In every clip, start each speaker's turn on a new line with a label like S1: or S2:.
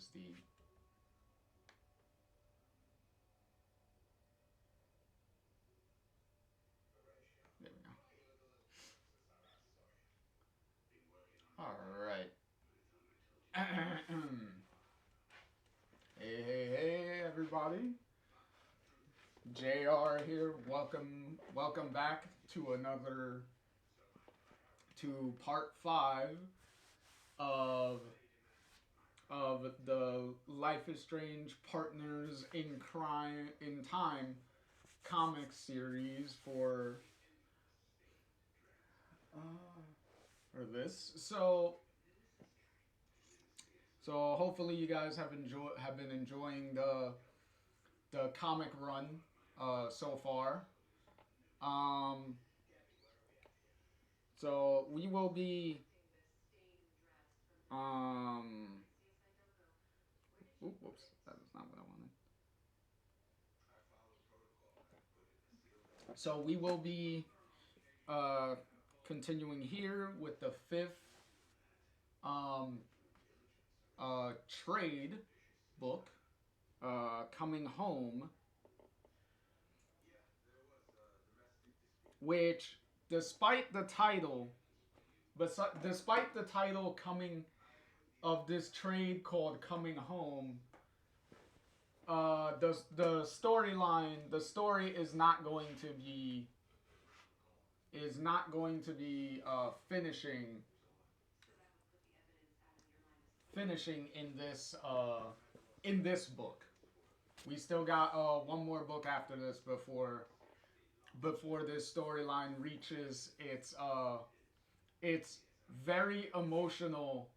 S1: is the... There we go. All right. Hey, everybody. JR here. Welcome back to part 5 of the Life is Strange Partners in Crime in Time comic series for this. So hopefully you guys have been enjoying the comic run so far. Um, so we will be whoops, that is not what I wanted. So we will be uh, continuing here with the 5th um, trade book, Coming Home, which, despite the title, despite the title coming of this trade called Coming Home, the storyline, the story is not going to be finishing in this book. We still got one more book after this before this storyline reaches its very emotional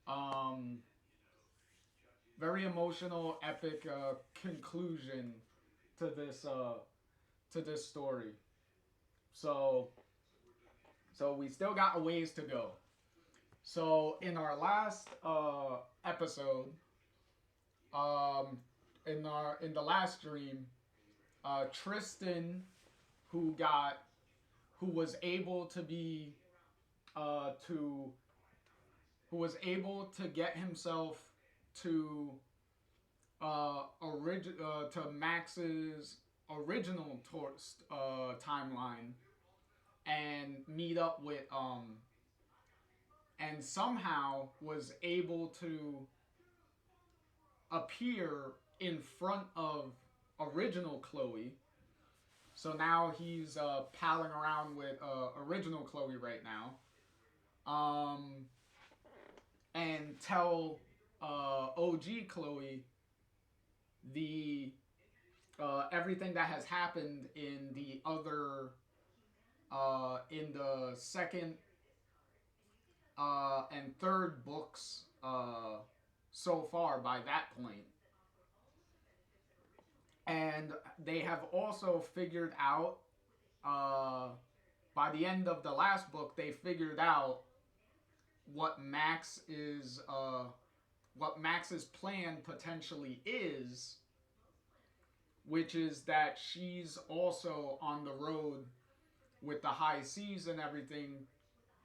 S1: um epic conclusion to this story. So we still got a ways to go. So in our last episode, in the last stream, Tristan, who was able to be who was able to get himself to to Max's original timeline and meet up with and somehow was able to appear in front of original Chloe. So now he's palling around with original Chloe right now. And tell OG Chloe the everything that has happened in the other in the second and third books so far by that point. And they have also figured out by the end of the last book, they figured out what Max's plan potentially is, which is that she's also on the road with the high seas and everything,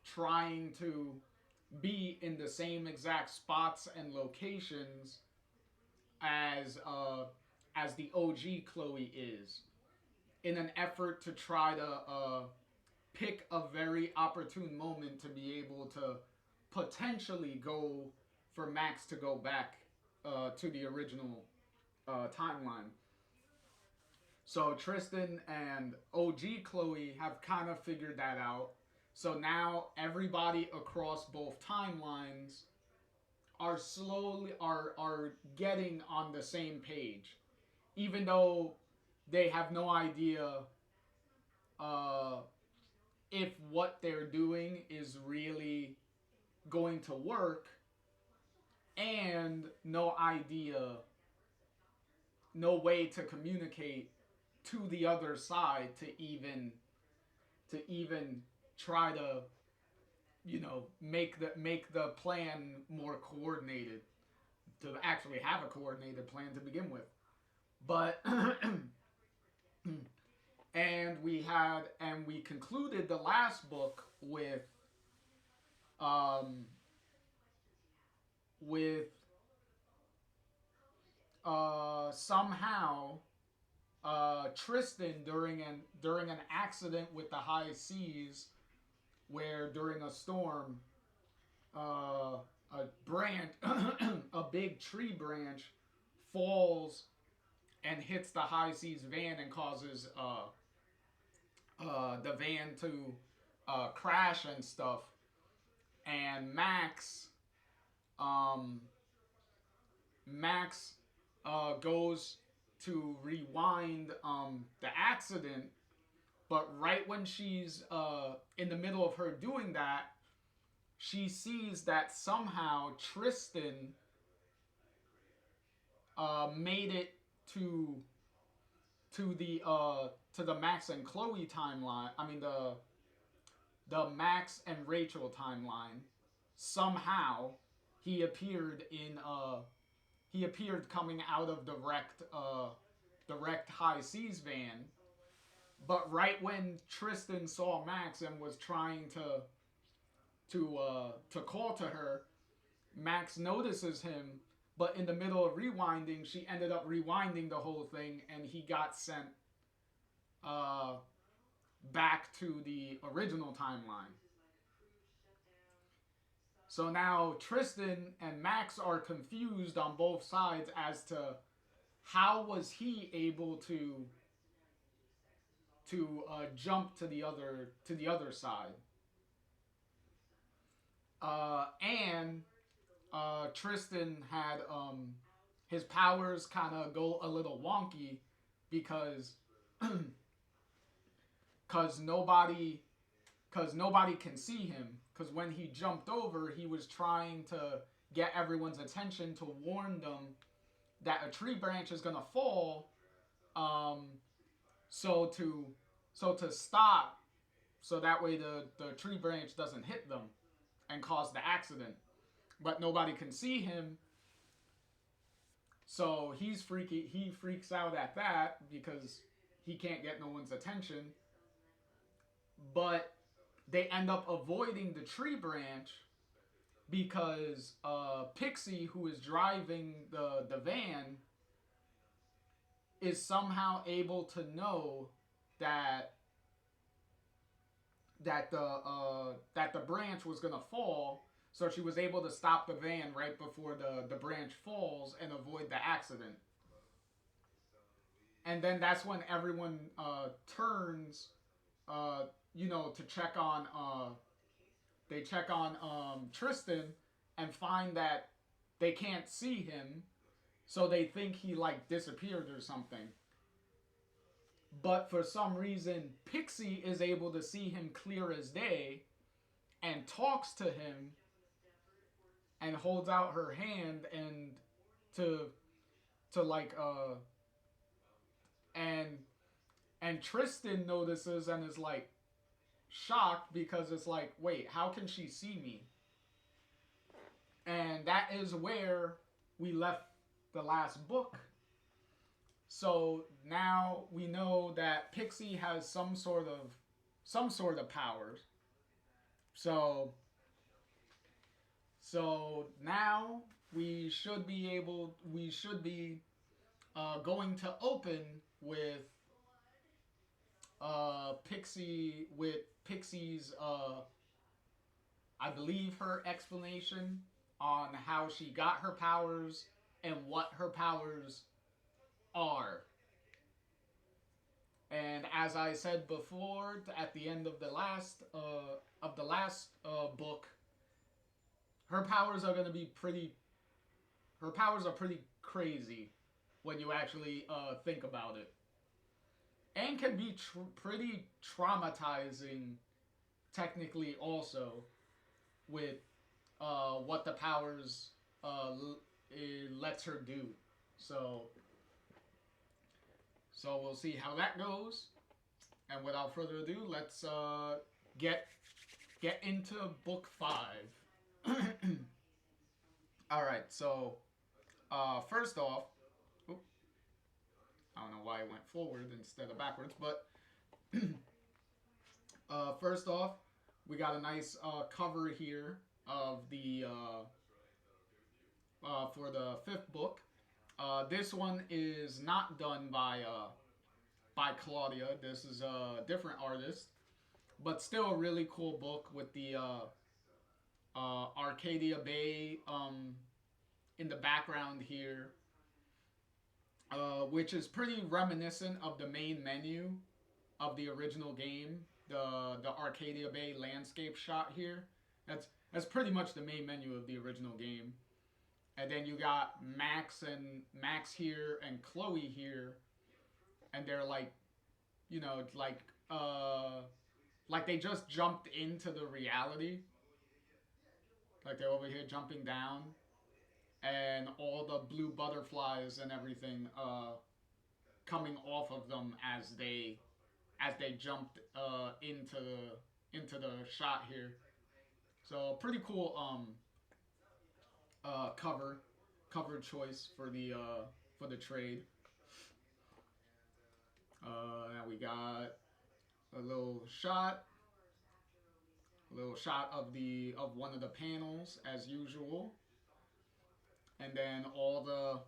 S1: trying to be in the same exact spots and locations as the OG Chloe is, in an effort to try to pick a very opportune moment to be able to potentially go for Max to go back to the original timeline. So Tristan and OG Chloe have kind of figured that out. So now everybody across both timelines are getting on the same page, even though they have no idea if what they're doing is really going to work, and no way to communicate to the other side to even try to make the plan more coordinated, to actually have a coordinated plan to begin with. But and we concluded the last book with with somehow Tristan during an accident with the high seas, where during a storm, a branch, a big tree branch, falls and hits the high seas van and causes the van to crash and stuff. And um, Max goes to rewind the accident, but right when she's in the middle of her doing that, she sees that somehow Tristan made it to to the Max and Chloe timeline. I mean the Max and Rachel timeline. Somehow he appeared in he appeared coming out of the wrecked high seas van. But right when Tristan saw Max and was trying to call to her, Max notices him, but in the middle of rewinding, she ended up rewinding the whole thing, and he got sent uh, back to the original timeline. So now Tristan and Max are confused on both sides as to how was he able to jump to the other side. And Tristan had his powers kind of go a little wonky because cause nobody cause nobody can see him, because when he jumped over, he was trying to get everyone's attention to warn them that a tree branch is gonna fall, um, so to stop, so that way the tree branch doesn't hit them and cause the accident. But nobody can see him, so he freaks out at that because he can't get no one's attention. But they end up avoiding the tree branch because Pixie, who is driving the van, is somehow able to know that that the branch was gonna fall, so she was able to stop the van right before the branch falls and avoid the accident. And then that's when everyone turns, uh, to check on they check on Tristan and find that they can't see him, so they think he like disappeared or something. But for some reason, Pixie is able to see him clear as day and talks to him and holds out her hand and to like and Tristan notices and is like shocked, because it's like, wait, how can she see me? And that is where we left the last book. So now we know that Pixie has some sort of powers. So now we should be going to open with Pixie's I believe her explanation on how she got her powers and what her powers are. And as I said before, at the end of the last book, her powers are going to be pretty. Her powers are pretty crazy when you actually think about it, and can be pretty traumatizing, technically, also with what the powers lets her do. So we'll see how that goes. And without further ado, let's get into book 5. All right. So first off, I don't know why I went forward instead of backwards, but first off, we got a nice cover here of for the fifth book. This one is not done by Claudia. This is a different artist, but still a really cool book with the Arcadia Bay in the background here, which is pretty reminiscent of the main menu of the original game. The Arcadia Bay landscape shot here. That's pretty much the main menu of the original game. And then you got Max here and Chloe here, and they're like, you know, like they just jumped into the reality. Like they're over here jumping down, and all the blue butterflies and everything coming off of them as they jumped into the shot here. So pretty cool cover choice for the trade. Now we got a little shot of one of the panels as usual, and then all the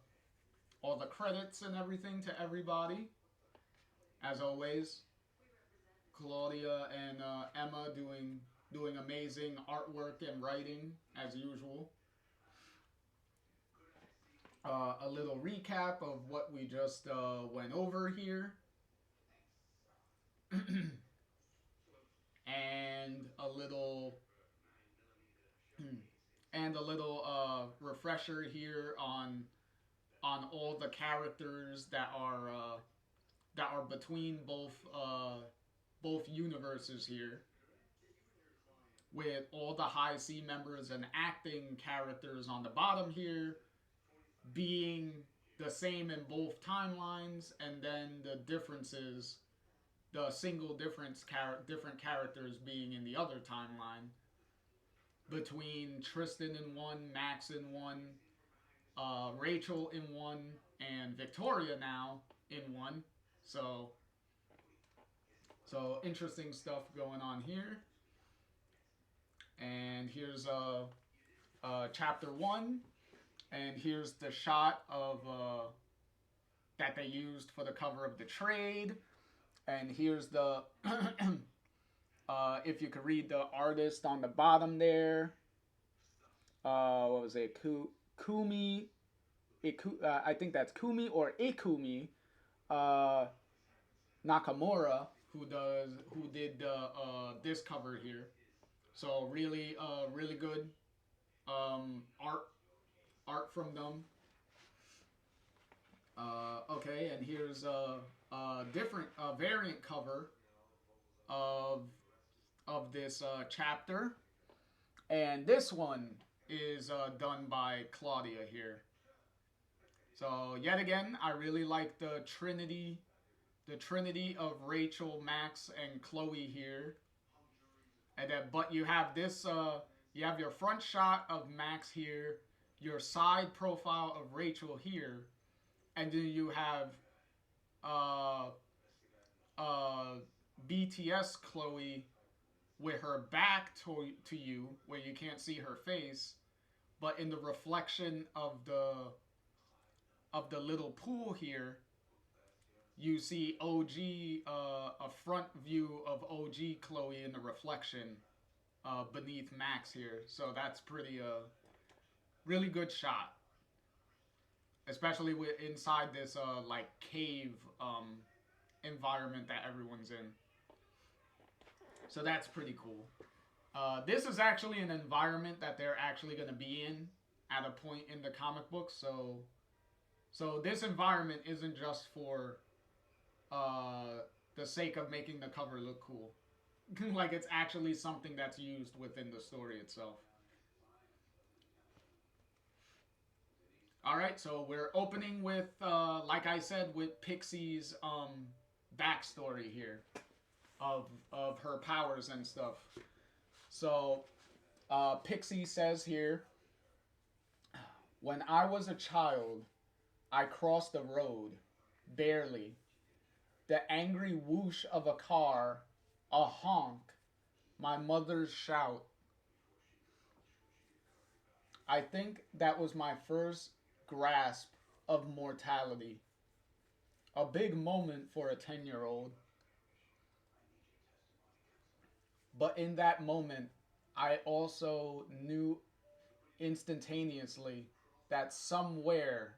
S1: credits and everything to everybody as always. Claudia and Emma doing amazing artwork and writing as usual. A little recap of what we just went over here. and a little refresher here on all the characters that are between both universes here, with all the High C members and acting characters on the bottom here being the same in both timelines, and then the differences, the single different characters being in the other timeline, between Tristan in one, Max in one, Rachel in one, and Victoria now in one. So interesting stuff going on here. And here's chapter 1, and here's the shot of that they used for the cover of the trade. And here's the if you could read the artist on the bottom there. What was it? Kumi. I think that's Kumi or Ikumi Nakamura, who did this cover here. So really good art from them. Okay, and here's a different variant cover of this chapter, and this one is done by Claudia here. So yet again, I really like the trinity of Rachel, Max, and Chloe here. And then, but you have this, you have your front shot of Max here, your side profile of Rachel here, and then you have BTS Chloe with her back to you, where you can't see her face, but in the reflection of the little pool here, you see OG, a front view of OG Chloe in the reflection beneath Max here. So that's pretty really good shot, especially with inside this like cave environment that everyone's in. So that's pretty cool. This is actually an environment that they're actually going to be in at a point in the comic book. So this environment isn't just for the sake of making the cover look cool. Like, it's actually something that's used within the story itself. Alright, so we're opening with, like I said, with Pixie's backstory here of her powers and stuff. So, Pixie says here, "When I was a child, I crossed the road, barely. The angry whoosh of a car, a honk, my mother's shout. I think that was my first grasp of mortality. A big moment for a 10-year-old. But in that moment, I also knew instantaneously that somewhere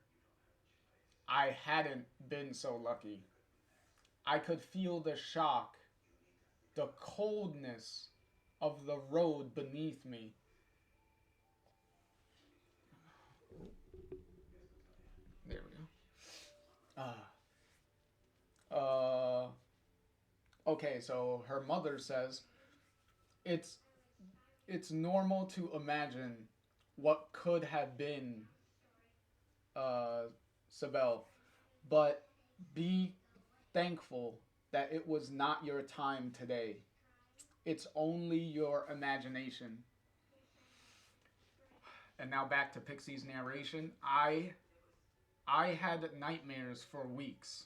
S1: I hadn't been so lucky. I could feel the shock, the coldness of the road beneath me. There we go. Uh, okay, so her mother says it's it's normal to imagine what could have been, uh, Sibel, but be thankful that it was not your time today. It's only your imagination. And now back to Pixie's narration. I had nightmares for weeks.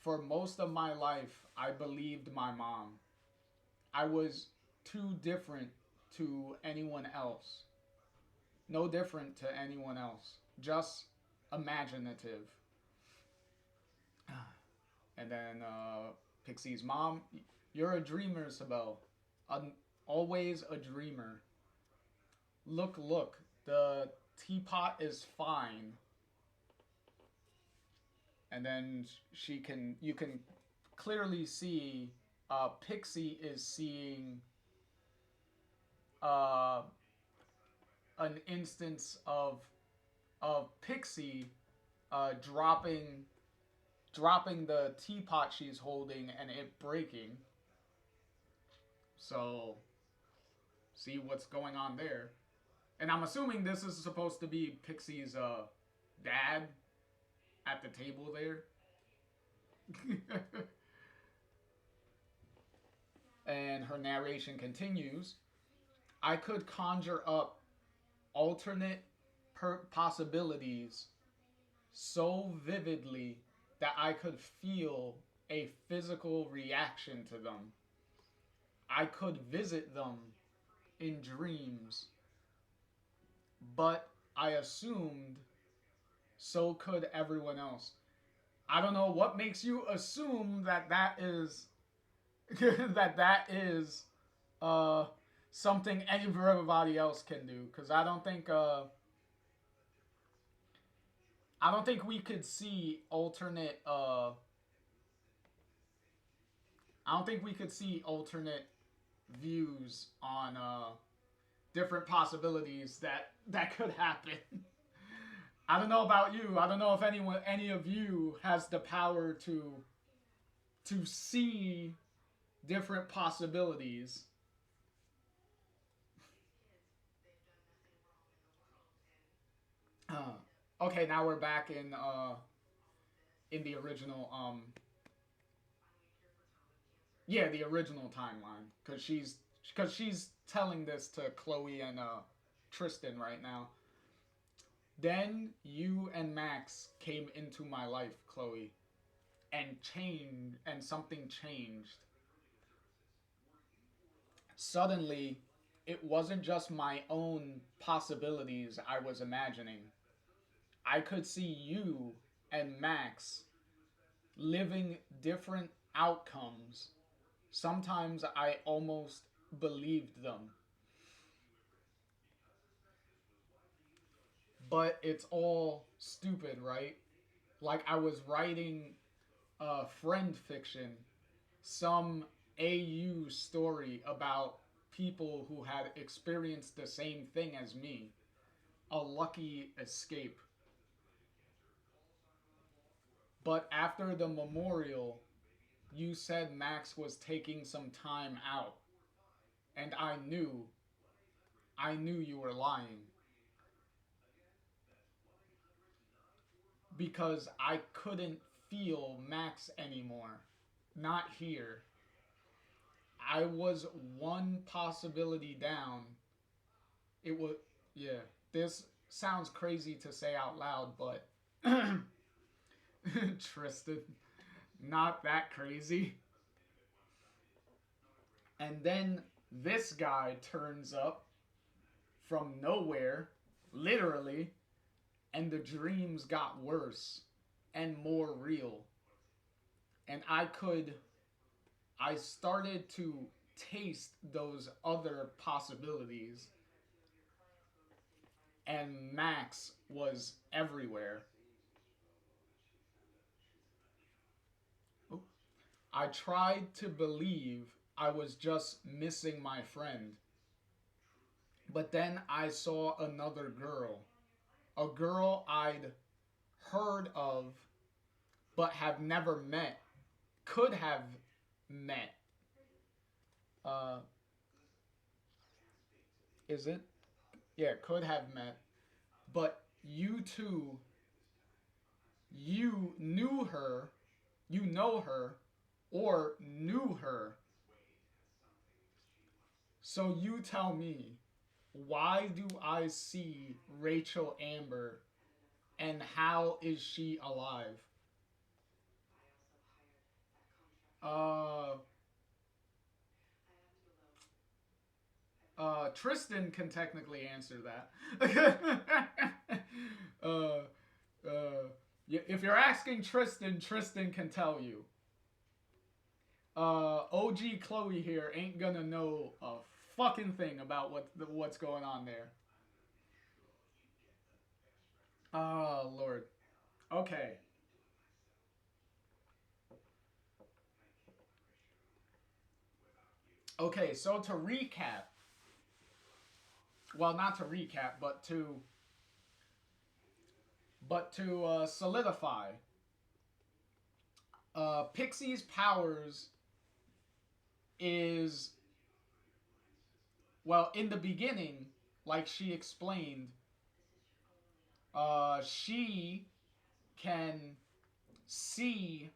S1: For most of my life, I believed my mom. I was too different to anyone else. No different to anyone else. Just imaginative. And then Pixie's mom, you're a dreamer, Sibel. Always a dreamer. Look, look, the teapot is fine. And then you can clearly see Pixie is seeing uh, an instance of Pixie dropping the teapot she's holding and it breaking. So see what's going on there. And I'm assuming this is supposed to be Pixie's dad at the table there. And her narration continues. I could conjure up alternate possibilities so vividly that I could feel a physical reaction to them. I could visit them in dreams, but I assumed so could everyone else. I don't know what makes you assume that that is that is uh, something everybody else can do, because I don't think we could see alternate I don't think we could see alternate views on different possibilities that could happen. I don't know about you. I don't know if any of you has the power to see different possibilities. Okay, now we're back in the original yeah, the original timeline, because she's telling this to Chloe and Tristan right now. Then you and Max came into my life, Chloe, and something changed. Suddenly, it wasn't just my own possibilities I was imagining. I could see you and Max living different outcomes. Sometimes I almost believed them. But it's all stupid, right? Like I was writing friend fiction, some AU story about people who had experienced the same thing as me. A lucky escape. But after the memorial, you said Max was taking some time out. And I knew you were lying. Because I couldn't feel Max anymore. Not here. I was one possibility down. It was, yeah. This sounds crazy to say out loud, but Tristan, not that crazy. And then this guy turns up from nowhere, literally, and the dreams got worse and more real. And I started to taste those other possibilities, and Max was everywhere. I tried to believe I was just missing my friend, but then I saw another girl. A girl I'd heard of but have never met, could have met. Uh, is it? Yeah, could have met. But you two, you knew her, you know her, or knew her. So you tell me, why do I see Rachel Amber and how is she alive? Uh, Tristan can technically answer that. uh, if you're asking Tristan, Tristan can tell you. OG Chloe here ain't gonna know a fucking thing about what's going on there. Oh Lord. Okay. Okay. So to recap, well, not to recap, but to solidify, Pixie's powers is, well, in the beginning, like she explained, she can see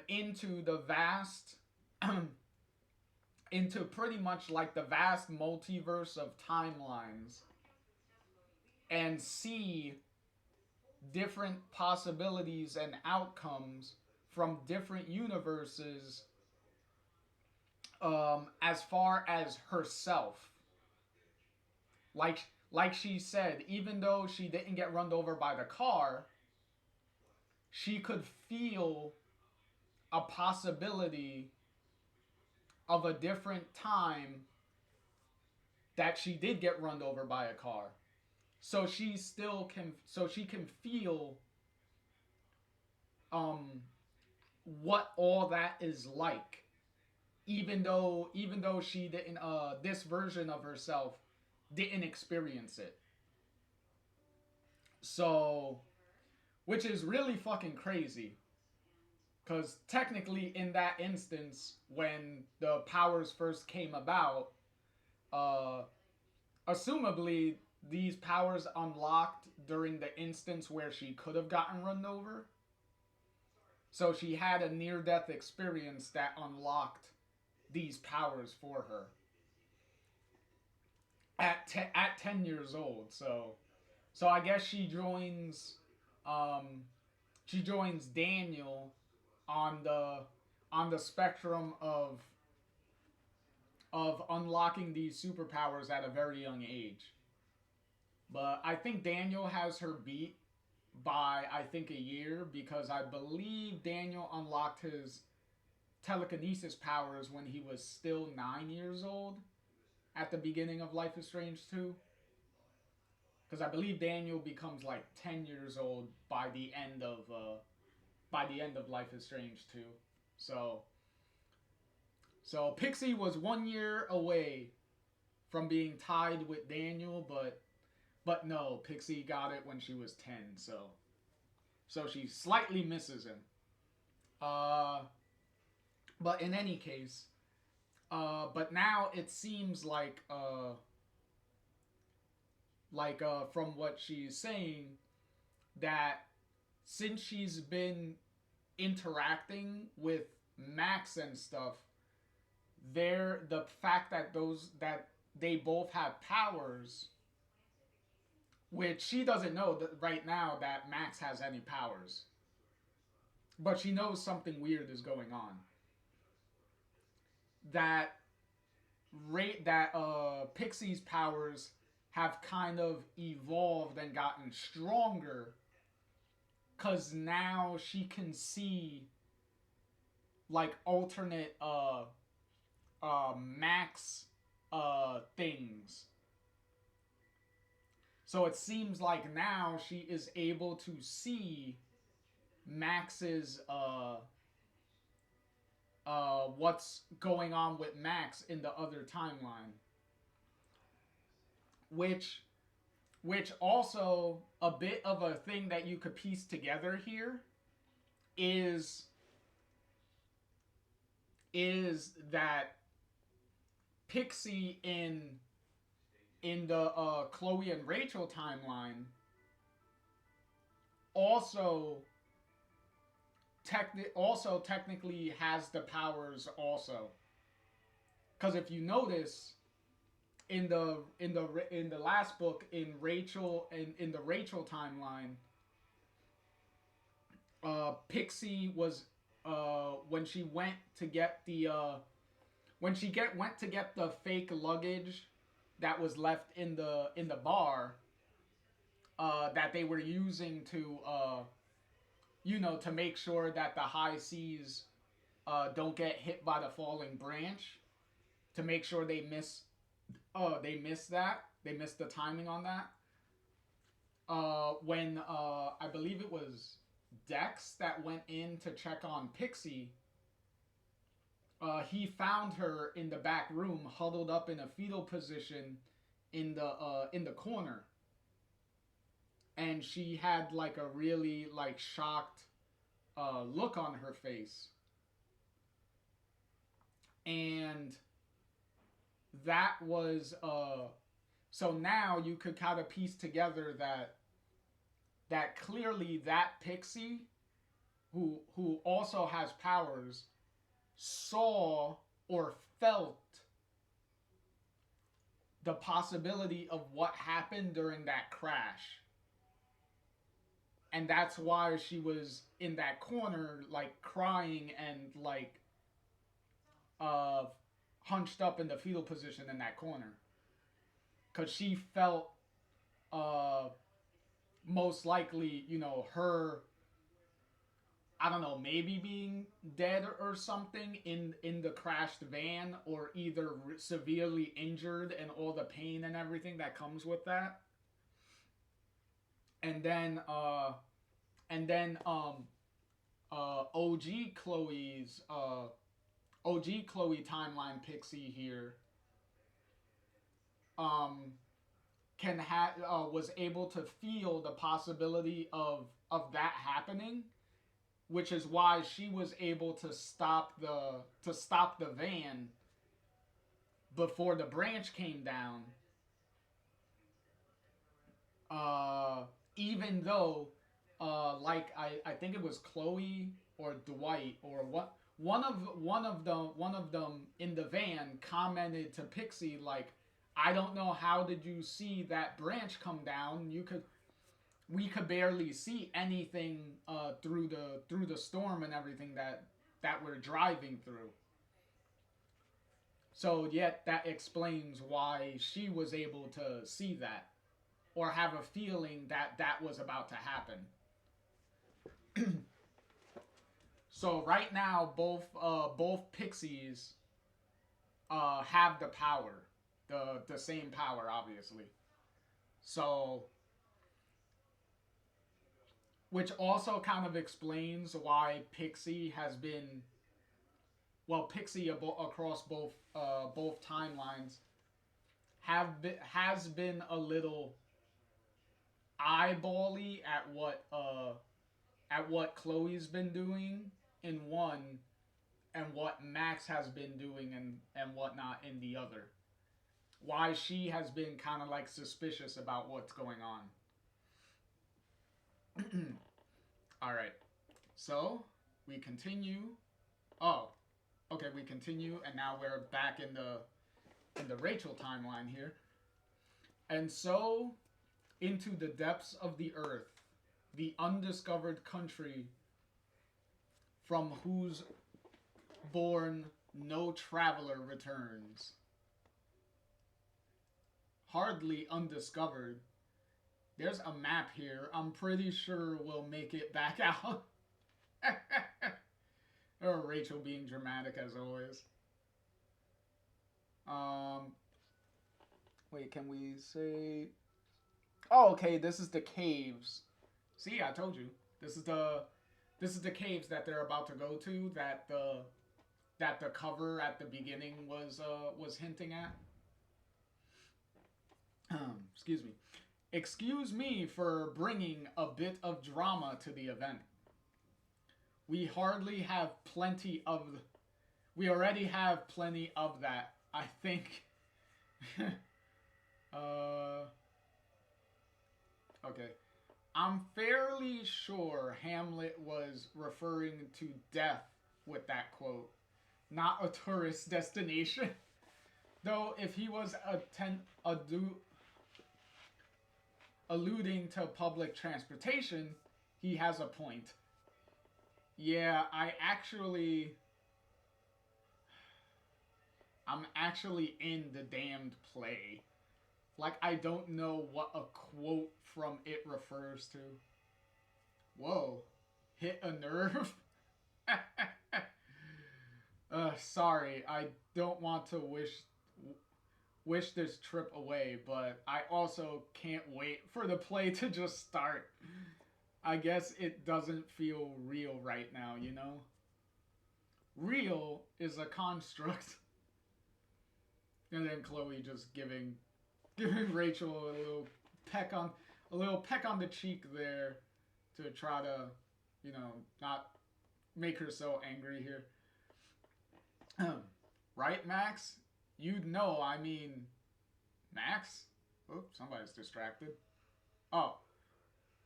S1: into the vast into pretty much like the vast multiverse of timelines and see different possibilities and outcomes from different universes, as far as herself. Like she said, even though she didn't get run over by the car, she could feel a possibility of a different time that she did get run over by a car. So she still can, so she can feel um what all that is like, even though she didn't, this version of herself didn't experience it. So, which is really fucking crazy, because technically in that instance when the powers first came about, uh assumably these powers unlocked during the instance where she could have gotten run over. So she had a near death experience that unlocked these powers for her at 10 years old. So I guess um she joins Daniel on the spectrum of unlocking these superpowers at a very young age. But I think Daniel has her beat by, I think, a year, because I believe Daniel unlocked his telekinesis powers when he was still 9 years old at the beginning of Life is Strange 2. Because I believe Daniel becomes like 10 years old by the end of Life is Strange 2. So so Pixie was 1 year away from being tied with Daniel, but no, Pixie got it when she was 10, so she slightly misses him. Uh but in any case, but now it seems from what she's saying, that since she's been interacting with Max and stuff, the fact that they both have powers, which she doesn't know that right now that Max has any powers, but she knows something weird is going on. That Pixie's powers have kind of evolved and gotten stronger, because now she can see like alternate Max things. So it seems like now she is able to see Max's what's going on with Max in the other timeline, which also a bit of a thing that you could piece together here is that Pixie in the Chloe and Rachel timeline also technically has the powers also, because if you notice in the last book in the Rachel timeline, Pixie was when she went to get the went to get the fake luggage that was left in the bar that they were using to to make sure that the high seas don't get hit by the falling branch, to make sure they miss the timing on that. When I believe it was Dex that went in to check on Pixie, he found her in the back room, huddled up in a fetal position in the corner, and she had like a really like shocked look on her face, and that was so now you could kind of piece together that clearly that Pixie, who also has powers, saw or felt the possibility of what happened during that crash. And that's why she was in that corner, like crying and like hunched up in the fetal position in that corner. Because she felt most likely, her, I don't know, maybe being dead or something in the crashed van, or either severely injured and all the pain and everything that comes with that. And then OG Chloe's OG Chloe timeline Pixie here was able to feel the possibility of that happening, which is why she was able to stop the van before the branch came down. Even though, like I think it was Chloe or Dwight or what, one of them in the van commented to Pixie like, "I don't know how did you see that branch come down? We could barely see anything through the storm and everything that we're driving through." So yet that explains why she was able to see that, or have a feeling that was about to happen. So right now, both Pixies have the power, the same power, obviously. So, which also kind of explains why Pixie has been, well, Pixie across both timelines has been a little eyebally at what Chloe's been doing in one, and what Max has been doing and whatnot in the other. Why she has been kind of like suspicious about what's going on. All right, so we continue. Oh, okay, we continue, and now we're back in the Rachel timeline here. And so, into the depths of the earth, the undiscovered country from whose bourne no traveler returns. hardly undiscovered. There's a map here. I'm pretty sure we'll make it back out. Or Rachel being dramatic as always. Um, Wait, can we say? Oh, okay. This is the caves. See, I told you. This is the caves that they're about to go to. That the cover at the beginning was hinting at. Excuse me. Excuse me for bringing a bit of drama to the event. We hardly have plenty of. We already have plenty of that. I think. Okay. I'm fairly sure Hamlet was referring to death with that quote, not a tourist destination. Though if he was alluding to public transportation, he has a point. Yeah, I'm actually in the damned play. Like, I don't know what a quote from it refers to. Whoa. Hit a nerve? Sorry, I don't want to wish this trip away, but I also can't wait for the play to just start. I guess it doesn't feel real right now, you know? Real is a construct. And then Chloe just giving Rachel a little peck on the cheek there to try to, not make her so angry here. Right, Max? You'd know, I mean, Max? Oops, somebody's distracted. Oh,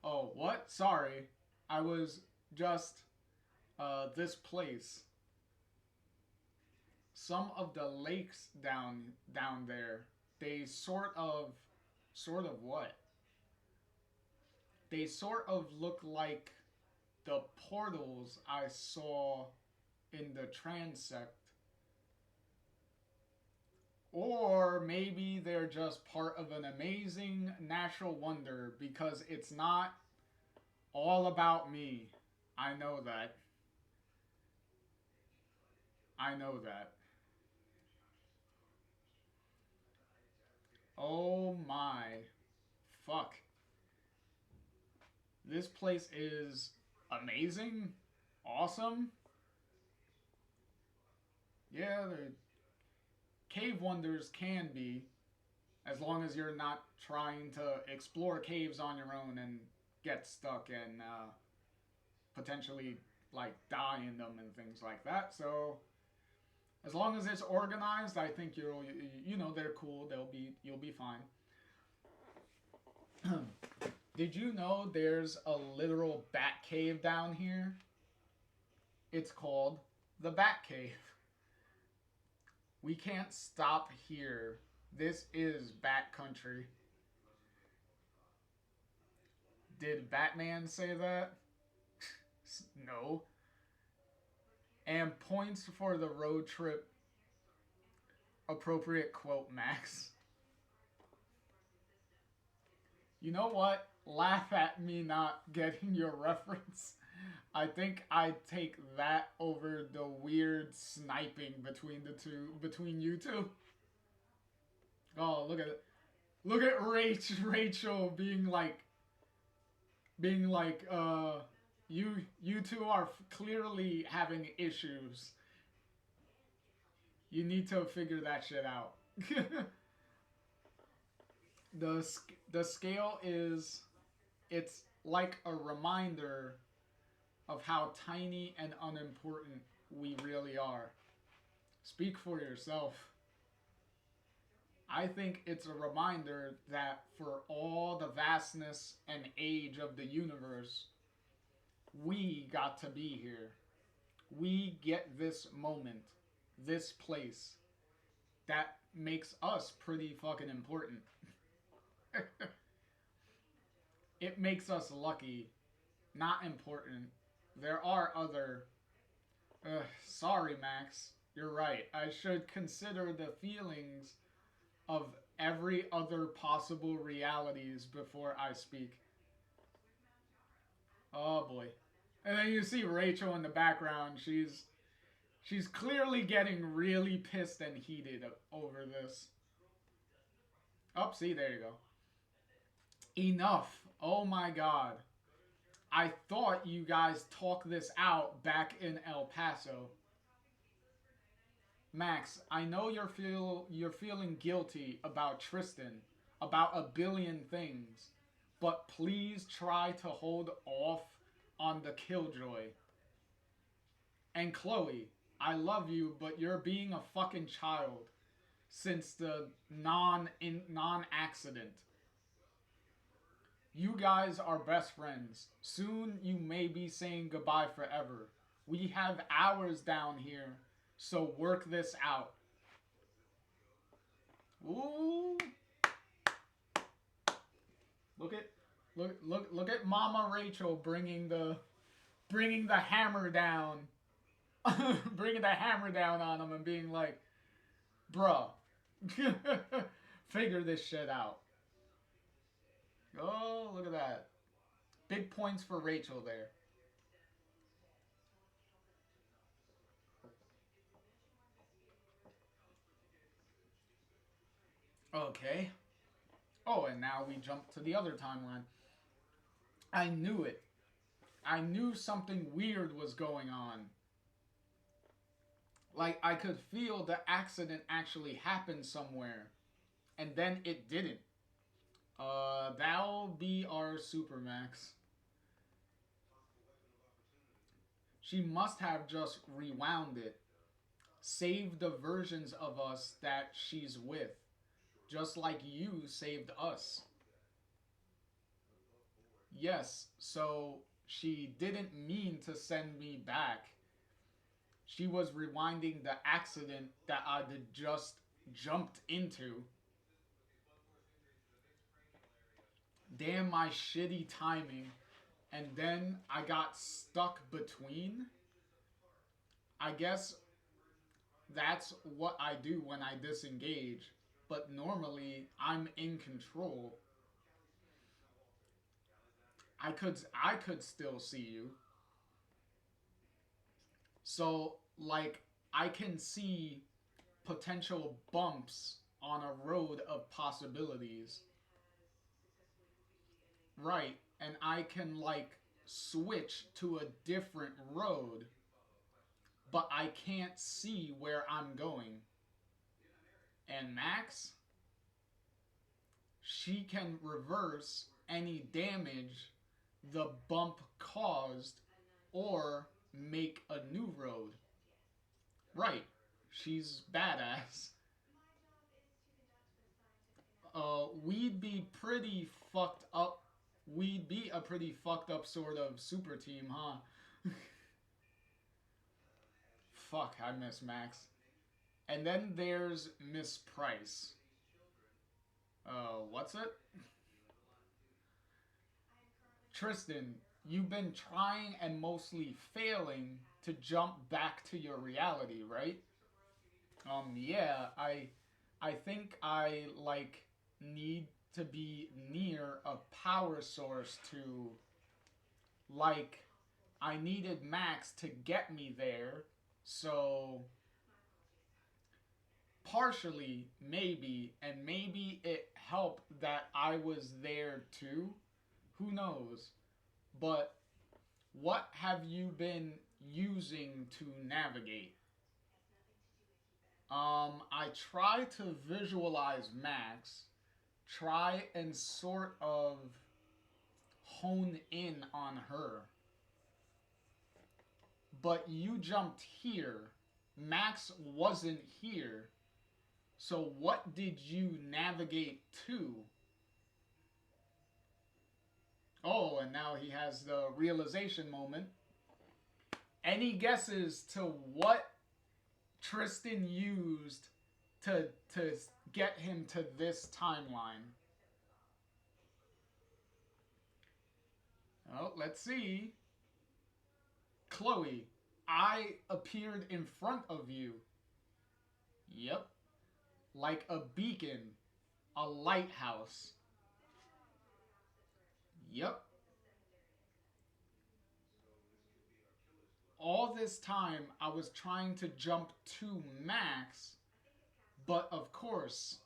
S1: what? Sorry. I was just, this place. Some of the lakes down there, they sort of what? They sort of look like the portals I saw in the transect. Or maybe they're just part of an amazing natural wonder, because it's not all about me. I know that. Oh my. Fuck. This place is amazing. Awesome. Yeah, the cave wonders can be, as long as you're not trying to explore caves on your own and get stuck and potentially like die in them and things like that. So as long as it's organized, I think they're cool. You'll be fine. Did you know there's a literal bat cave down here? It's called the Bat Cave. We can't stop here. This is Bat Country. Did Batman say that? No. And points for the road trip. Appropriate quote, Max. You know what? Laugh at me not getting your reference. I think I'd take that over the weird sniping between you two. Oh, look at it. Look at Rachel being like, you two are clearly having issues. You need to figure that shit out. The scale is, it's like a reminder of how tiny and unimportant we really are. Speak for yourself. I think it's a reminder that for all the vastness and age of the universe, we got to be here. We get this moment, this place. That makes us pretty fucking important. It makes us lucky, not important. There are other... sorry, Max. You're right. I should consider the feelings of every other possible realities before I speak. Oh boy. And then you see Rachel in the background. She's clearly getting really pissed and heated over this. Oh, see, there you go. Enough. Oh my god. I thought you guys talked this out back in El Paso. Max, I know you're feeling guilty about Tristan, about a billion things, but please try to hold off on the killjoy. And Chloe, I love you, but you're being a fucking child since the non-accident. You guys are best friends. Soon you may be saying goodbye forever. We have hours down here, so work this out. Ooh. Look at Mama Rachel bringing the hammer down. Bringing the hammer down on him and being like, bruh, figure this shit out. Oh, look at that. Big points for Rachel there. Okay. Oh, and now we jump to the other timeline. I knew it. I knew something weird was going on. Like, I could feel the accident actually happened somewhere. And then it didn't. That'll be our Supermax. She must have just rewound it. Saved the versions of us that she's with. Just like you saved us. Yes, so she didn't mean to send me back. She was rewinding the accident that I had just jumped into. Damn my shitty timing. And then I got stuck between. I guess that's what I do when I disengage. But normally I'm in control. I could still see you. So, like, I can see potential bumps on a road of possibilities. Right, and I can, like, switch to a different road, but I can't see where I'm going. And Max, she can reverse any damage the bump caused or make a new road. Right, she's badass. We'd be pretty fucked up. We'd be a pretty fucked up sort of super team, huh? Fuck, I miss Max. And then there's Miss Price. What's it? Tristan, you've been trying and mostly failing to jump back to your reality, right? Yeah, I think I, like, need to be near a power source to, like, I needed Max to get me there, so partially, maybe, and maybe it helped that I was there too. Who knows? But what have you been using to navigate? I try to visualize Max, try and sort of hone in on her. But you jumped here. Max wasn't here. So what did you navigate to? Oh, and now he has the realization moment. Any guesses to what Tristan used to get him to this timeline? Oh, let's see. Chloe, I appeared in front of you. Yep. Like a beacon. A lighthouse. Yep. All this time I was trying to jump to Max, but of course,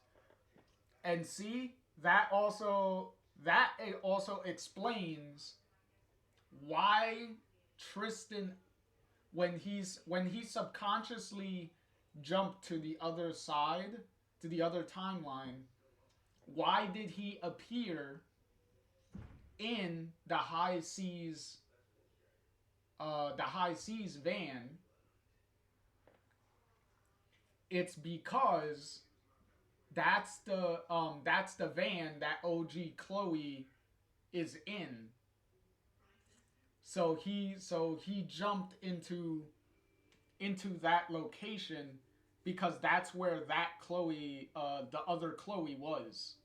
S1: and see that it also explains why Tristan, when he subconsciously jumped to the other side, to the other timeline, why did he appear in the high seas van? It's because that's the van that OG Chloe is in. So he jumped into that location because that's where that Chloe, the other Chloe, was.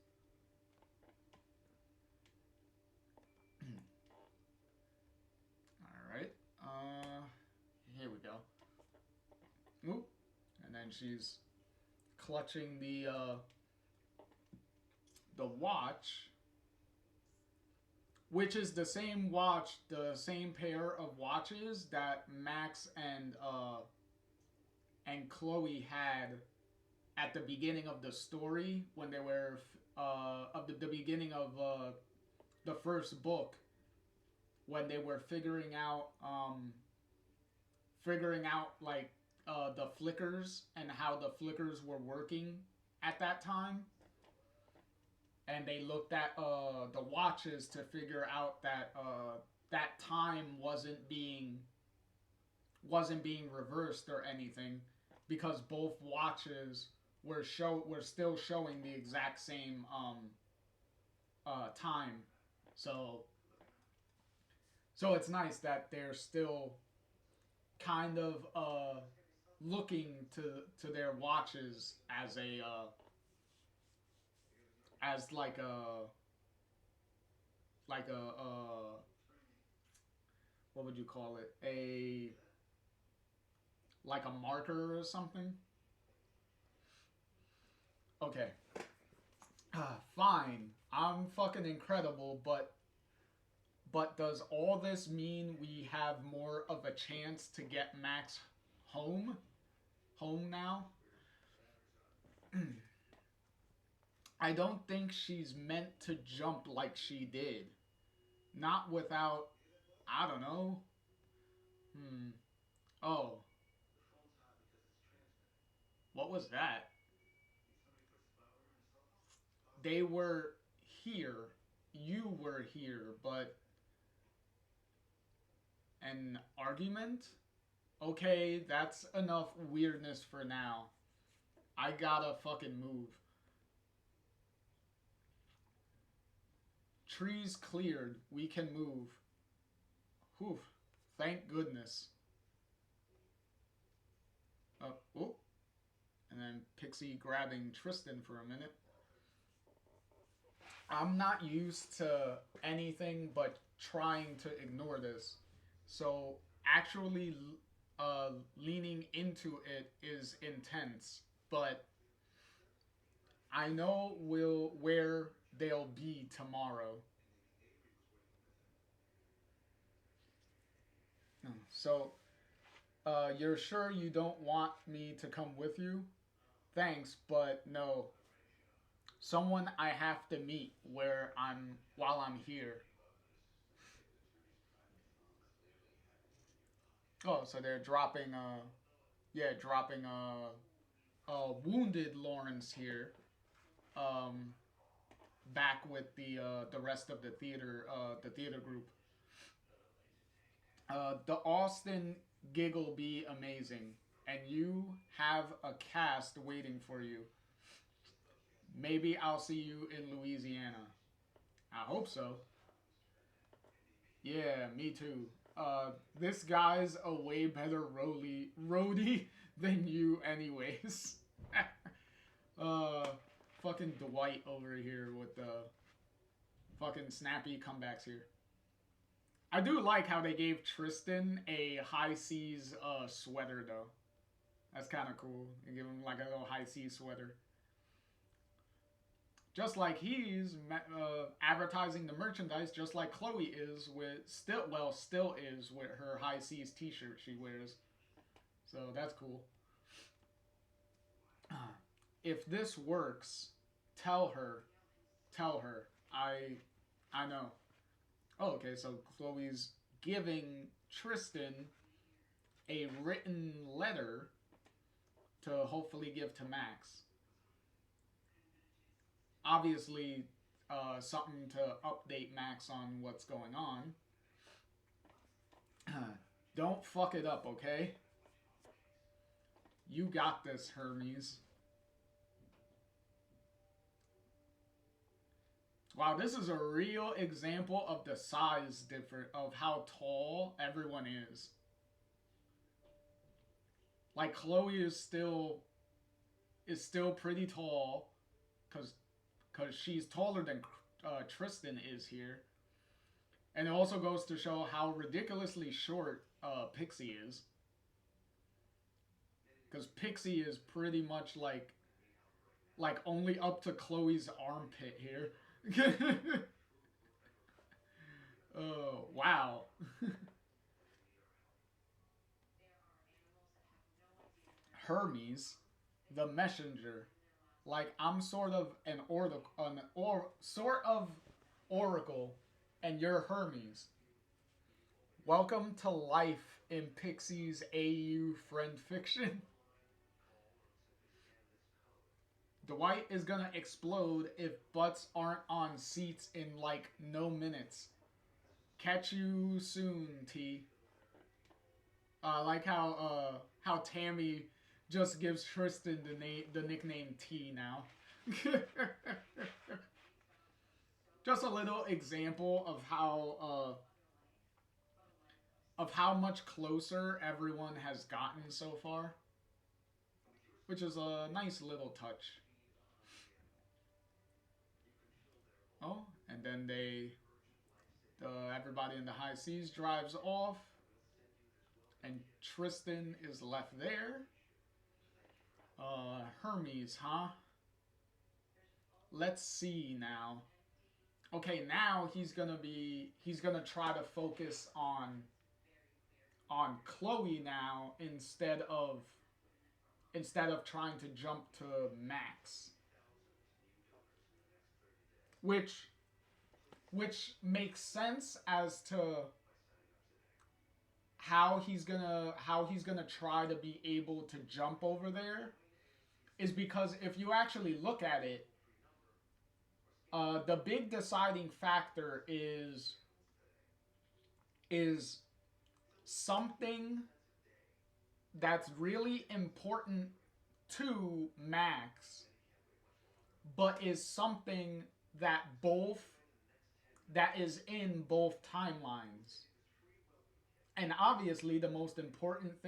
S1: All right. Here we go. Oop. And then she's clutching the watch, which is the same watch, the same pair of watches that Max and Chloe had at the beginning of the story when they were of the beginning of the first book, when they were figuring out like the flickers and how the flickers were working at that time, and they looked at the watches to figure out that that time wasn't being reversed or anything, because both watches were still showing the exact same time. So it's nice that they're still kind of looking to their watches as a as like a what would you call it, a like a marker or something. Okay. Fine, I'm fucking incredible, but does all this mean we have more of a chance to get Max home now? I don't think she's meant to jump like she did. Not without, I don't know. Hmm. Oh, what was that? They were here. You were here, but an argument? Okay, that's enough weirdness for now. I gotta fucking move. Trees cleared. We can move. Whew. Thank goodness. Oh. And then Pixie grabbing Tristan for a minute. I'm not used to anything but trying to ignore this. So actually leaning into it is intense. But I know where they'll be tomorrow. So, you're sure you don't want me to come with you? Thanks, but no. Someone I have to meet while I'm here. Oh, so they're dropping dropping wounded Lawrence here. Um, Back with the rest of the theater group. The Austin gig will be amazing, and you have a cast waiting for you. Maybe I'll see you in Louisiana. I hope so. Yeah, me too. This guy's a way better roadie than you, anyways. uh, Fucking Dwight over here with the fucking snappy comebacks here. I do like how they gave Tristan a high seas sweater though. That's kind of cool. They give him like a little high seas sweater. Just like he's advertising the merchandise, just like Chloe is with still is with her High Seas T-shirt she wears. So that's cool. If this works, tell her, tell her. I know. Oh, okay. So Chloe's giving Tristan a written letter to hopefully give to Max. Obviously, something to update Max on what's going on. Don't fuck it up, okay? You got this, Hermes. Wow, this is a real example of the size difference of how tall everyone is. Like Chloe is still pretty tall, cause she's taller than Tristan is here, and it also goes to show how ridiculously short Pixie is. Because Pixie is pretty much like only up to Chloe's armpit here. Oh, wow. Hermes, the messenger. Like I'm sort of sort of oracle, and you're Hermes. Welcome to life in Pixie's AU friend fiction. Dwight is gonna explode if butts aren't on seats in like no minutes. Catch you soon, T. I like how Tammy just gives Tristan the nickname T now. Just a little example of how much closer everyone has gotten so far, which is a nice little touch. Oh, and then everybody in the high seas drives off, and Tristan is left there. Hermes, huh? Let's see now. Okay, now he's gonna try to focus on Chloe now instead of trying to jump to Max. Which makes sense as to how he's gonna try to be able to jump over there, is because if you actually look at it, the big deciding factor is something that's really important to Max, but is something that is in both timelines. And obviously the most important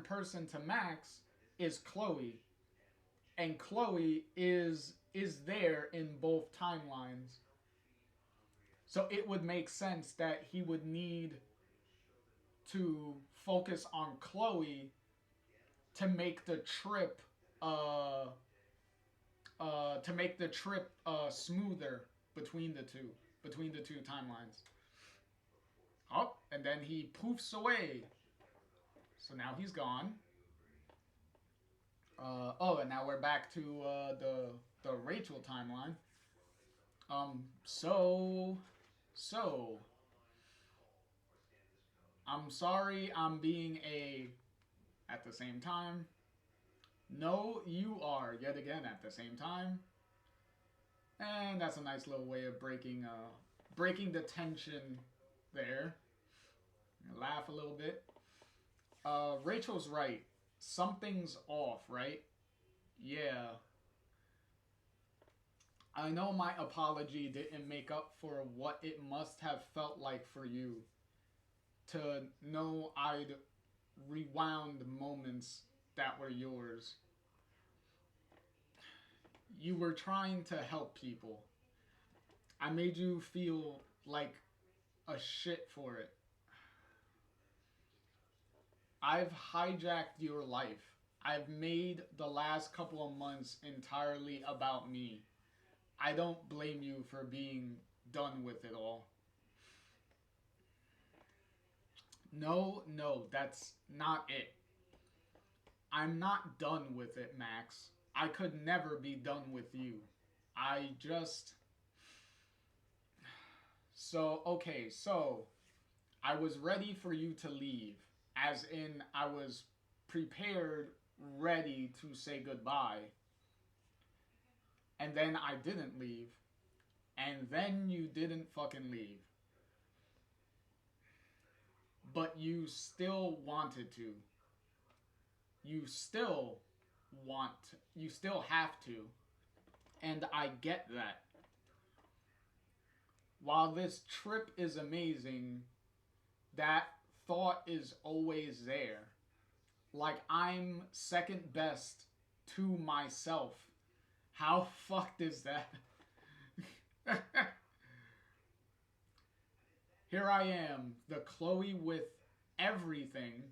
S1: person to Max is Chloe. And Chloe is there in both timelines. So it would make sense that he would need to focus on Chloe to make the trip smoother between the two timelines. Oh, and then he poofs away. So now he's gone. And now we're back to the Rachel timeline. So I'm sorry I'm being at the same time. No, you are yet again at the same time. And that's a nice little way of breaking the tension there. Laugh a little bit. Rachel's right. Something's off, right? Yeah. I know my apology didn't make up for what it must have felt like for you to know I'd rewound moments that were yours. You were trying to help people. I made you feel like a shit for it. I've hijacked your life. I've made the last couple of months entirely about me. I don't blame you for being done with it all. No, no, that's not it. I'm not done with it, Max. I could never be done with you. I just. So I was ready for you to leave. As in, I was prepared, ready to say goodbye. And then I didn't leave. And then you didn't fucking leave. But you still wanted to. You still want. You still have to. And I get that. While this trip is amazing, that thought is always there. Like I'm second best to myself. How fucked is that? Here I am, the Chloe with everything,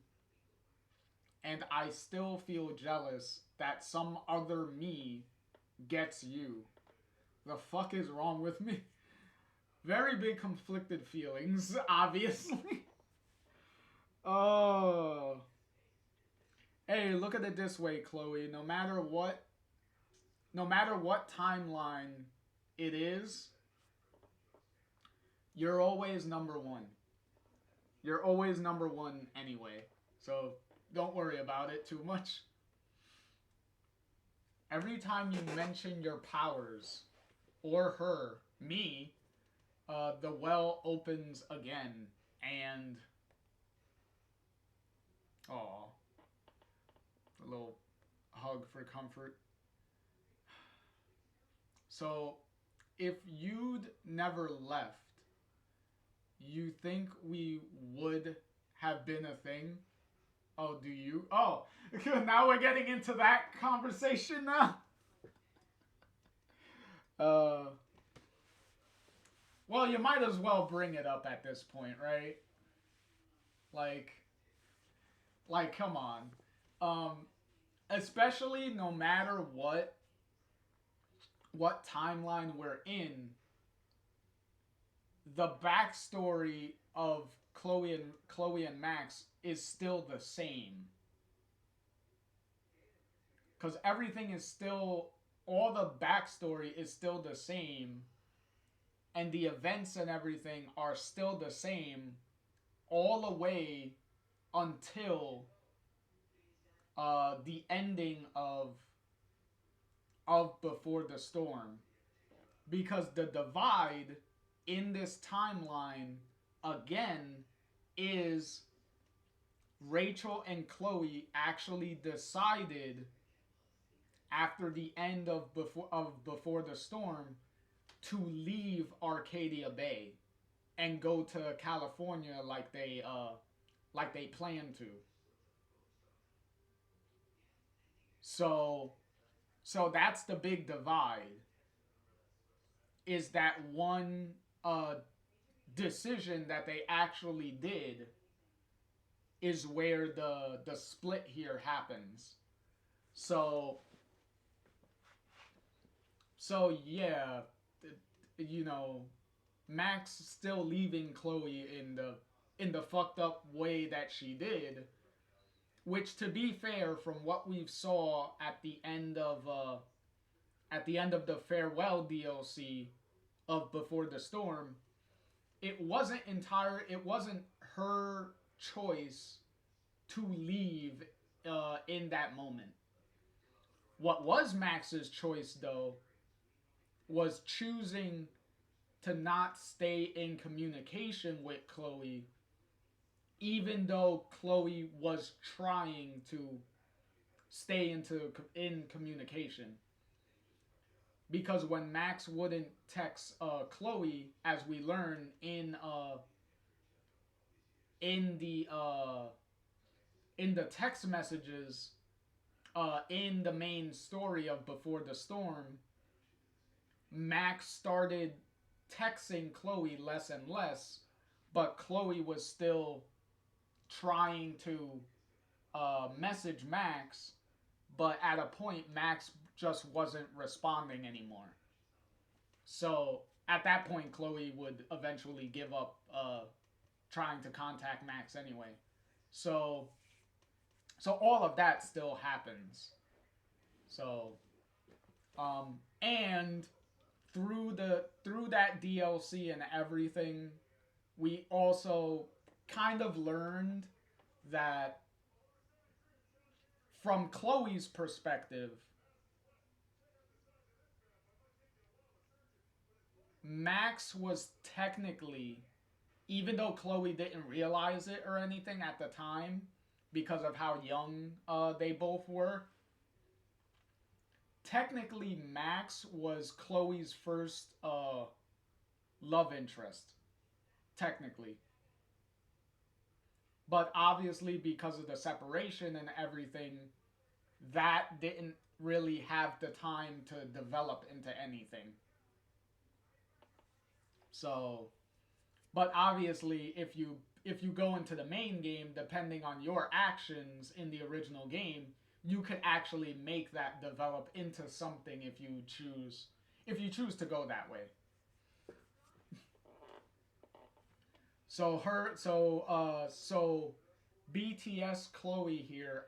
S1: and I still feel jealous that some other me gets you. The fuck is wrong with me? Very big conflicted feelings, obviously. Oh. Hey, look at it this way, Chloe. No matter what timeline it is, you're always number one. You're always number one anyway. So don't worry about it too much. Every time you mention your powers, or her, me, the well opens again. And, aw, a little hug for comfort. So, if you'd never left, you think we would have been a thing? Oh, do you? Oh, now we're getting into that conversation now. Well, you might as well bring it up at this point, right? Like, come on. Especially no matter what timeline we're in, the backstory of Chloe and Max is still the same. Because everything is still, all the backstory is still the same, and the events and everything are still the same all the way until the ending of Before the Storm. Because the divide in this timeline, again, is Rachel and Chloe actually decided after the end of Before the Storm to leave Arcadia Bay and go to California like they planned to. So that's the big divide. Is that one decision that they actually did is where the split here happens. So yeah, you know, Max still leaving Chloe in the fucked up way that she did, which, to be fair, from what we've saw at the end of the farewell DLC of Before the Storm, it wasn't her choice to leave in that moment. What was Max's choice, though, was choosing to not stay in communication with Chloe, even though Chloe was trying to stay in communication. Because when Max wouldn't text Chloe, as we learn in the text messages in the main story of Before the Storm, Max started texting Chloe less and less, but Chloe was still trying to message Max, but at a point, Max just wasn't responding anymore. So at that point, Chloe would eventually give up trying to contact Max anyway. So all of that still happens. So and through that DLC and everything, we also kind of learned that from Chloe's perspective, Max was technically, even though Chloe didn't realize it or anything at the time because of how young they both were, technically Max was Chloe's first love interest. Technically. But obviously, because of the separation and everything, that didn't really have the time to develop into anything. So, but obviously, if you go into the main game, depending on your actions in the original game, you could actually make that develop into something if you choose to go that way. So BTS Chloe here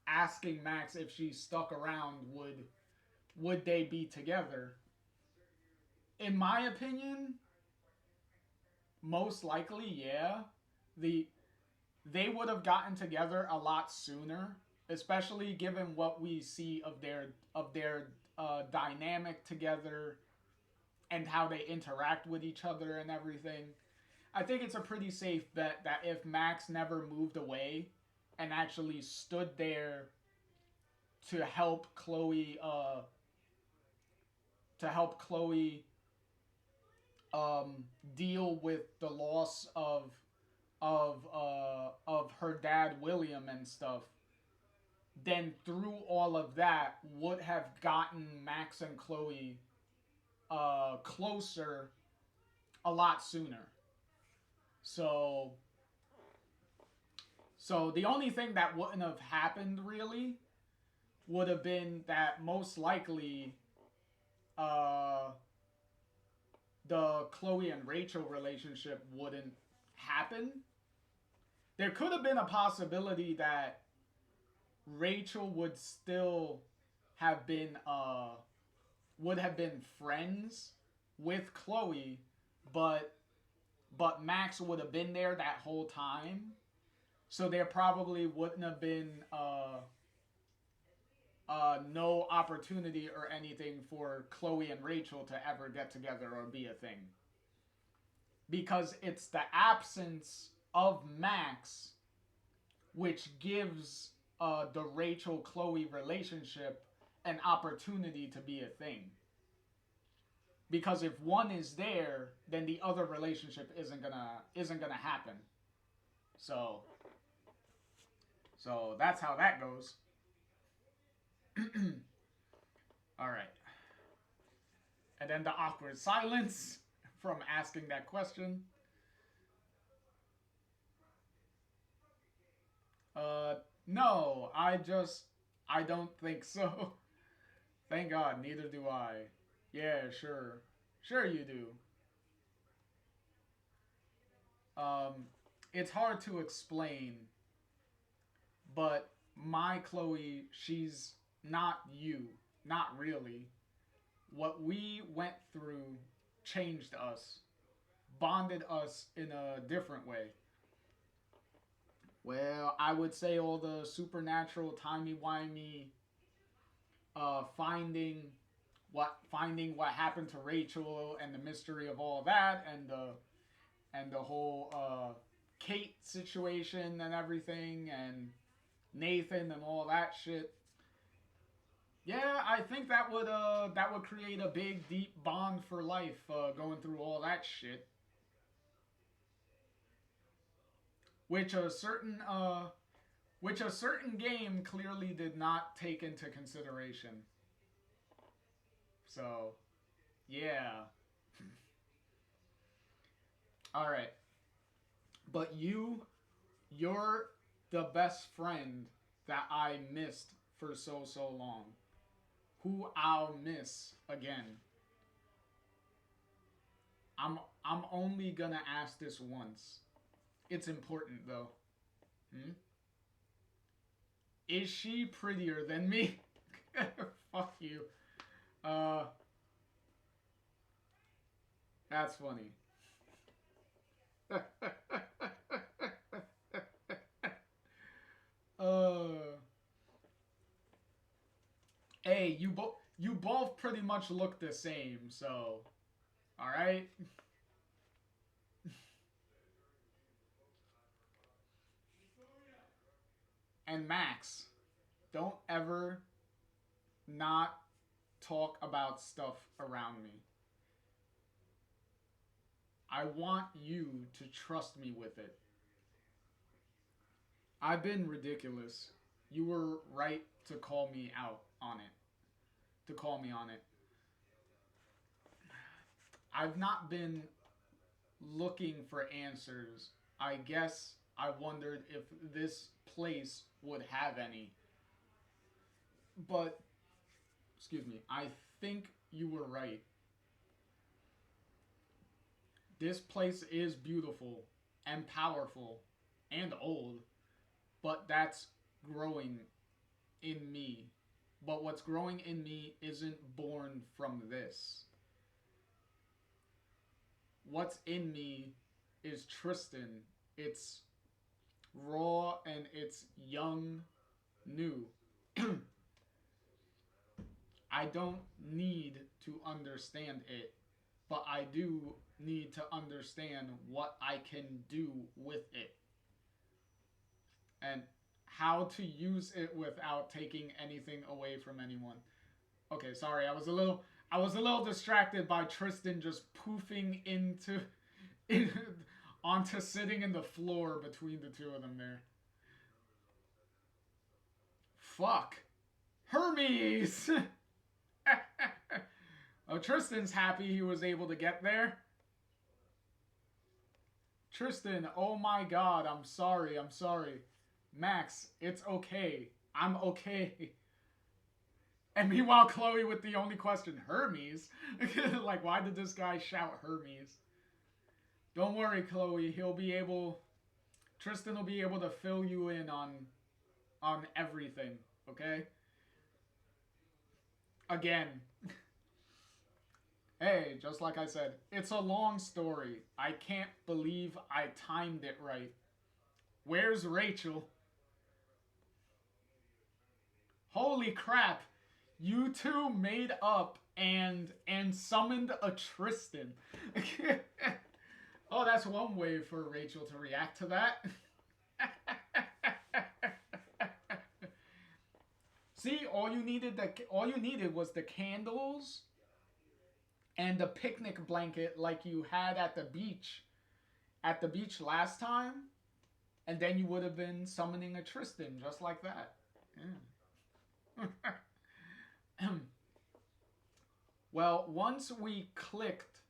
S1: asking Max if she stuck around, would they be together? In my opinion, most likely, yeah. The They would have gotten together a lot sooner, especially given what we see of their dynamic together and how they interact with each other and everything. I think it's a pretty safe bet that if Max never moved away and actually stood there to help Chloe, to help Chloe deal with the loss of her dad William and stuff, then through all of that would have gotten Max and Chloe closer a lot sooner. So the only thing that wouldn't have happened really would have been that most likely uh, the Chloe and Rachel relationship wouldn't happen. There could have been a possibility that Rachel would still have been would have been friends with Chloe, but Max would have been there that whole time. So there probably wouldn't have been no opportunity or anything for Chloe and Rachel to ever get together or be a thing. Because it's the absence of Max which gives the Rachel Chloe relationship an opportunity to be a thing. Because if one is there, then the other relationship isn't gonna happen. So that's how that goes. All right. And then the awkward silence from asking that question. No, I don't think so. Thank God, neither do I. Yeah, sure. Sure you do. It's hard to explain, but my Chloe, she's not you. Not really. What we went through changed us, bonded us in a different way. Well, I would say all the supernatural, timey-wimey, finding what happened to Rachel and the mystery of all that, and the whole Kate situation and everything, and Nathan and all that shit. Yeah, I think that would create a big deep bond for life, going through all that shit. Which a certain game clearly did not take into consideration. So, yeah. All right. But you're the best friend that I missed for so, so long. Who I'll miss again. I'm only gonna ask this once. It's important though. Hmm? Is she prettier than me? Fuck you. Uh, that's funny. uh, hey, you both pretty much look the same, so all right. And Max, don't ever not talk about stuff around me. I want you to trust me with it. I've been ridiculous. You were right to call me out on it. To call me on it. I've not been looking for answers. I guess I wondered if this place would have any. But, excuse me, I think you were right. This place is beautiful and powerful and old, but that's growing in me. But what's growing in me isn't born from this. What's in me is Tristan. It's raw and it's young, new. I don't need to understand it, but I do need to understand what I can do with it and how to use it without taking anything away from anyone. Okay, sorry, I was a little distracted by Tristan just poofing in, onto sitting in the floor between the two of them there. Fuck. Hermes! Oh, Tristan's happy he was able to get there. Tristan, oh my god, I'm sorry, I'm sorry. Max, it's okay. I'm okay. And meanwhile, Chloe with the only question, Hermes? Like, why did this guy shout Hermes? Don't worry, Chloe. Tristan will be able to fill you in on everything, okay? Again. Hey, just like I said, it's a long story. I can't believe I timed it right. Where's Rachel? Holy crap. You two made up and summoned a Tristan. Oh, that's one way for Rachel to react to that. See, all you needed was the candles and the picnic blanket like you had at the beach last time, and then you would have been summoning a Tristan just like that. Yeah. Well, once we clicked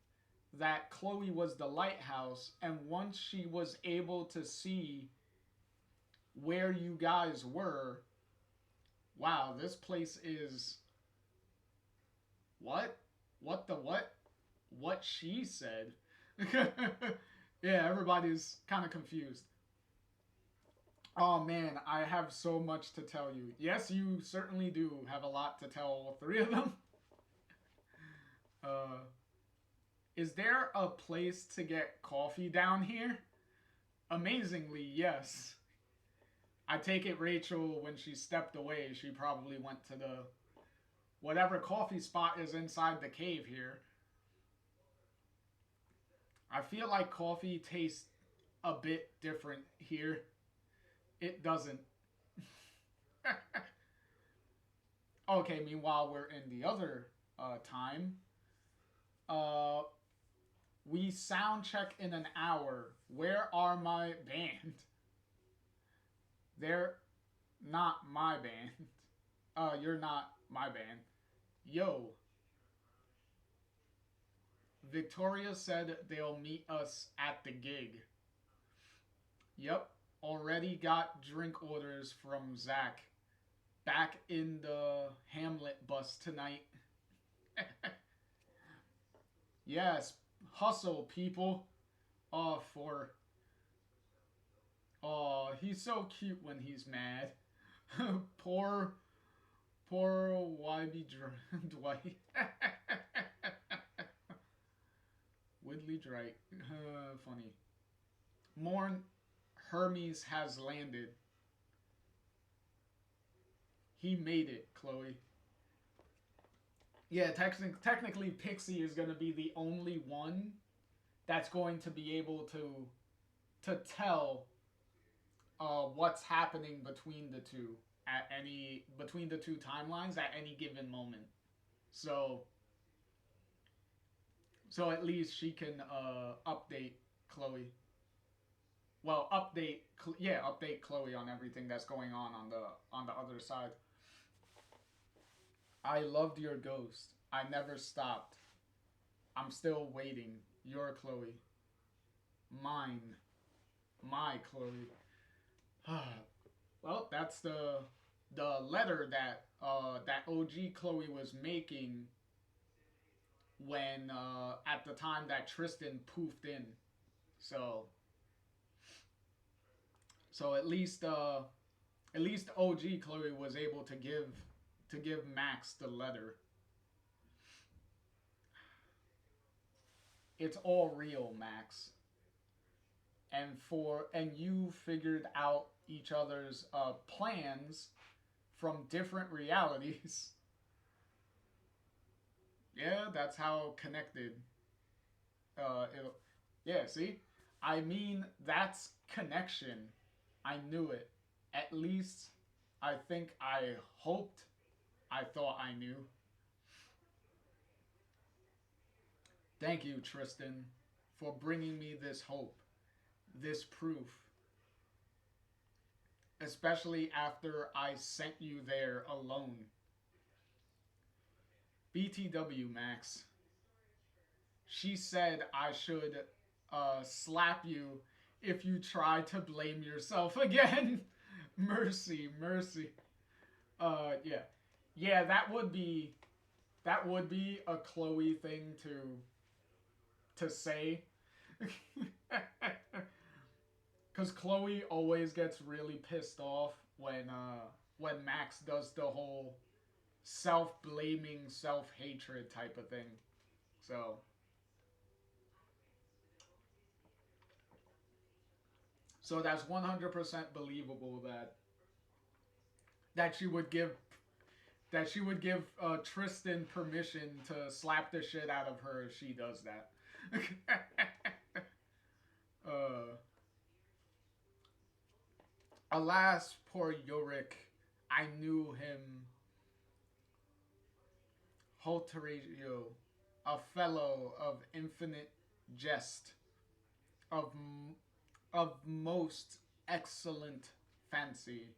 S1: that Chloe was the lighthouse, and once she was able to see where you guys were, wow, this place is... What? What the what? What she said? Yeah, everybody's kind of confused. Oh man, I have so much to tell you. Yes, you certainly do have a lot to tell all three of them. Is there a place to get coffee down here? Amazingly, yes. I take it Rachel, when she stepped away, she probably went to the whatever coffee spot is inside the cave here. I feel like coffee tastes a bit different here. It doesn't. Okay, meanwhile, we're in the other time. We sound check in an hour. Where are my band? They're not my band. You're not my band. Yo. Victoria said they'll meet us at the gig. Yep. Already got drink orders from Zach. back in the Hamlet bus tonight. Yes, hustle, people. For he's so cute when he's mad. poor, poor YB Dwight. Woodley Drake. Funny. Morn Hermes has landed. He made it, Chloe. Yeah, technically Pixie is going to be the only one that's going to be able to tell what's happening between the two at any between the two timelines at any given moment. So at least she can update Chloe. Well, update Chloe on everything that's going on the other side. I loved your ghost. I never stopped. I'm still waiting. Your Chloe. Mine. My Chloe. Well, that's the letter that that OG Chloe was making when at the time that Tristan poofed in. So at least OG Chloe was able to give Max the letter. It's all real, Max. And you figured out each other's plans from different realities. Yeah, that's how connected. Yeah, see, I mean that's connection. I knew it. At least I think I hoped. I thought I knew. Thank you, Tristan, for bringing me this hope, this proof. Especially after I sent you there alone. BTW, Max. She said I should slap you if you try to blame yourself again. Mercy, mercy. Yeah. Yeah, that would be a Chloe thing to say. Cause Chloe always gets really pissed off when Max does the whole self-blaming, self-hatred type of thing. So that's 100% believable that she would give Tristan permission to slap the shit out of her if she does that. Alas, poor Yorick. I knew him. Hoteratio, a fellow of infinite jest, of most excellent fancy.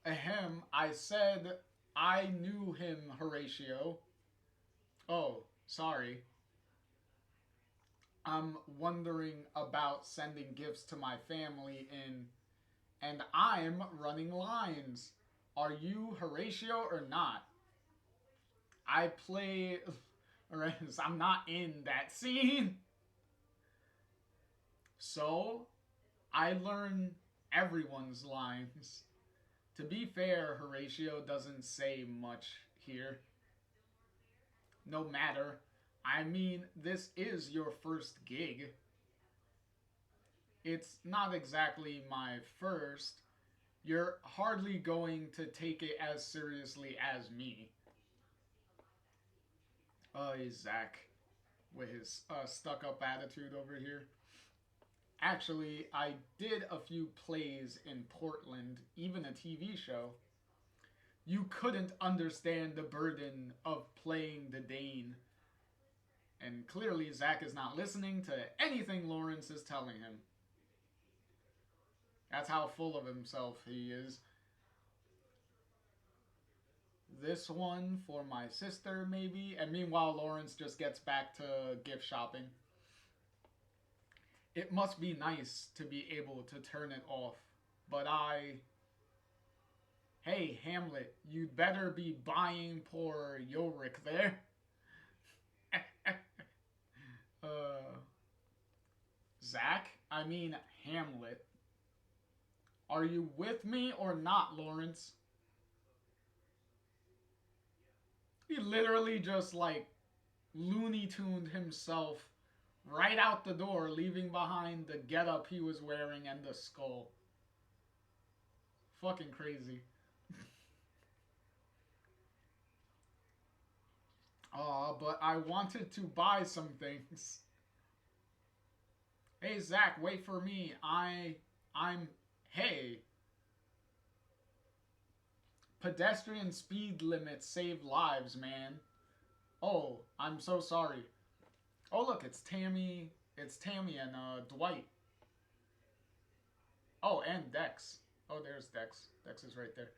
S1: Ahem, I said I knew him, Horatio. Oh, sorry. I'm wondering about sending gifts to my family and I'm running lines. Are you Horatio or not? I play. I'm not in that scene. So, I learn everyone's lines. To be fair, Horatio doesn't say much here. No matter. I mean, this is your first gig. It's not exactly my first. You're hardly going to take it as seriously as me. Zach, with his stuck-up attitude over here. Actually, I did a few plays in Portland, even a TV show. You couldn't understand the burden of playing the Dane. And clearly, Zach is not listening to anything Lawrence is telling him. That's how full of himself he is. This one for my sister, maybe. And meanwhile, Lawrence just gets back to gift shopping. It must be nice to be able to turn it off, but I Hey, Hamlet, you'd better be buying poor Yorick there. uh, Zach? I mean, Hamlet. Are you with me or not, Lawrence? He literally just, like, Looney Tuned himself right out the door, leaving behind the getup he was wearing and the skull. Fucking crazy. Aw, but I wanted to buy some things. Hey, Zach, wait for me. I'm. Hey. Pedestrian speed limits save lives, man. Oh, I'm so sorry. Oh, look, it's Tammy. It's Tammy and Dwight. Oh, and Dex. Oh, there's Dex. Dex is right there.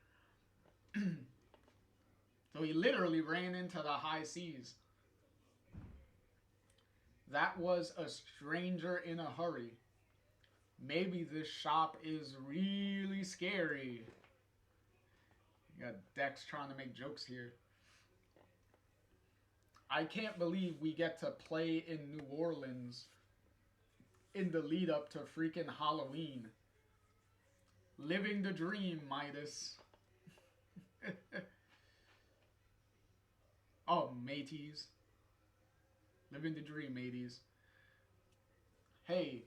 S1: So he literally ran into the high seas. That was a stranger in a hurry. Maybe this shop is really scary. You got Dex trying to make jokes here. I can't believe we get to play in New Orleans in the lead up to freaking Halloween. Living the dream, Midas. Oh, mateys. Living the dream, mateys. Hey,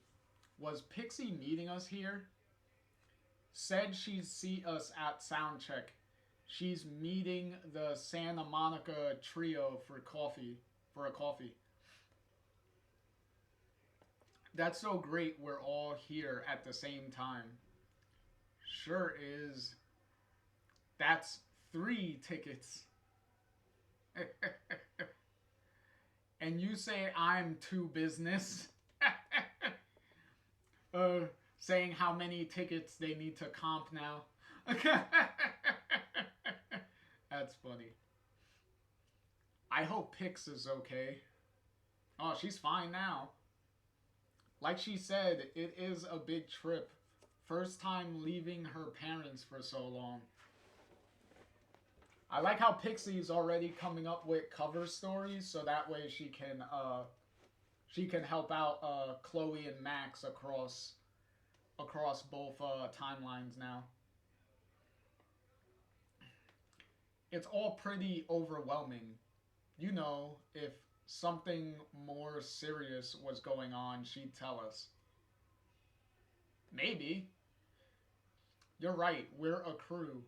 S1: was Pixie meeting us here? Said she'd see us at soundcheck. She's meeting the Santa Monica trio for coffee. For a coffee. That's so great we're all here at the same time. Sure is. That's 3 tickets. And you say I'm too business. Saying how many tickets they need to comp now. That's funny. I hope Pix is okay. Oh, she's fine now. Like she said, it is a big trip. First time leaving her parents for so long. I like how Pixie's already coming up with cover stories, so that way she can help out Chloe and Max across both timelines now. It's all pretty overwhelming. You know, if something more serious was going on, she'd tell us. Maybe. You're right, we're a crew.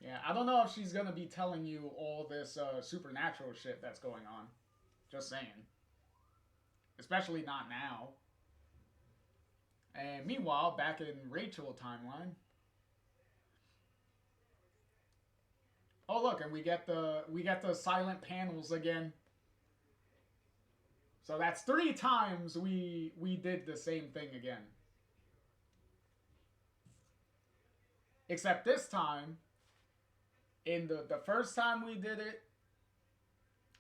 S1: Yeah, I don't know if she's gonna be telling you all this supernatural shit that's going on. Just saying. Especially not now. And meanwhile, back in Rachel timeline. Oh look, and we get the silent panels again. So that's 3 times we did the same thing again. Except this time, in the first time we did it,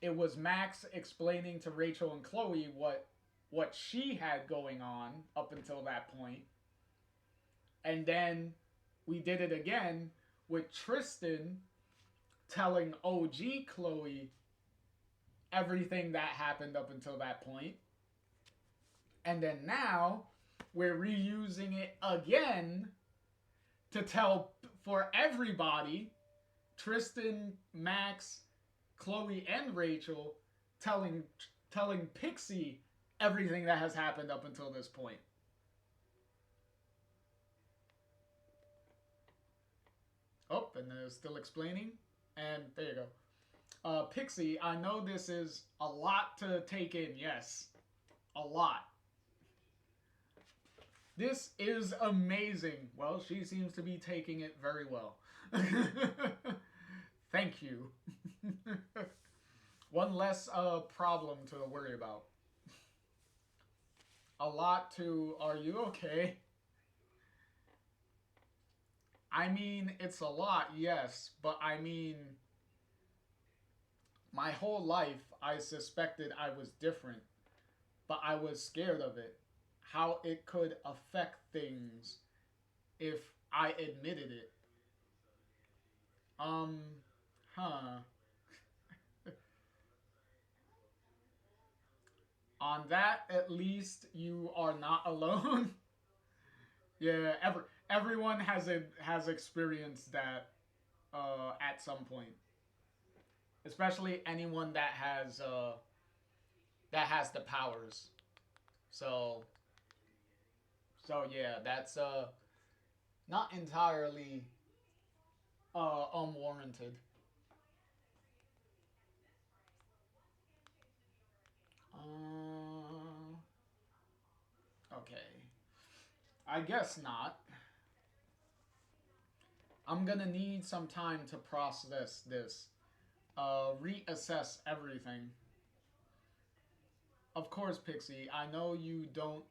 S1: it was Max explaining to Rachel and Chloe what she had going on up until that point. And then we did it again with Tristan telling OG Chloe everything that happened up until that point. And then now we're reusing it again to tell for everybody, Tristan, Max, Chloe, and Rachel, telling Pixie everything that has happened up until this point. Oh, and they're still explaining. And there you go. Pixie, I know this is a lot to take in. Yes, a lot. This is amazing. Well, she seems to be taking it very well. Thank you. One less problem to worry about. A lot to, are you okay? I mean, it's a lot, yes, but I mean, my whole life I suspected I was different, but I was scared of it. How it could affect things if I admitted it. Um, huh. On that, at least you are not alone. Yeah, everyone has experienced that at some point, especially anyone that has the powers. So yeah, that's not entirely unwarranted. Uh, okay, I guess not. I'm gonna need some time to process this, reassess everything. Of course, Pixie, I know you don't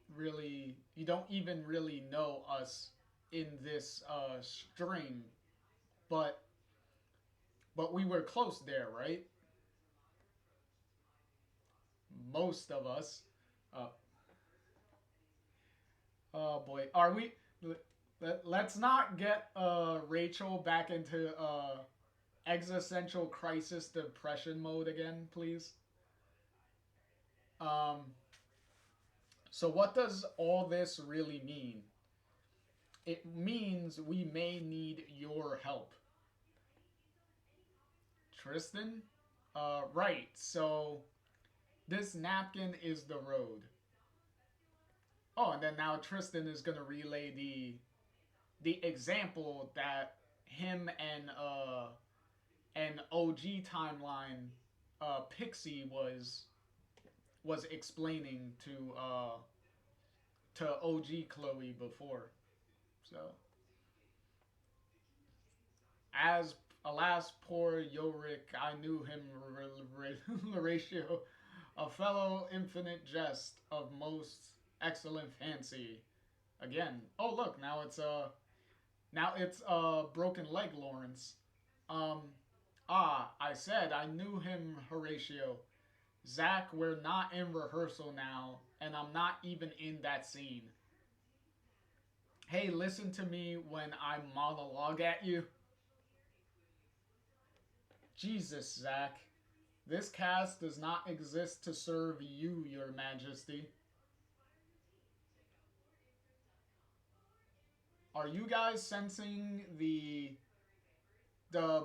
S1: even really know us in this string, but we were close there, right? Most of us. Uh, oh boy, are we? Let's not get Rachel back into existential crisis depression mode again, please. Um, so what does all this really mean? It means we may need your help. Tristan? Right. So this napkin is the road. Oh, and then now Tristan is gonna relay the example that him and an OG timeline Pixie was explaining to OG Chloe before. So as alas poor Yorick, I knew him Horatio, a fellow infinite jest of most excellent fancy. Again, oh look, now it's broken leg Lawrence. Um, I said I knew him Horatio. Zach, we're not in rehearsal now, and I'm not even in that scene. Hey, listen to me when I monologue at you. Jesus, Zach. This cast does not exist to serve you, your majesty. Are you guys sensing the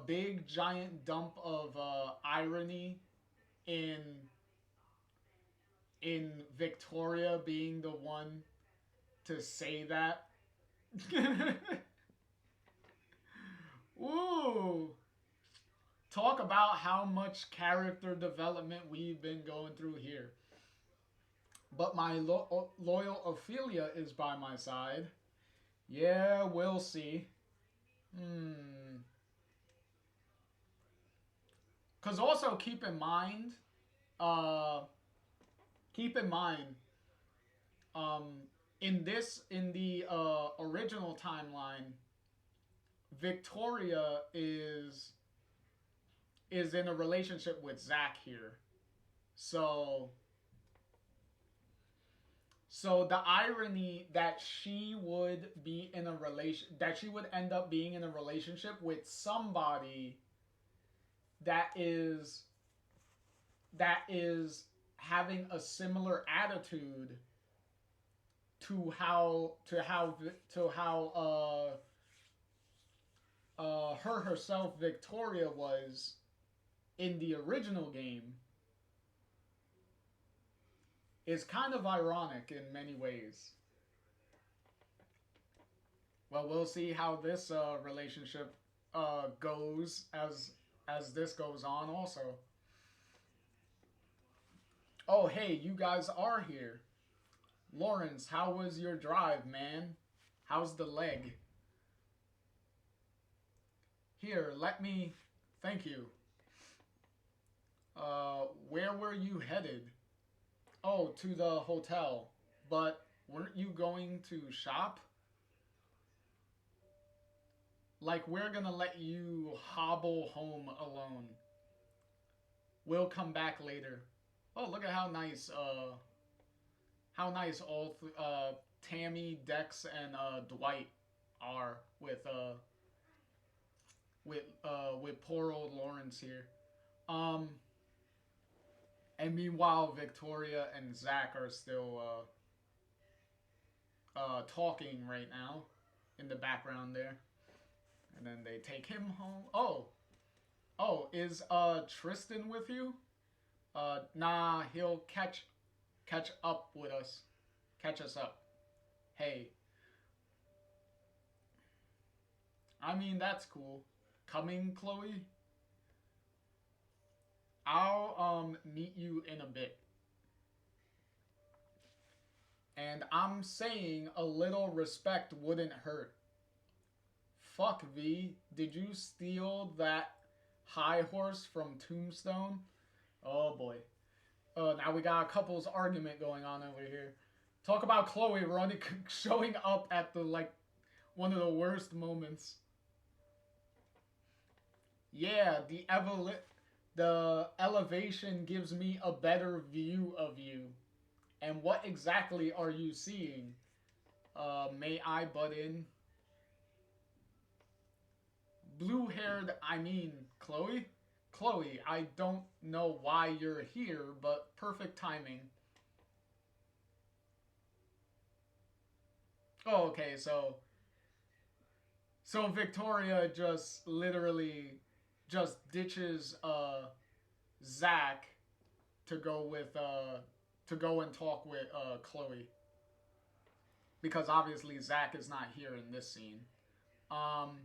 S1: big giant dump of irony in Victoria being the one to say that? Ooh. Talk about how much character development we've been going through here. But my loyal Ophelia is by my side. Yeah, we'll see. Hmm. Because also uh, keep in mind, um, in the original timeline, Victoria is in a relationship with Zach here. So the irony that she would be in a relation that she would end up being in a relationship with somebody that is having a similar attitude to how her herself Victoria was in the original game is kind of ironic in many ways. Well, we'll see how this relationship goes as this goes on. Also, oh hey, you guys are here. Lawrence, how was your drive, man? How's the leg? Here, let me. Thank you. Where were you headed? Oh, to the hotel. But weren't you going to shop? Like, we're gonna let you hobble home alone. We'll come back later. Oh, look at how nice all Tammy, Dex, and Dwight are with poor old Lawrence here. Um, and meanwhile, Victoria and Zach are still talking right now in the background there, and then they take him home. Oh, is Tristan with you? Nah, he'll catch up with us, catch us up. Hey, I mean that's cool. Coming, Chloe. I'll meet you in a bit. And I'm saying a little respect wouldn't hurt. Fuck V, did you steal that high horse from Tombstone? Oh boy. Now we got a couple's argument going on over here. Talk about Chloe running, showing up at the like one of the worst moments. Yeah, the elevation gives me a better view of you. And what exactly are you seeing? May I butt in? Blue-haired, I mean, Chloe? Chloe, I don't know why you're here, but perfect timing. Oh, okay, so Victoria just literally just ditches Zach to go with to go and talk with Chloe, because obviously Zach is not here in this scene. Um,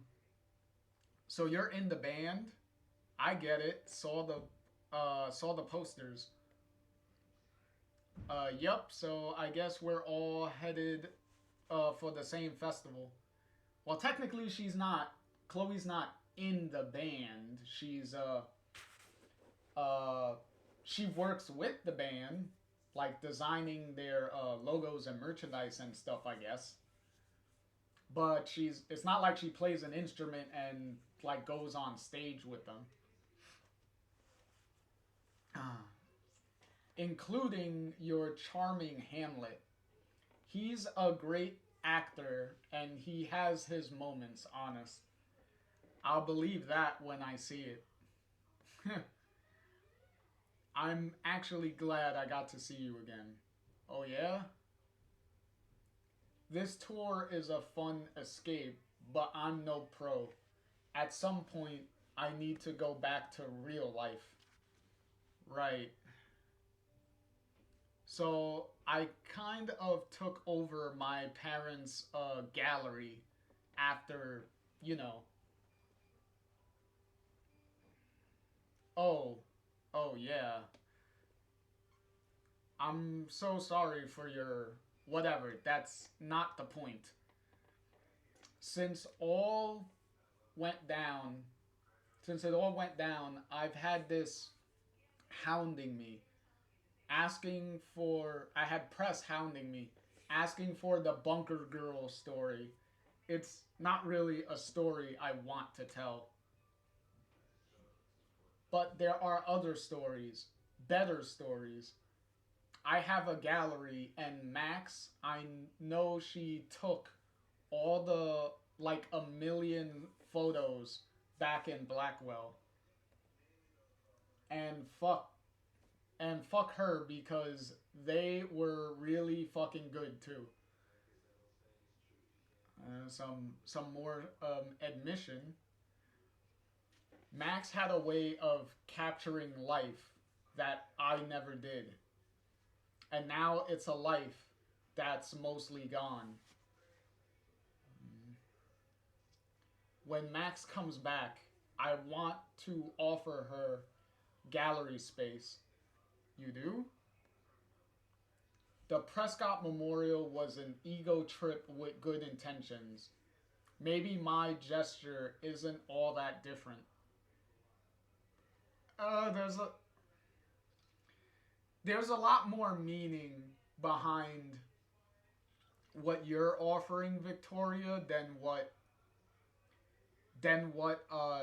S1: so you're in the band. I get it. Saw the posters. Yep. So I guess we're all headed for the same festival. Well, technically she's not. Chloe's not in the band. Uh she works with the band, like designing their logos and merchandise and stuff, I guess. But it's not like she plays an instrument and like goes on stage with them. Including your charming Hamlet. He's a great actor and he has his moments, honest. I'll believe that when I see it. I'm actually glad I got to see you again. Oh, yeah? This tour is a fun escape, but I'm no pro. At some point, I need to go back to real life. Right. So, I kind of took over my parents' gallery after, you know. Oh, oh, yeah. I'm so sorry for your whatever. That's not the point. Since all went down, since it all went down, I've had this hounding me, asking for. I had press hounding me, asking for the Bunker Girl story. It's not really a story I want to tell. But there are other stories, better stories. I have a gallery, and Max, I know she took all the like a million photos back in Blackwell, and fuck her because they were really fucking good too. Some more admission. Max had a way of capturing life that I never did, and now it's a life that's mostly gone. When Max comes back, I want to offer her gallery space. You do? The Prescott Memorial was an ego trip with good intentions. Maybe my gesture isn't all that different. There's a lot more meaning behind what you're offering, Victoria, than what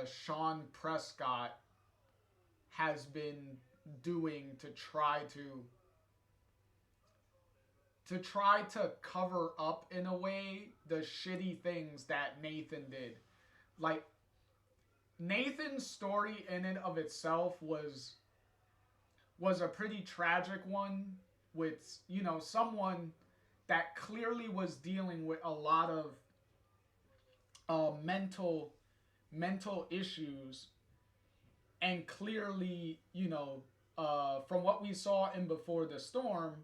S1: Sean Prescott has been doing to try to try to cover up in a way the shitty things that Nathan did. Like, Nathan's story in and of itself was a pretty tragic one, with, you know, someone that clearly was dealing with a lot of mental issues, and clearly, you know, from what we saw in Before the Storm,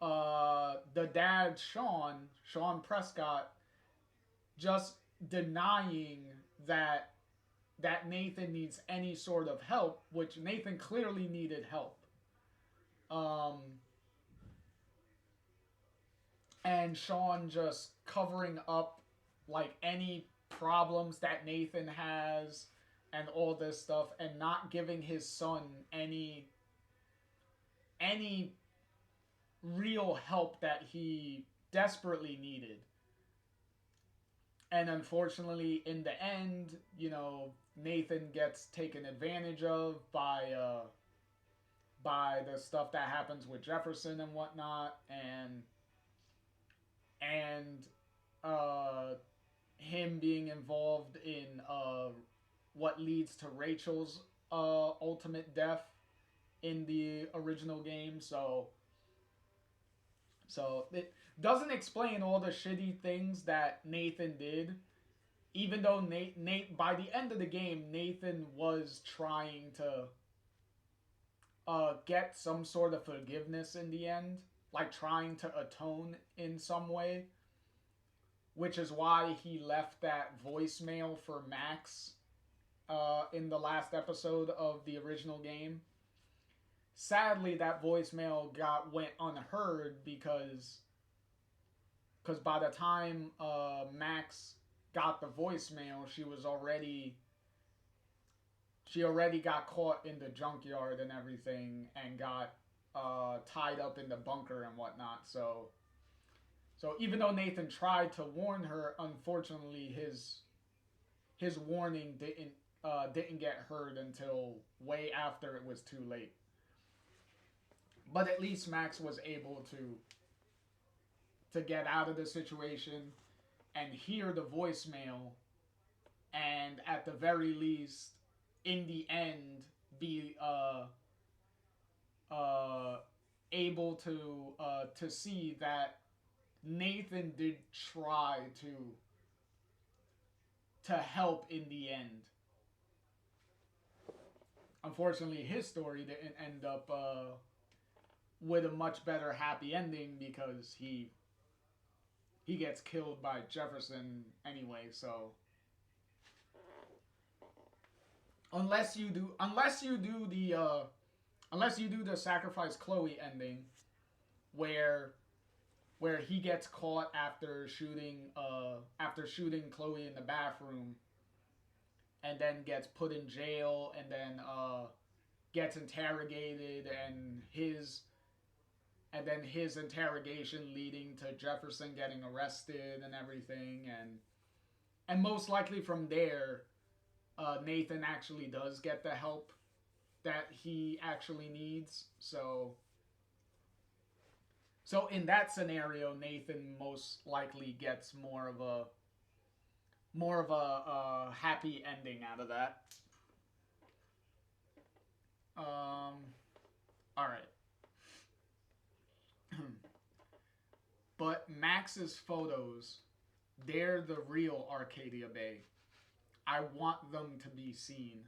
S1: the dad Sean Prescott, just denying that Nathan needs any sort of help, which Nathan clearly needed help. Um, and Sean just covering up like any problems that Nathan has and all this stuff, and not giving his son any real help that he desperately needed. And unfortunately, in the end, you know, Nathan gets taken advantage of by the stuff that happens with Jefferson and whatnot, and him being involved in what leads to Rachel's ultimate death in the original game. So it doesn't explain all the shitty things that Nathan did. Even though Nate by the end of the game, Nathan was trying to get some sort of forgiveness in the end, like trying to atone in some way, which is why he left that voicemail for Max in the last episode of the original game. Sadly, that voicemail went unheard because by the time Max got the voicemail, she already got caught in the junkyard and everything, and got tied up in the bunker and whatnot. So even though Nathan tried to warn her, unfortunately his warning didn't get heard until way after it was too late. But at least Max was able to get out of the situation and hear the voicemail, and at the very least, in the end, be able to see that Nathan did try to help in the end. Unfortunately, his story didn't end up with a much better happy ending, because he gets killed by Jefferson anyway. So unless you do the sacrifice Chloe ending, where he gets caught after shooting Chloe in the bathroom, and then gets put in jail, and then gets interrogated, and his interrogation leading to Jefferson getting arrested and everything, and most likely from there, Nathan actually does get the help that he actually needs. So in that scenario, Nathan most likely gets more of a happy ending out of that. All right. But Max's photos, they're the real Arcadia Bay. I want them to be seen.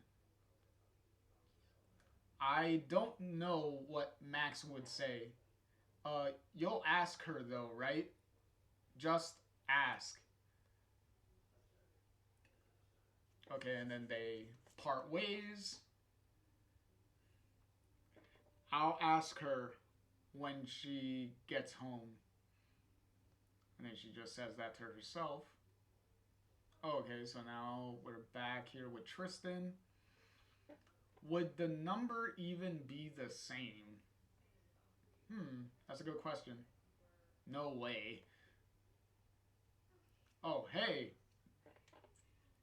S1: I don't know what Max would say. You'll ask her though, right? Just ask. Okay, and then they part ways. I'll ask her when she gets home. And then she just says that to herself. Okay, so now we're back here with Tristan. Would the number even be the same? That's a good question. No way. Oh, hey.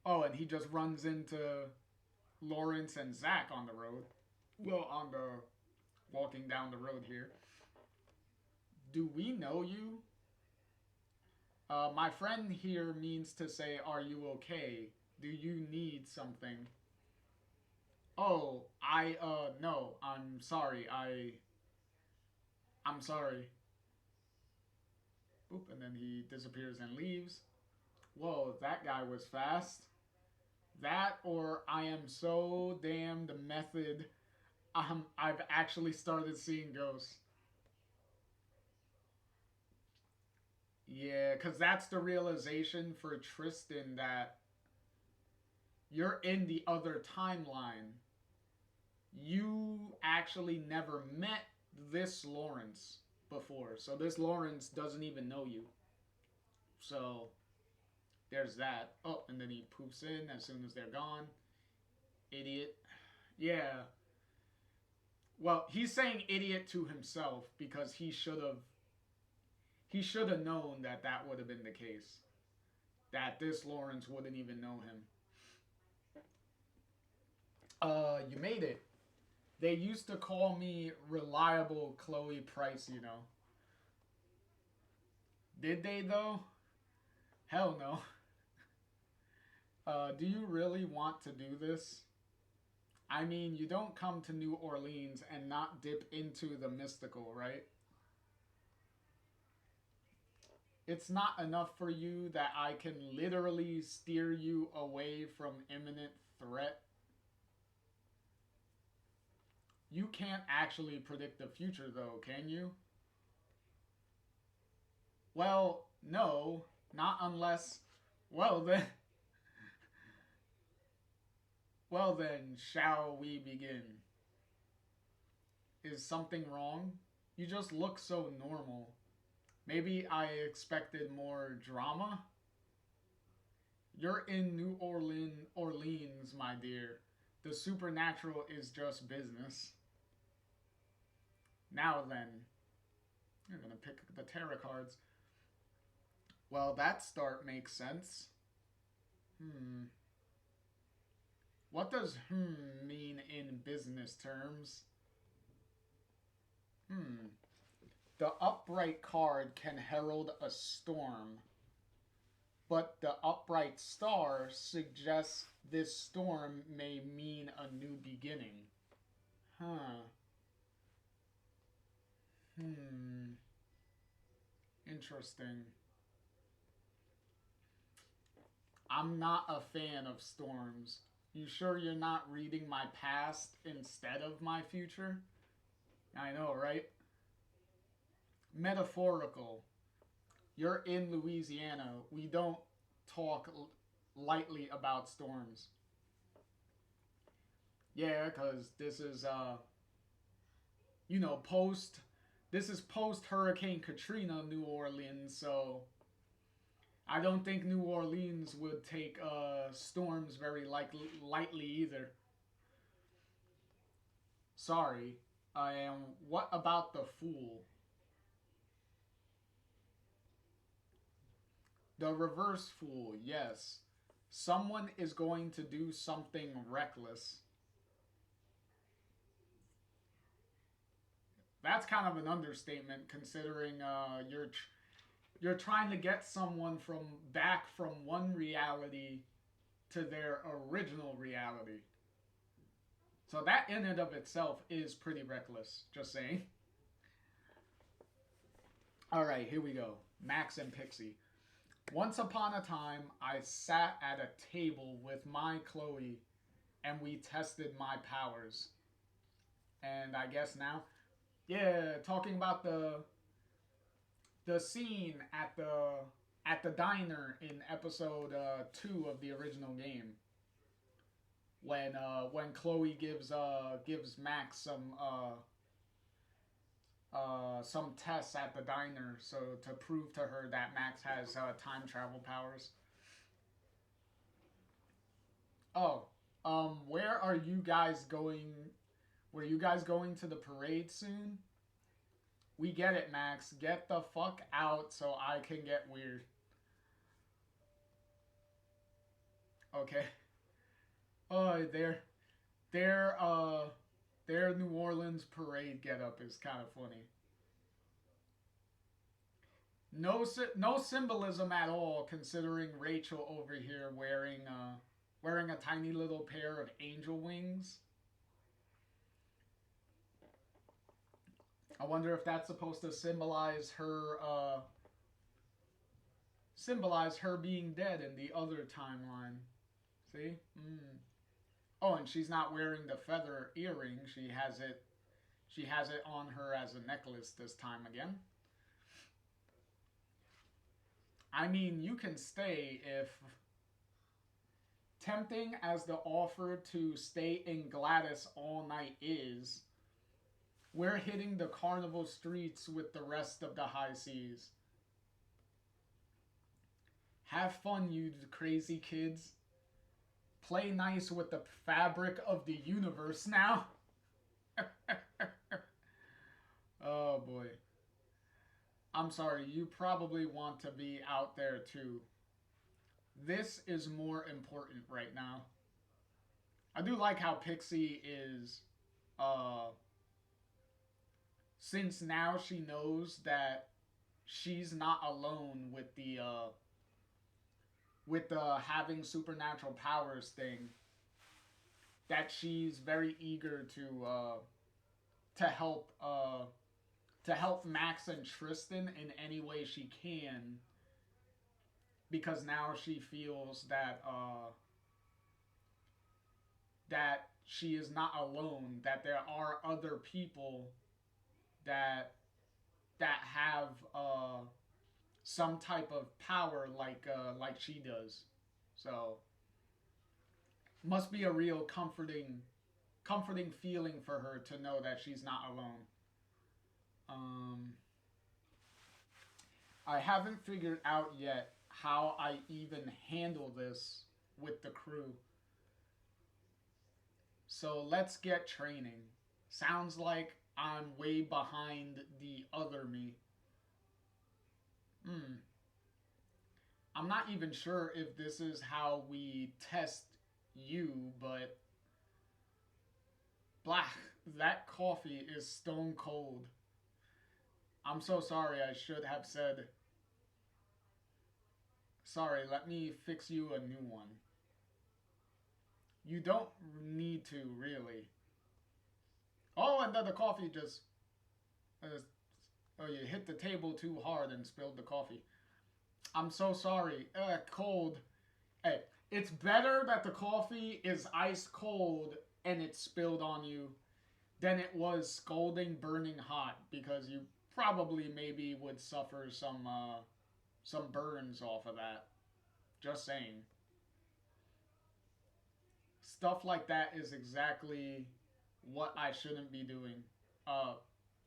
S1: Oh, and he just runs into Lawrence and Zach on the road. Well, walking down the road here. Do we know you? My friend here means to say, are you okay? Do you need something? Oh, no, I'm sorry. I'm sorry. Boop, and then he disappears and leaves. Whoa, that guy was fast. That or I am so damned method. I've actually started seeing ghosts. Yeah, because that's the realization for Tristan that you're in the other timeline. You actually never met this Lawrence before. So this Lawrence doesn't even know you. So there's that. Oh, and then he poofs in as soon as they're gone. Idiot. Yeah. Well, he's saying idiot to himself because he should have known that that would have been the case. That this Lawrence wouldn't even know him. You made it. They used to call me reliable Chloe Price, you know. Did they though? Hell no. Do you really want to do this? I mean, you don't come to New Orleans and not dip into the mystical, right? It's not enough for you that I can literally steer you away from imminent threat. You can't actually predict the future, though, can you? Well, no, not unless. Well, then. Well, then, shall we begin? Is something wrong? You just look so normal. Maybe I expected more drama? You're in Orleans, my dear. The supernatural is just business. Now then, you're gonna pick the tarot cards. Well, that start makes sense. What does mean in business terms? The upright card can herald a storm, but the upright star suggests this storm may mean a new beginning. Huh. Interesting. I'm not a fan of storms. You sure you're not reading my past instead of my future? I know, right? Metaphorical. You're in Louisiana. We don't talk lightly about storms. Yeah, because this is, post. This is post Hurricane Katrina, New Orleans, so I don't think New Orleans would take storms very lightly either. Sorry. What about the fool? The reverse fool, yes. Someone is going to do something reckless. That's kind of an understatement considering you're trying to get someone from one reality to their original reality. So that in and of itself is pretty reckless, just saying. All right, here we go. Max and Pixie. Once upon a time, I sat at a table with my Chloe and we tested my powers. And I guess now, yeah, talking about the scene at the diner in episode 2 of the original game when Chloe gives Max some tests at the diner so to prove to her that Max has time travel powers. Oh, where are you guys going? Were you guys going to the parade soon? We get it, Max. Get the fuck out so I can get weird. Okay. Oh, their uh their New Orleans parade getup is kind of funny. No symbolism at all, considering Rachel over here wearing a tiny little pair of angel wings. I wonder if that's supposed to symbolize her being dead in the other timeline. See? Oh, and she's not wearing the feather earring. She has it on her as a necklace this time again. I mean, you can stay if tempting as the offer to stay in Gladys all night is. We're hitting the carnival streets with the rest of the high seas. Have fun, you crazy kids. Play nice with the fabric of the universe now. Oh boy. I'm sorry, you probably want to be out there too. This is more important right now. I do like how Pixie is, since now she knows that she's not alone with the having supernatural powers thing, that she's very eager to help Max and Tristan in any way she can, because now she feels that she is not alone, that there are other people that have some type of power like she does. So must be a real comforting feeling for her to know that she's not alone. I haven't figured out yet how I even handle this with the crew. So let's get training. Sounds like I'm way behind the other me. I'm not even sure if this is how we test you, but blah, that coffee is stone cold. I'm so sorry, I should have said, sorry, let me fix you a new one. You don't need to, really. Oh, and then the coffee just... oh, you hit the table too hard and spilled the coffee. I'm so sorry. Cold. Hey, it's better that the coffee is ice cold and it's spilled on you than it was scalding, burning hot, because you probably maybe would suffer some burns off of that. Just saying. Stuff like that is exactly what I shouldn't be doing.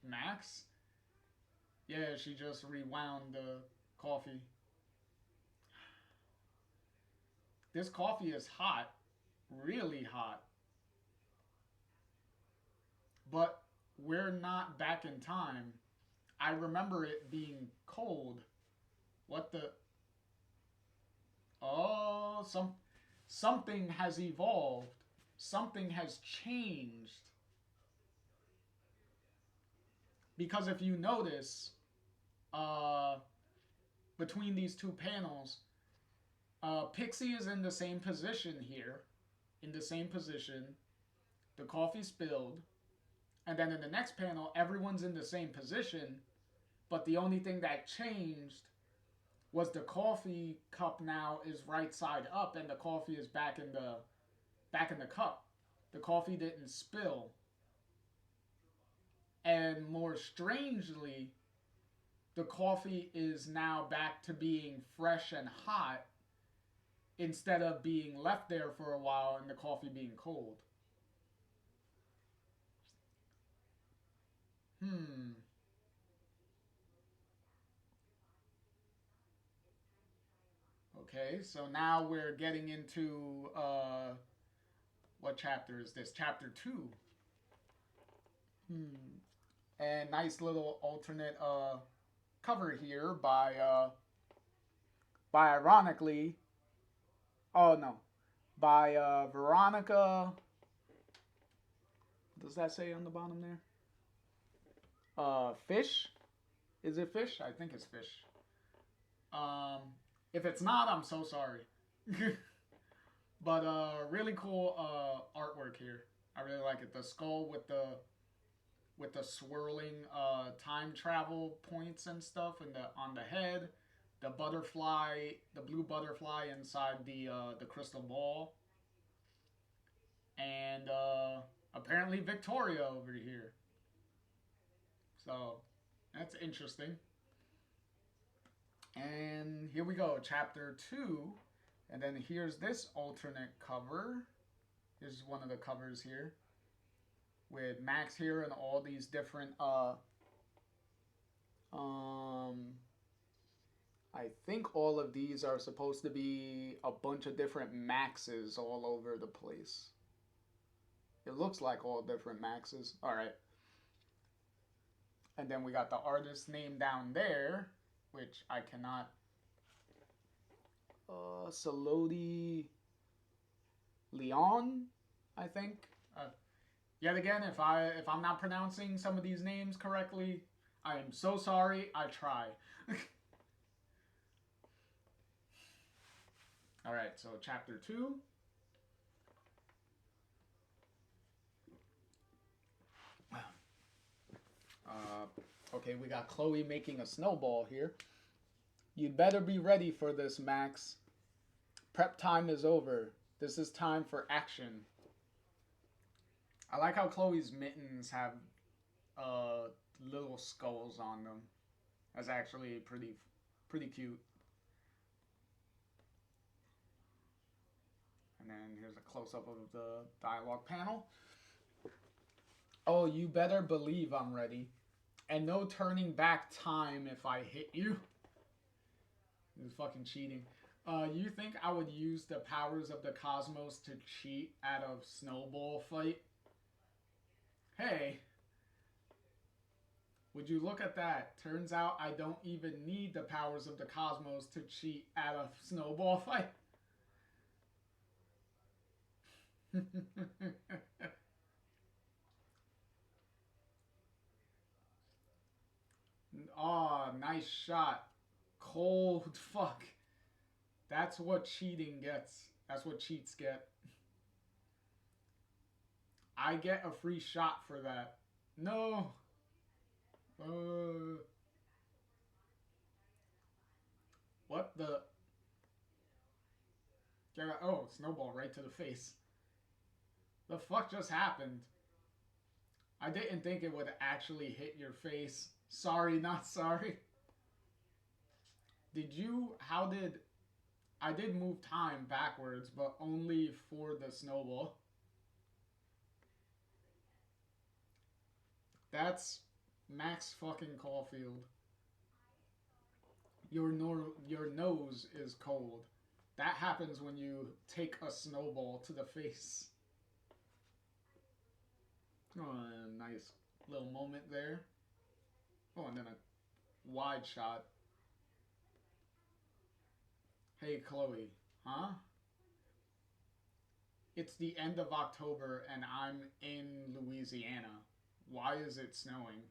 S1: Max? Yeah, she just rewound the coffee. This coffee is hot. Really hot. But we're not back in time. I remember it being cold. What the... Oh, something has evolved. Something has changed. Because if you notice, between these two panels, Pixie is in the same position here. In the same position. The coffee spilled. And then in the next panel, everyone's in the same position. But the only thing that changed was the coffee cup now is right side up, and the coffee is back in the cup. The coffee didn't spill. And more strangely, the coffee is now back to being fresh and hot, instead of being left there for a while and the coffee being cold. Okay, so now we're getting into what chapter is this? Chapter 2. And nice little alternate cover here by ironically, oh no, by Veronica. What does that say on the bottom there? Fish? Is it Fish? I think it's Fish. Um, if it's not, I'm so sorry. But really cool artwork here. I really like it. The skull with the swirling time travel points and stuff, and the on the head, the butterfly, the blue butterfly inside the crystal ball, and apparently Victoria over here. So that's interesting. And here we go, chapter 2. And then here's this alternate cover. Here's one of the covers here with Max here and all these different I think all of these are supposed to be a bunch of different Maxes all over the place. It looks like all different Maxes. All right. And then we got the artist name down there, which I cannot. Salodi Leon, I think. Yet again, if I'm not pronouncing some of these names correctly, I am so sorry. I try. All right, so chapter 2. Okay, we got Chloe making a snowball here. You'd better be ready for this, Max. Prep time is over. This is time for action. I like how Chloe's mittens have little skulls on them. That's actually pretty cute. And then here's a close-up of the dialogue panel. Oh, you better believe I'm ready. And no turning back time if I hit you. This is fucking cheating. You think I would use the powers of the cosmos to cheat at a snowball fight? Hey. Would you look at that? Turns out I don't even need the powers of the cosmos to cheat at a snowball fight. Oh, nice shot. Cold fuck. That's what cheating gets. That's what cheats get. I get a free shot for that. No. What the? Oh, snowball right to the face. The fuck just happened? I didn't think it would actually hit your face. Sorry, not sorry. I did move time backwards, but only for the snowball. That's Max fucking Caulfield. Your nose is cold. That happens when you take a snowball to the face. Oh, a nice little moment there. Oh, and then a wide shot. Hey, Chloe. Huh? It's the end of October and I'm in Louisiana. Why is it snowing?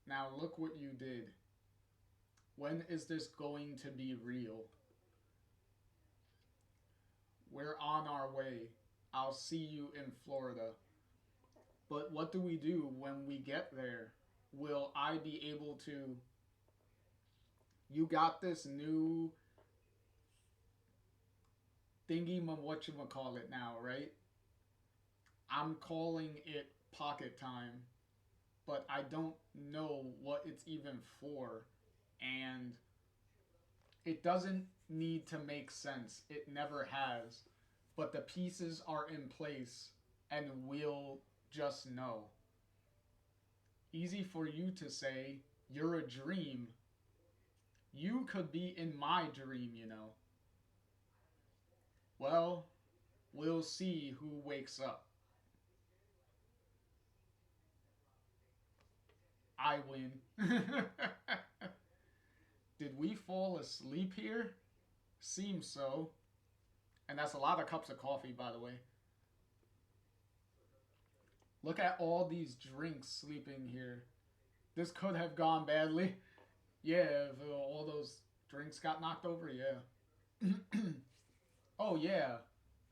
S1: Now look what you did. When is this going to be real? We're on our way. I'll see you in Florida. But what do we do when we get there? Will I be able to... You got this new thingy whatchamacallit now, right? I'm calling it pocket time, but I don't know what it's even for. And it doesn't need to make sense. It never has. But the pieces are in place and we'll just know. Easy for you to say, you're a dream. You could be in my dream, you know. Well, we'll see who wakes up. I win. Did we fall asleep here? Seems so. And that's a lot of cups of coffee, by the way. Look at all these drinks sleeping here. This could have gone badly. Yeah, if all those drinks got knocked over, yeah. Oh, yeah.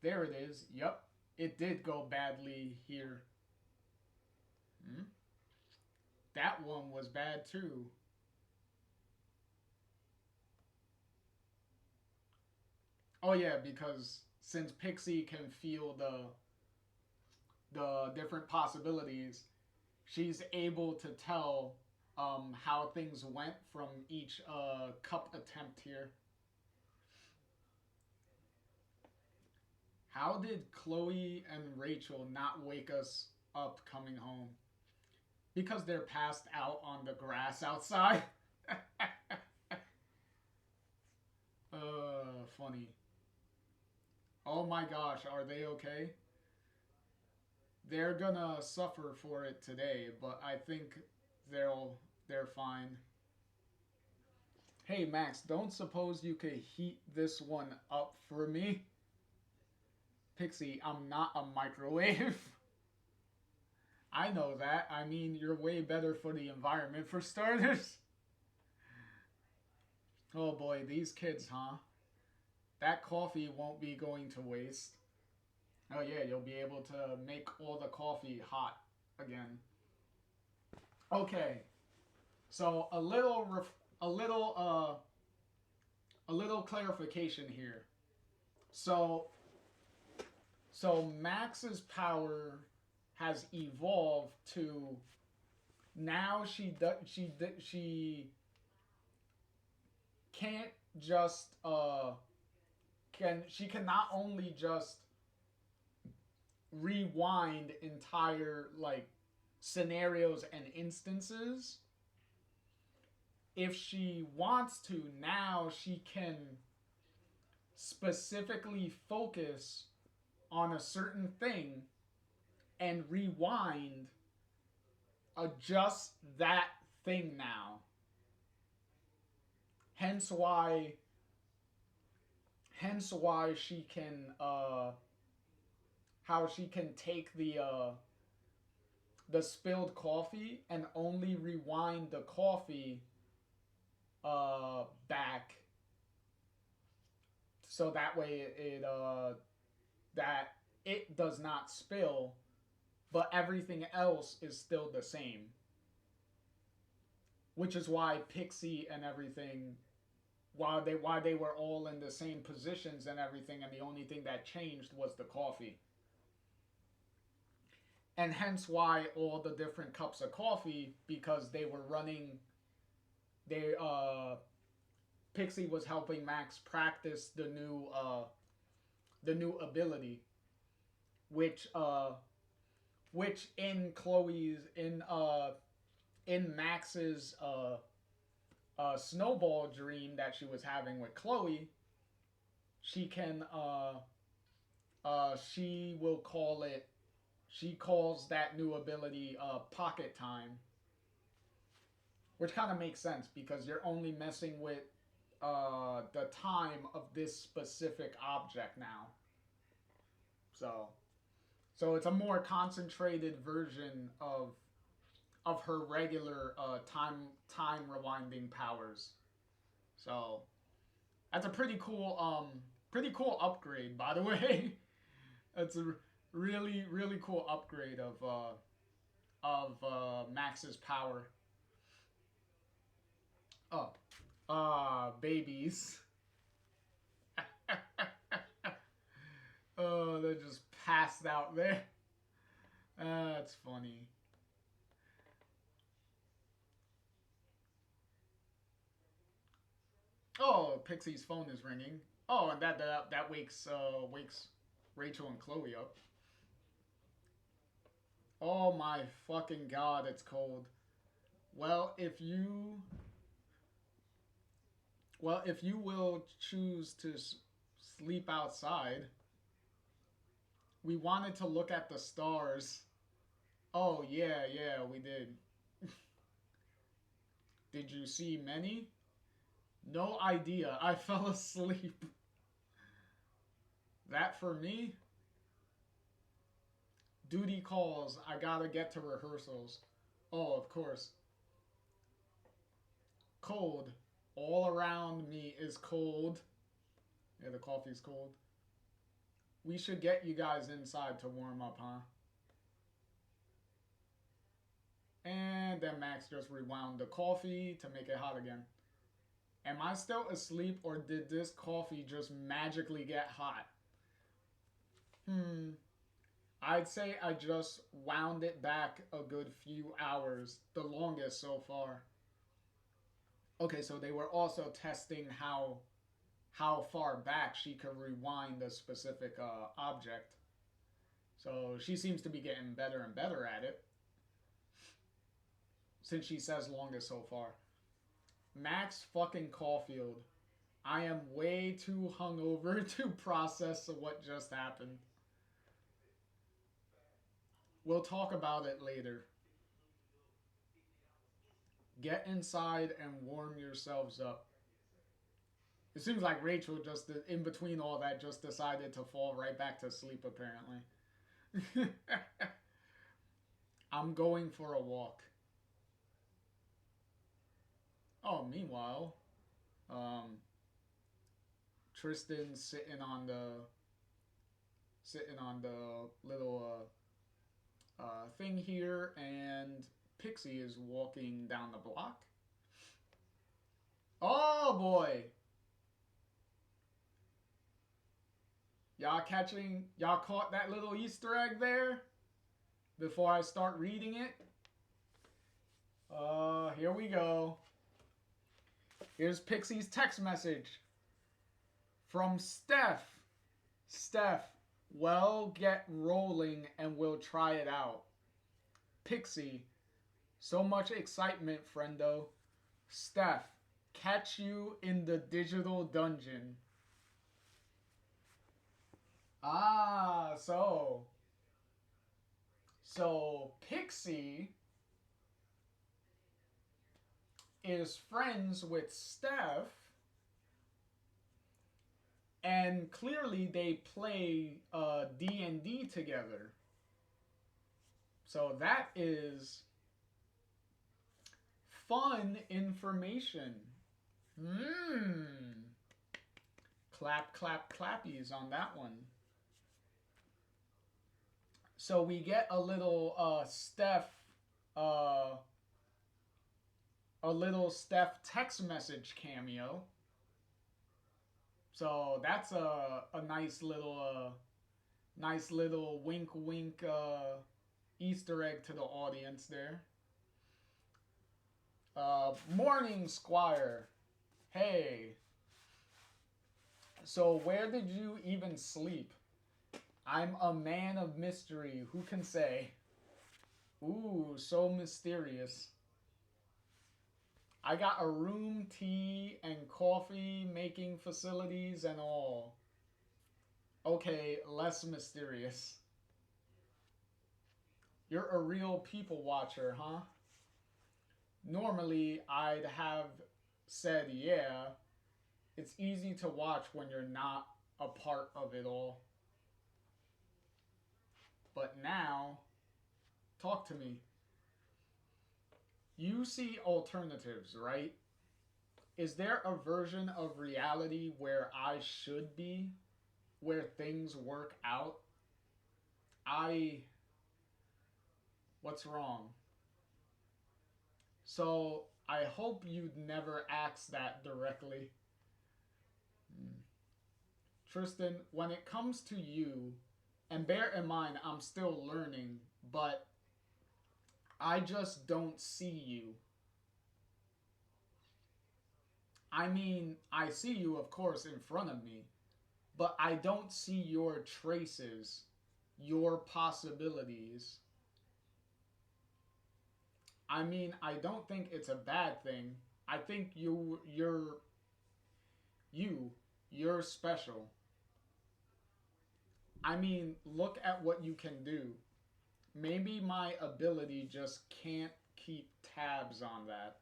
S1: There it is. Yep. It did go badly here. Hmm? That one was bad too. Oh, yeah, because since Pixie can feel the different possibilities, she's able to tell how things went from each cup attempt here. How did Chloe and Rachel not wake us up coming home? Because they're passed out on the grass outside. Funny. Oh my gosh, are they okay? They're gonna suffer for it today, but I think they're fine. Hey Max, don't suppose you could heat this one up for me? Pixie, I'm not a microwave. I know that. I mean, you're way better for the environment for starters. Oh boy, these kids, huh? That coffee won't be going to waste. Oh yeah, you'll be able to make all the coffee hot again. Okay, so a little a little clarification here. So Max's power has evolved to now she can't just can not only just rewind entire like scenarios and instances. If she wants to, now she can specifically focus on a certain thing and rewind, adjust that thing now. Hence why she can how she can take the spilled coffee and only rewind the coffee back, so that way that it does not spill, but everything else is still the same. Which is why Pixie and everything, why they were all in the same positions and everything, and the only thing that changed was the coffee. And hence why all the different cups of coffee, because they were running, they Pixie was helping Max practice the new ability, which in Chloe's in Max's snowball dream that she was having with Chloe, she can she will call it, she calls that new ability pocket time, which kind of makes sense because you're only messing with the time of this specific object now. So it's a more concentrated version of her regular time rewinding powers. So that's a pretty cool upgrade, by the way. That's a really cool upgrade of Max's power. Oh, babies. Oh, they're just passed out there. That's funny. Oh, Pixie's phone is ringing. Oh, and that wakes Rachel and Chloe up. Oh my fucking god, it's cold. Well, if you will choose to sleep outside, we wanted to look at the stars. Oh yeah, we did. Did you see many? No idea. I fell asleep. That for me? Duty calls. I gotta get to rehearsals. Oh, of course. Cold. All around me is cold. Yeah, the coffee's cold. We should get you guys inside to warm up, huh? And then Max just rewound the coffee to make it hot again. Am I still asleep or did this coffee just magically get hot? I'd say I just wound it back a good few hours, the longest so far. Okay, so they were also testing how far back she could rewind a specific object. So she seems to be getting better and better at it. Since she says longest so far. Max fucking Caulfield. I am way too hungover to process what just happened. We'll talk about it later. Get inside and warm yourselves up. It seems like Rachel just, in between all that, just decided to fall right back to sleep, apparently. I'm going for a walk. Oh, meanwhile, Tristan's sitting on the little thing here, and Pixie is walking down the block. Oh boy! Y'all caught that little Easter egg there? Before I start reading it? Here we go. Here's Pixie's text message. From Steph. Steph, well, get rolling and we'll try it out. Pixie, so much excitement, friendo. Steph, catch you in the digital dungeon. Ah, so Pixie is friends with Steph, and clearly they play D&D together. So that is fun information. Clap, clap, clappies on that one. So we get a little Steph text message cameo. So that's a nice little wink wink Easter egg to the audience there. Morning, Squire. Hey. So where did you even sleep? I'm a man of mystery. Who can say? Ooh, so mysterious. I got a room, tea, and coffee making facilities and all. Okay, less mysterious. You're a real people watcher, huh? Normally, I'd have said, yeah, it's easy to watch when you're not a part of it all. But now, talk to me. You see alternatives, right? Is there a version of reality where I should be? Where things work out? What's wrong? So, I hope you'd never ask that directly. Tristan, when it comes to you, and bear in mind, I'm still learning, but I just don't see you. I mean, I see you, of course, in front of me, but I don't see your traces, your possibilities. I mean, I don't think it's a bad thing. I think you're special. I mean, look at what you can do. Maybe my ability just can't keep tabs on that.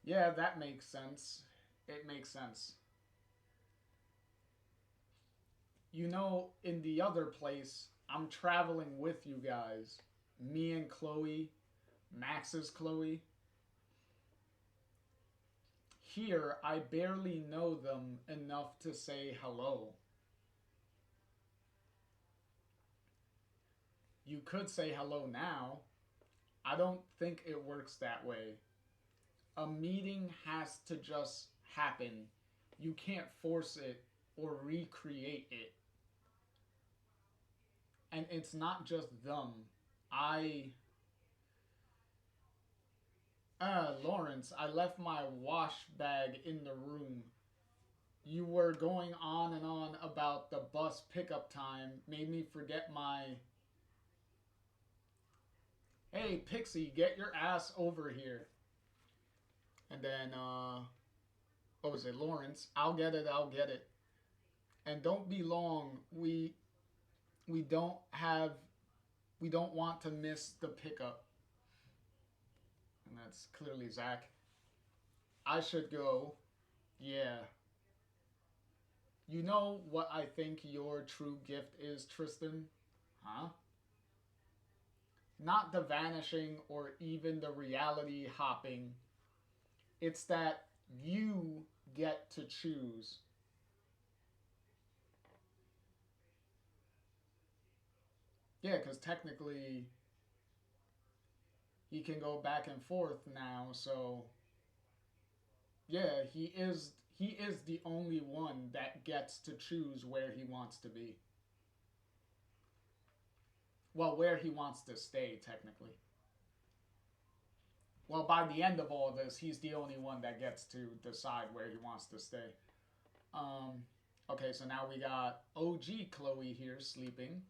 S1: Yeah, that makes sense. It makes sense. You know, in the other place, I'm traveling with you guys. Me and Chloe. Max's Chloe. Here, I barely know them enough to say hello. You could say hello now. I don't think it works that way. A meeting has to just happen. You can't force it or recreate it. And it's not just them. I Lawrence, I left my wash bag in the room. You were going on and on about the bus pickup time, made me forget my. Hey, Pixie, get your ass over here. And then, what was it, Lawrence? I'll get it, I'll get it. And don't be long. We don't have, we don't want to miss the pickup. And that's clearly Zach. I should go. Yeah. You know what I think your true gift is, Tristan? Huh? Not the vanishing or even the reality hopping. It's that you get to choose. Yeah, because technically he can go back and forth now, so yeah, he is the only one that gets to choose where he wants to be. Well, where he wants to stay, technically. Well, by the end of all this, he's the only one that gets to decide where he wants to stay. Um, okay, so now we got OG Chloe here sleeping.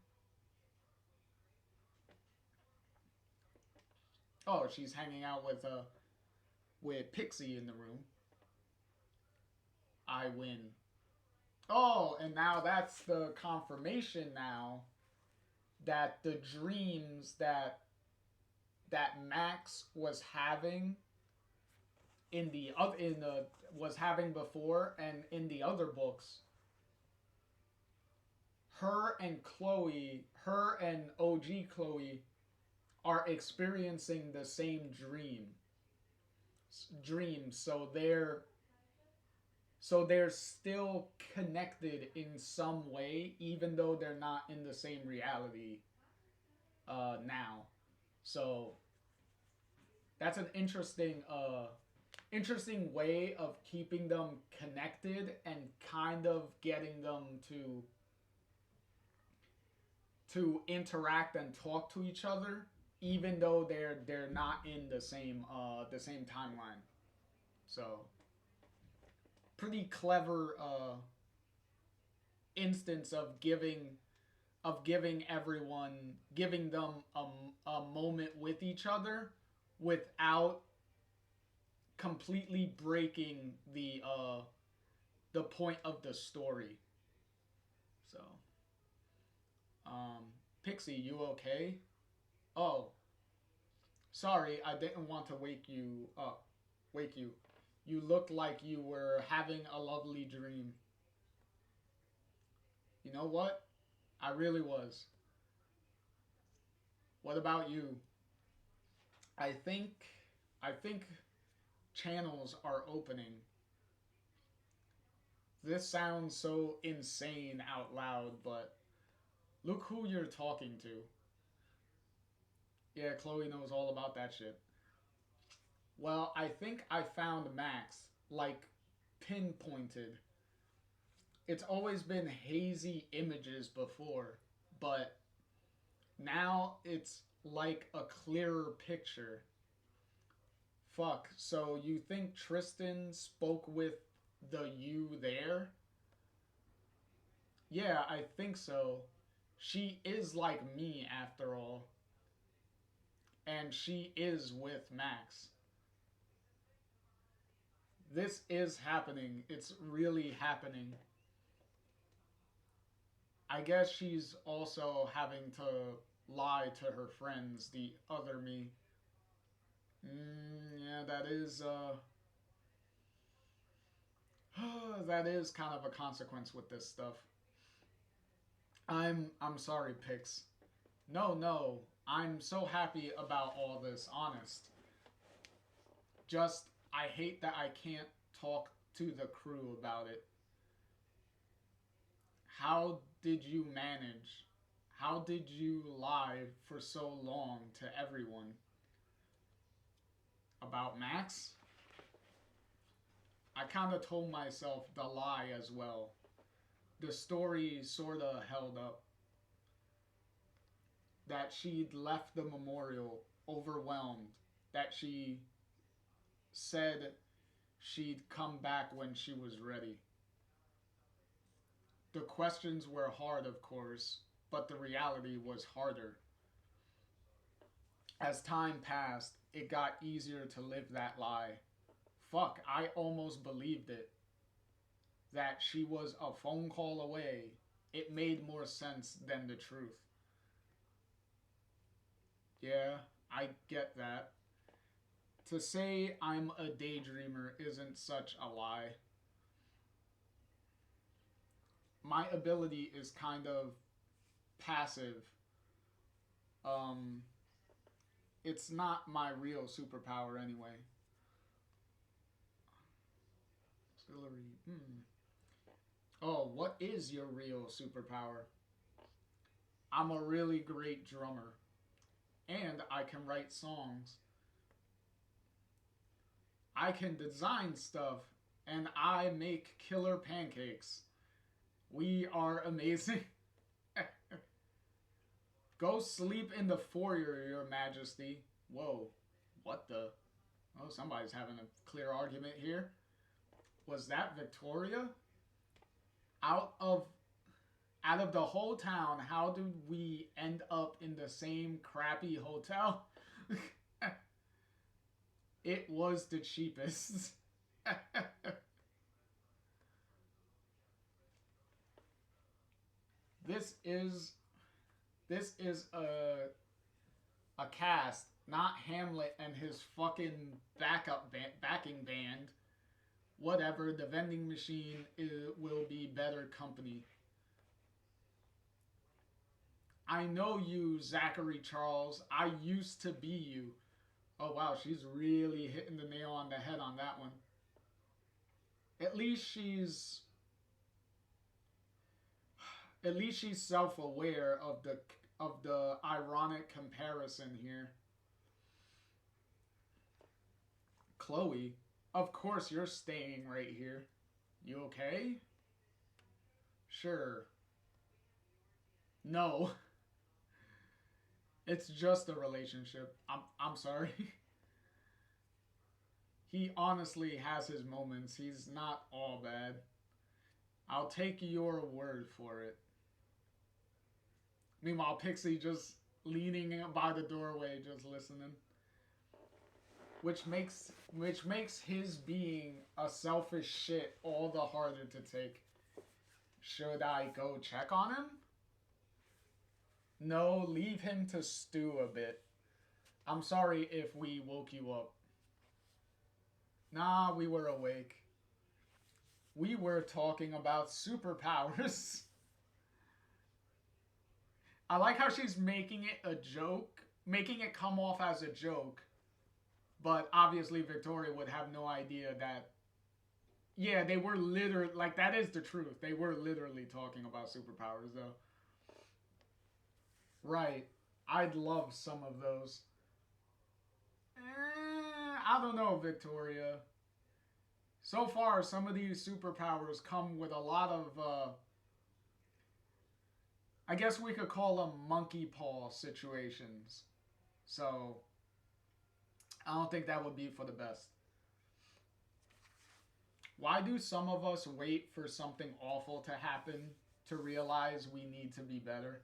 S1: Oh, she's hanging out with Pixie in the room. I win. Oh, and now that's the confirmation now that the dreams that Max was having in the was having before and in the other books, her and OG Chloe are experiencing the same dreams, so they're still connected in some way, even though they're not in the same reality now. So that's an interesting way of keeping them connected and kind of getting them to interact and talk to each other, even though they're not in the same timeline. So pretty clever instance of giving everyone giving them a moment with each other without completely breaking the point of the story. So, Pixie, you okay? Oh, sorry, I didn't want to wake you up. Wake you. You looked like you were having a lovely dream. You know what? I really was. What about you? I think I think channels are opening. This sounds so insane out loud, but look who you're talking to. Yeah, Chloe knows all about that shit. Well, I think I found Max, like, pinpointed. It's always been hazy images before, but now it's like a clearer picture. Fuck, so you think Tristan spoke with the you there? Yeah, I think so. She is like me, after all. And she is with Max. This is happening. It's really happening. I guess she's also having to lie to her friends, the other me. Yeah, that is that is kind of a consequence with this stuff. I'm sorry, Pix. No, no. I'm so happy about all this, honest. Just, I hate that I can't talk to the crew about it. How did you manage? How did you lie for so long to everyone? About Max? I kind of told myself the lie as well. The story sort of held up. That she'd left the memorial overwhelmed. That she said she'd come back when she was ready. The questions were hard, of course, but the reality was harder. As time passed, it got easier to live that lie. Fuck, I almost believed it. That she was a phone call away. It made more sense than the truth. Yeah, I get that. To say I'm a daydreamer isn't such a lie. My ability is kind of passive. Um, it's not my real superpower anyway. Auxiliary. Oh, what is your real superpower? I'm a really great drummer. And I can write songs. I can design stuff. And I make killer pancakes. We are amazing. Go sleep in the foyer, Your Majesty. Whoa. What the? Oh, somebody's having a clear argument here. Was that Victoria? Out of the whole town, how did we end up in the same crappy hotel? It was the cheapest. this is this is a cast, not Hamlet and his fucking backing band. Whatever, the vending machine will be better company. I know you, Zachary Charles. I used to be you. Oh wow, she's really hitting the nail on the head on that one. At least she's self-aware of the ironic comparison here. Chloe, of course you're staying right here. You okay? Sure. No. It's just a relationship. I'm sorry. He honestly has his moments. He's not all bad. I'll take your word for it. Meanwhile, Pixie just leaning by the doorway, just listening. Which makes his being a selfish shit all the harder to take. Should I go check on him? No, leave him to stew a bit. I'm sorry if we woke you up. Nah, we were awake. We were talking about superpowers. I like how she's making it a joke, making it come off as a joke. But obviously Victoria would have no idea that, yeah, they were literally, like, that is the truth. They were literally talking about superpowers, though. Right. I'd love some of those. I don't know, Victoria. So far, some of these superpowers come with a lot of, I guess we could call them monkey paw situations. So, I don't think that would be for the best. Why do some of us wait for something awful to happen to realize we need to be better?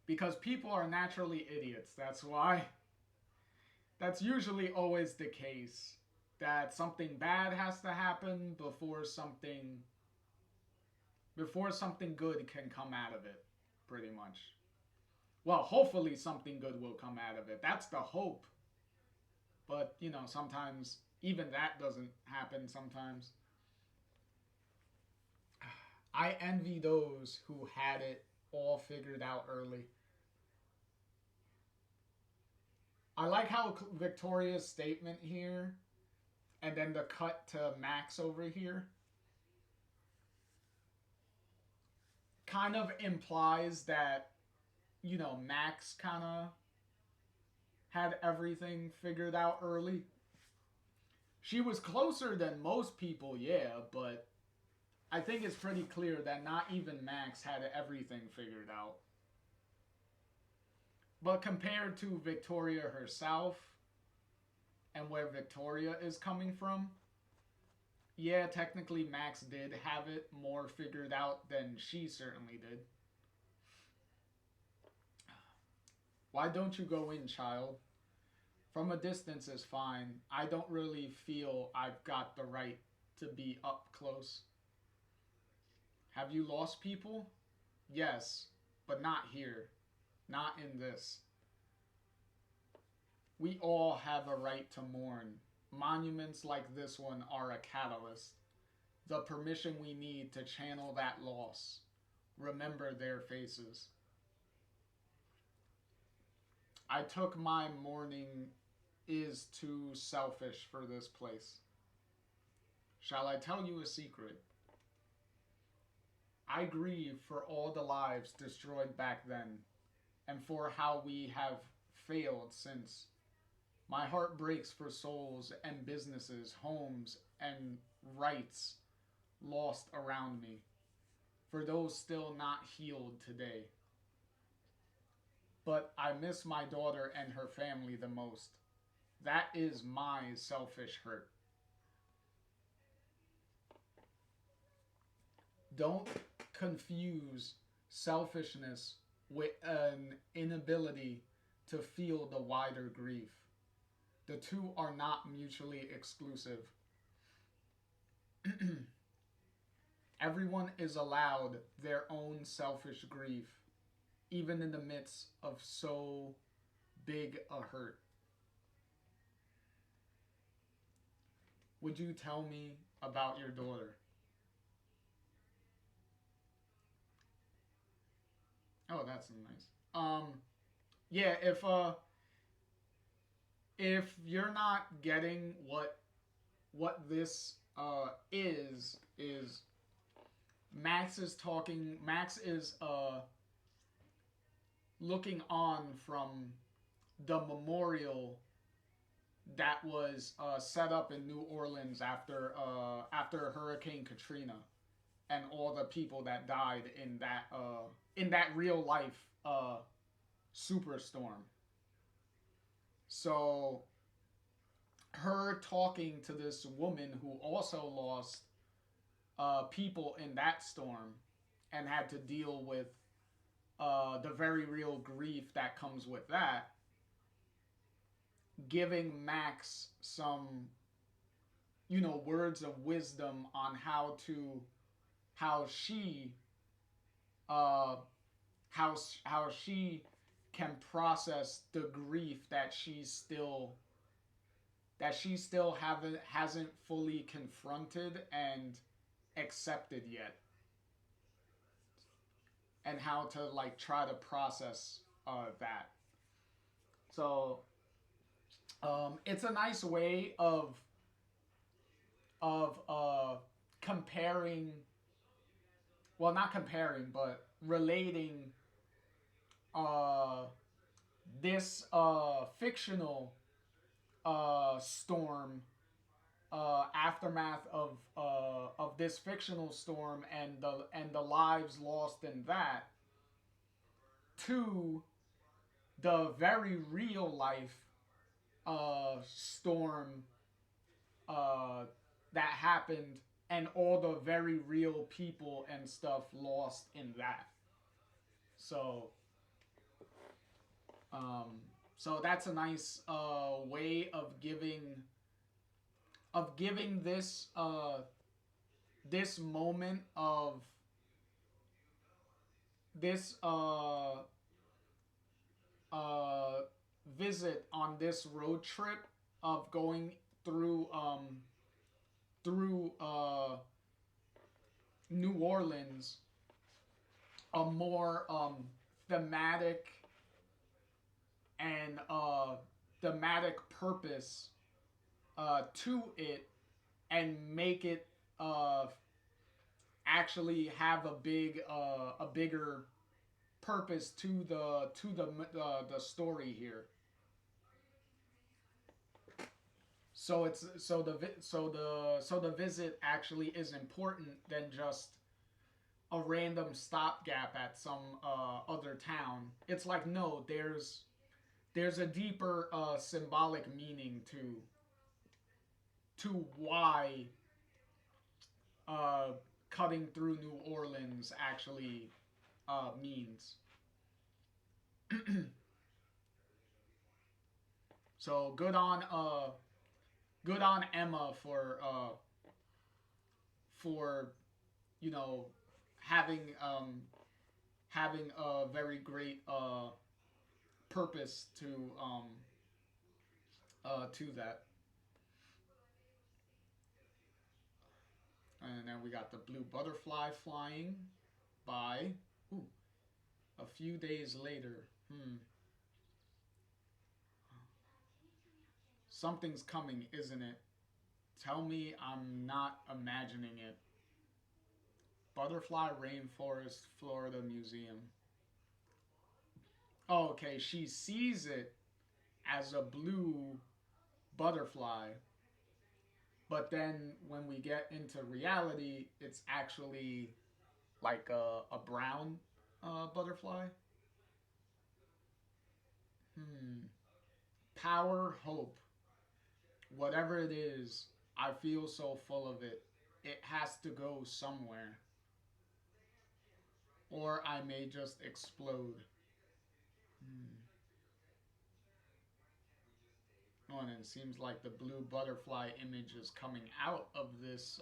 S1: Because people are naturally idiots. That's why. That's usually always the case. That something bad has to happen before something good can come out of it, pretty much. Well, hopefully something good will come out of it. That's the hope. But, you know, sometimes even that doesn't happen sometimes. I envy those who had it all figured out early. I like how Victoria's statement here and then the cut to Max over here kind of implies that, Max kind of had everything figured out early. She was closer than most people, yeah, but I think it's pretty clear that not even Max had everything figured out. But compared to Victoria herself and where Victoria is coming from, yeah, technically Max did have it more figured out than she certainly did. Why don't you go in, child? From a distance is fine. I don't really feel I've got the right to be up close. Have you lost people? Yes, but not here. Not in this. We all have a right to mourn. Monuments like this one are a catalyst. The permission we need to channel that loss. Remember their faces. I took my mourning is too selfish for this place. Shall I tell you a secret? I grieve for all the lives destroyed back then, and for how we have failed since. My heart breaks for souls and businesses, homes and rights lost around me, for those still not healed today. But I miss my daughter and her family the most. That is my selfish hurt. Don't confuse selfishness with an inability to feel the wider grief. The two are not mutually exclusive. Everyone is allowed their own selfish grief, even in the midst of so big a hurt. Would you tell me about your daughter? Oh, that's nice. Yeah, if you're not getting what this is Max is talking. Max is looking on from the memorial that was set up in New Orleans after Hurricane Katrina and all the people that died in that real life superstorm. So her talking to this woman who also lost people in that storm and had to deal with the very real grief that comes with that, giving Max some, words of wisdom on how she, uh, how she can process the grief that she still hasn't fully confronted and accepted yet, and how to like try to process that. So it's a nice way of comparing, well, not comparing, but relating uh, this fictional storm, aftermath of this fictional storm and the lives lost in that, to the very real life storm uh, that happened and all the very real people and stuff lost in that. So, um, so that's a nice way of giving this moment of this uh, visit on this road trip of going through New Orleans, a more thematic and thematic purpose to it and make it actually have a bigger purpose to the story here. So it's so the visit actually is important than just a random stopgap at some other town. It's like, no, there's a deeper symbolic meaning to why uh, cutting through New Orleans actually means. So good on Emma for you know having having a very great purpose to that. And then we got the blue butterfly flying by. Ooh, a few days later. Something's coming, isn't it? Tell me I'm not imagining it. Butterfly Rainforest, Florida Museum. Oh, okay, she sees it as a blue butterfly, but then when we get into reality, it's actually like a brown butterfly. Hmm. Power, hope, whatever it is, I feel so full of it. It has to go somewhere, or I may just explode. Hmm. Oh, and it seems like the blue butterfly image is coming out of this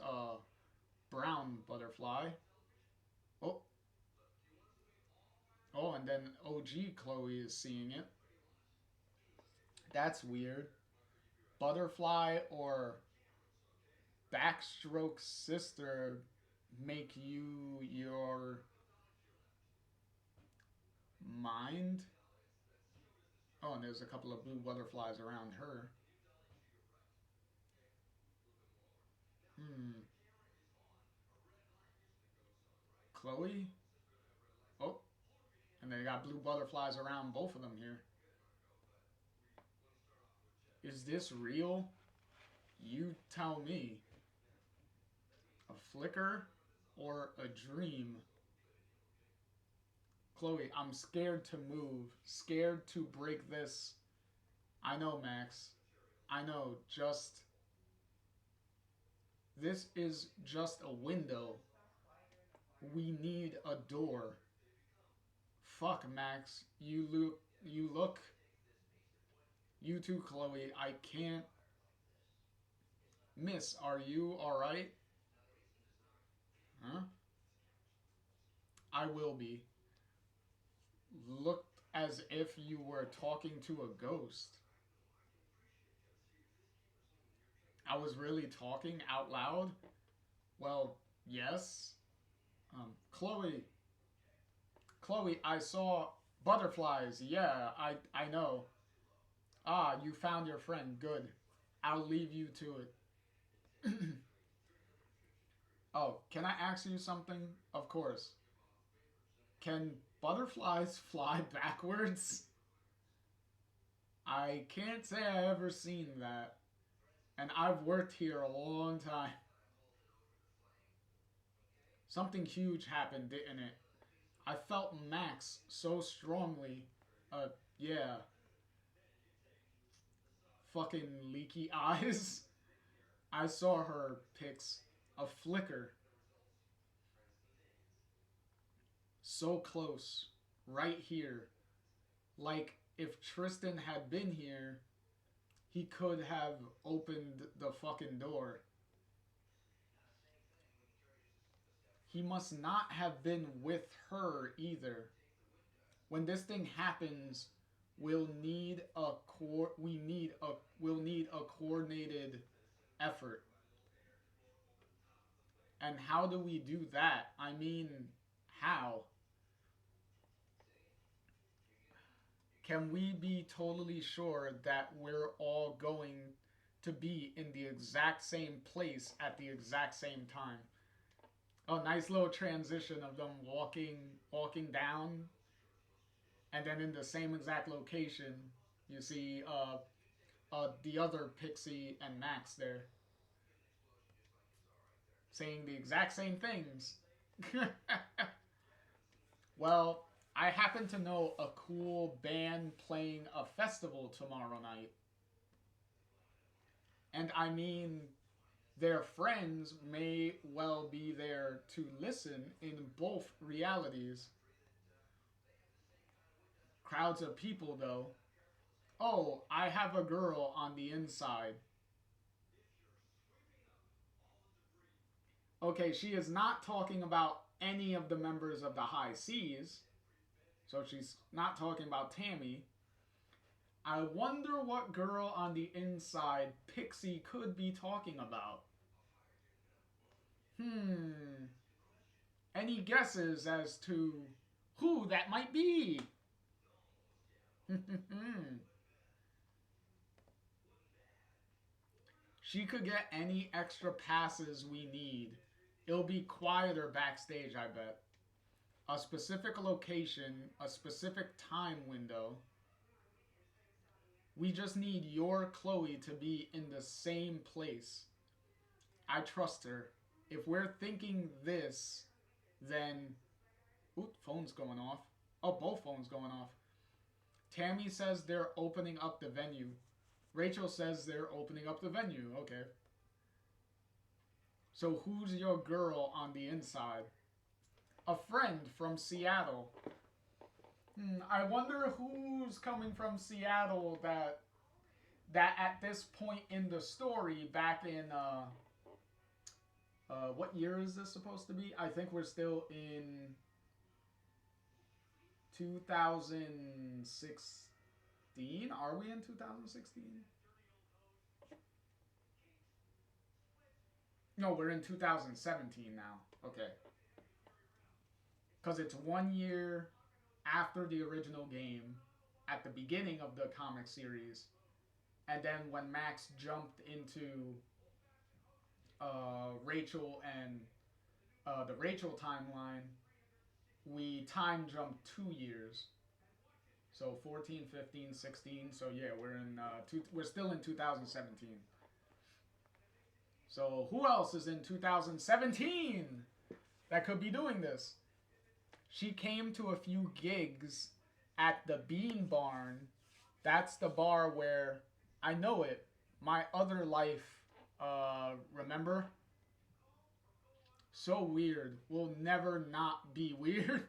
S1: brown butterfly. Oh, oh, and then OG Chloe is seeing it. That's weird. Butterfly or Backstroke's sister make you your mind? Oh, and there's a couple of blue butterflies around her. Hmm. Chloe? Oh, and they got blue butterflies around both of them here. Is this real? You tell me. A flicker or a dream? Chloe, I'm scared to move. Scared to break this. I know, Max. I know, just. This is just a window. We need a door. Fuck, Max. You look. You too, Chloe. I can't. Miss, are you alright? Huh? I will be. Looked as if you were talking to a ghost. I was really talking out loud? Well, yes. Chloe. Chloe, I saw butterflies. Yeah, I know. Ah, you found your friend. Good. I'll leave you to it. Oh, can I ask you something? Of course. Can butterflies fly backwards? I can't say I ever seen that. And I've worked here a long time. Something huge happened, didn't it? I felt Max so strongly. Yeah. Fucking leaky eyes. I saw her pics. A flicker. So close. Right here. Like, if Tristan had been here, he could have opened the fucking door. He must not have been with her either. When this thing happens, we'll need a coordinated effort. And how do we do that? I mean, how? can we be totally sure that we're all going to be in the exact same place at the exact same time? Oh, nice little transition of them walking down, and then in the same exact location, you see the other Pixie and Max there saying the exact same things. Well, I happen to know a cool band playing a festival tomorrow night. And I mean, their friends may well be there to listen in both realities. Crowds of people, though. Oh, I have a girl on the inside. Okay, she is not talking about any of the members of the High Seas. So she's not talking about Tammy. I wonder what girl on the inside Pixie could be talking about. Any guesses as to who that might be? She could get any extra passes we need. It'll be quieter backstage, I bet. A specific location, a specific time window. We just need your Chloe to be in the same place. I trust her. If we're thinking this, then... Oop, phone's going off. Oh, both phones going off. Tammy says they're opening up the venue. Rachel says they're opening up the venue. Okay. So who's your girl on the inside? A friend from Seattle. I wonder who's coming from Seattle that at this point in the story, back in what year is this supposed to be? I think we're still in 2016. Are we in 2016? No, we're in 2017 now. Okay. Because it's 1 year after the original game, at the beginning of the comic series, and then when Max jumped into Rachel and the Rachel timeline, we time jumped 2 years. So 14, 15, 16. So yeah, we're still in 2017. So who else is in 2017 that could be doing this? She came to a few gigs at the Bean Barn. That's the bar where, I know it, my other life, remember? So weird. Will never not be weird.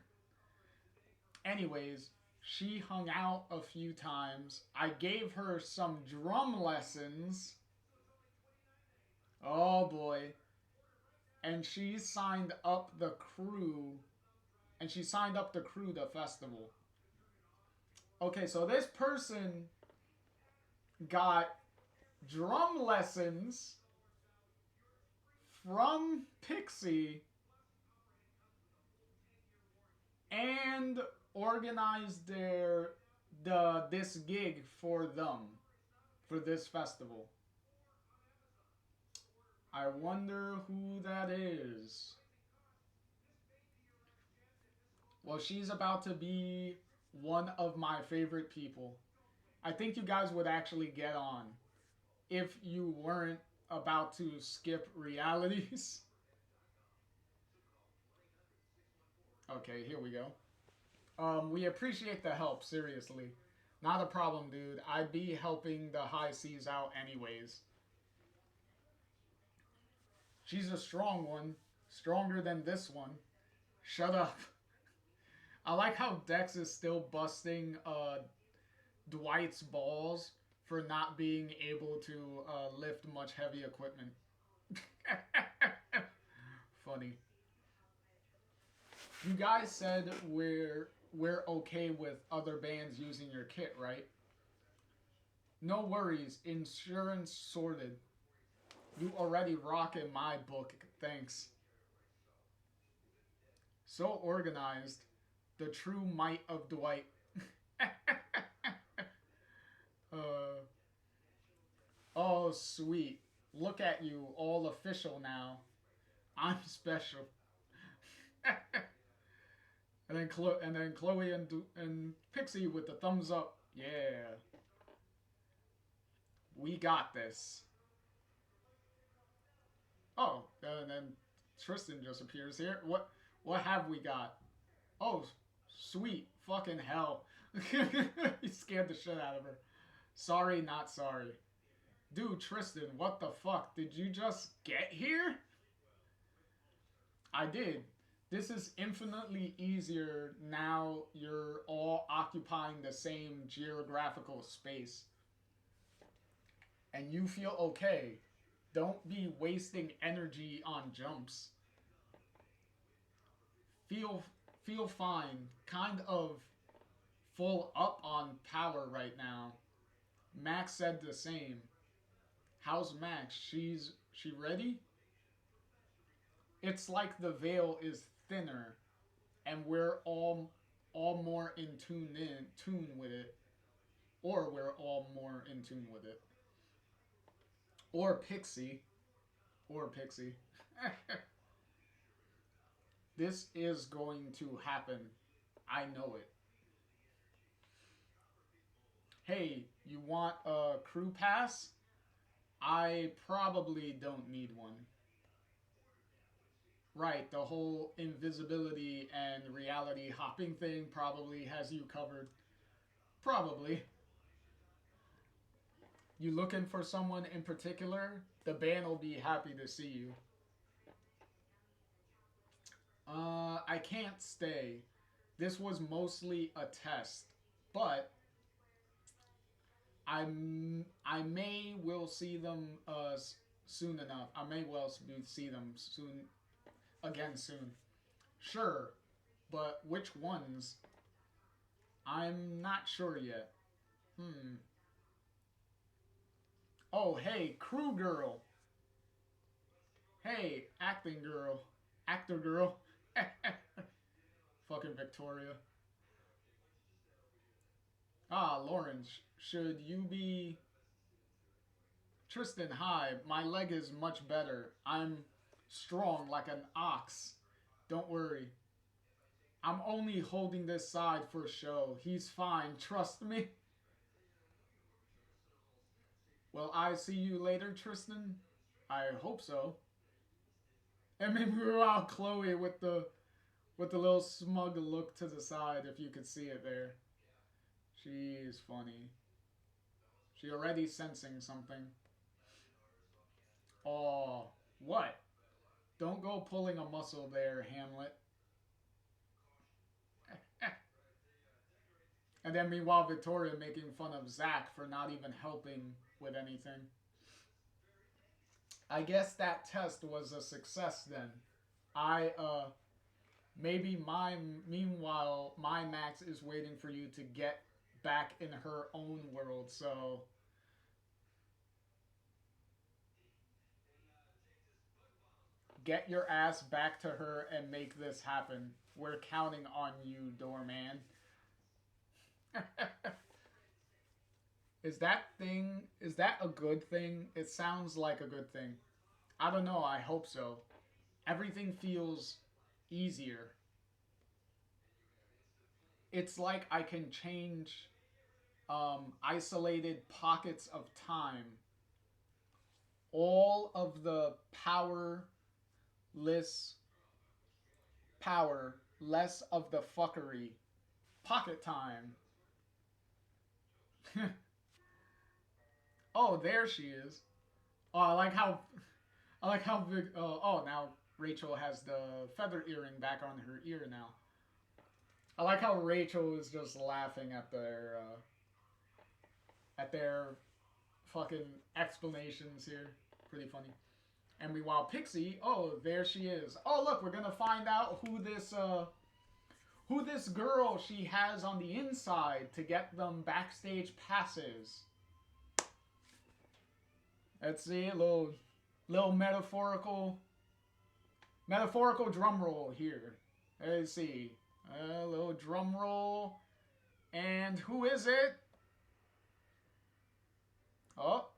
S1: Anyways, she hung out a few times. I gave her some drum lessons. Oh boy. And she signed up the crew. And she signed up the crew to festival. Okay, so this person got drum lessons from Pixie and organized this gig for them, for this festival. I wonder who that is. Well, she's about to be one of my favorite people. I think you guys would actually get on if you weren't about to skip realities. Okay, here we go. We appreciate the help, seriously. Not a problem, dude. I'd be helping the High Seas out anyways. She's a strong one. Stronger than this one. Shut up. I like how Dex is still busting Dwight's balls for not being able to lift much heavy equipment. Funny. You guys said we're okay with other bands using your kit, right? No worries. Insurance sorted. You already rock in my book. Thanks. So organized. The true might of Dwight. Oh, sweet. Look at you, all official now. I'm special. And then Chloe and Pixie with the thumbs up. Yeah, we got this. Oh, and then Tristan just appears here. What have we got? Oh, sweet fucking hell. He scared the shit out of her. Sorry, not sorry. Dude, Tristan, what the fuck? Did you just get here? I did. This is infinitely easier now you're all occupying the same geographical space. And you feel okay. Don't be wasting energy on jumps. Feel feel fine. Kind of full up on power right now. Max said the same. How's Max? She ready? It's like the veil is thinner and we're all more in tune with it. Or we're all more in tune with it. Or Pixie. Or Pixie. This is going to happen. I know it. Hey, you want a crew pass? I probably don't need one. Right, the whole invisibility and reality hopping thing probably has you covered. Probably. You looking for someone in particular? The band will be happy to see you. I can't stay. This was mostly a test, but I may will see them soon enough. I may well see them soon again soon. Sure, but which ones? I'm not sure yet. Hmm. Oh, hey, crew girl. Hey, acting girl. Actor girl. Fucking Victoria. Ah, Lawrence, should you be... Tristan, hi. My leg is much better. I'm strong like an ox. Don't worry. I'm only holding this side for show. He's fine, trust me. Will I see you later, Tristan? I hope so. And meanwhile, Chloe with the little smug look to the side, if you could see it there. She's funny. She already sensing something. Oh, what? Don't go pulling a muscle there, Hamlet. And then meanwhile, Victoria making fun of Zach for not even helping with anything. I guess that test was a success then. Maybe meanwhile, my Max is waiting for you to get back in her own world, so... Get your ass back to her and make this happen. We're counting on you, doorman. Is that a good thing? It sounds like a good thing. I don't know, I hope so. Everything feels easier. It's like I can change isolated pockets of time. All of the power, less of the fuckery. Pocket time. Oh, there she is. Oh, I like how big. Oh, now Rachel has the feather earring back on her ear now. I like how Rachel is just laughing at their fucking explanations here. Pretty funny. And meanwhile, Pixie, oh, there she is. Oh, look, we're gonna find out who this girl she has on the inside to get them backstage passes. Let's see, a little metaphorical drum roll here. Let's see, a little drum roll, and who is it? Oh,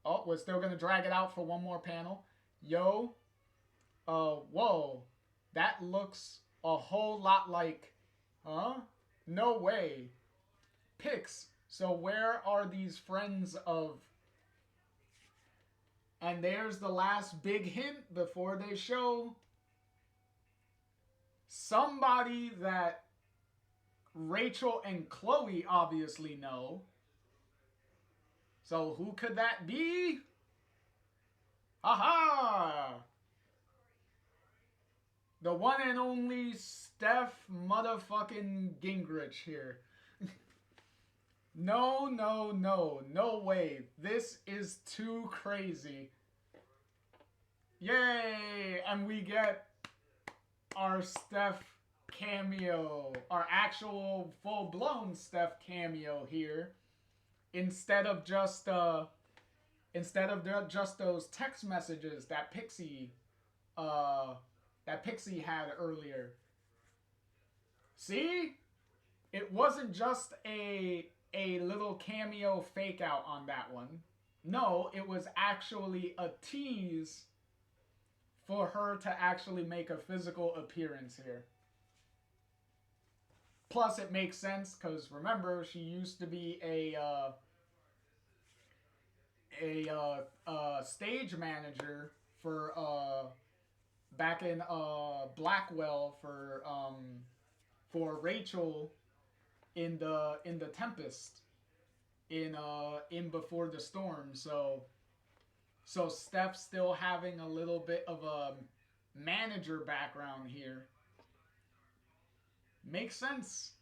S1: Oh, we're still gonna drag it out for one more panel. Yo, whoa, that looks a whole lot like, huh? No way. Pics. So where are these friends of? And there's the last big hint before they show somebody that Rachel and Chloe obviously know. So who could that be? Aha! The one and only Steph motherfucking Gingrich here. No, no, no. No way. This is too crazy. Yay! And we get our Steph cameo. Our actual full-blown Steph cameo here. Instead of just those text messages that Pixie had earlier. See? It wasn't just a little cameo fake out on that one. No, it was actually a tease for her to actually make a physical appearance here. Plus, it makes sense because remember, she used to be a stage manager for back in Blackwell for Rachel in the Tempest in Before the Storm. So Steph still having a little bit of a manager background here. Makes sense.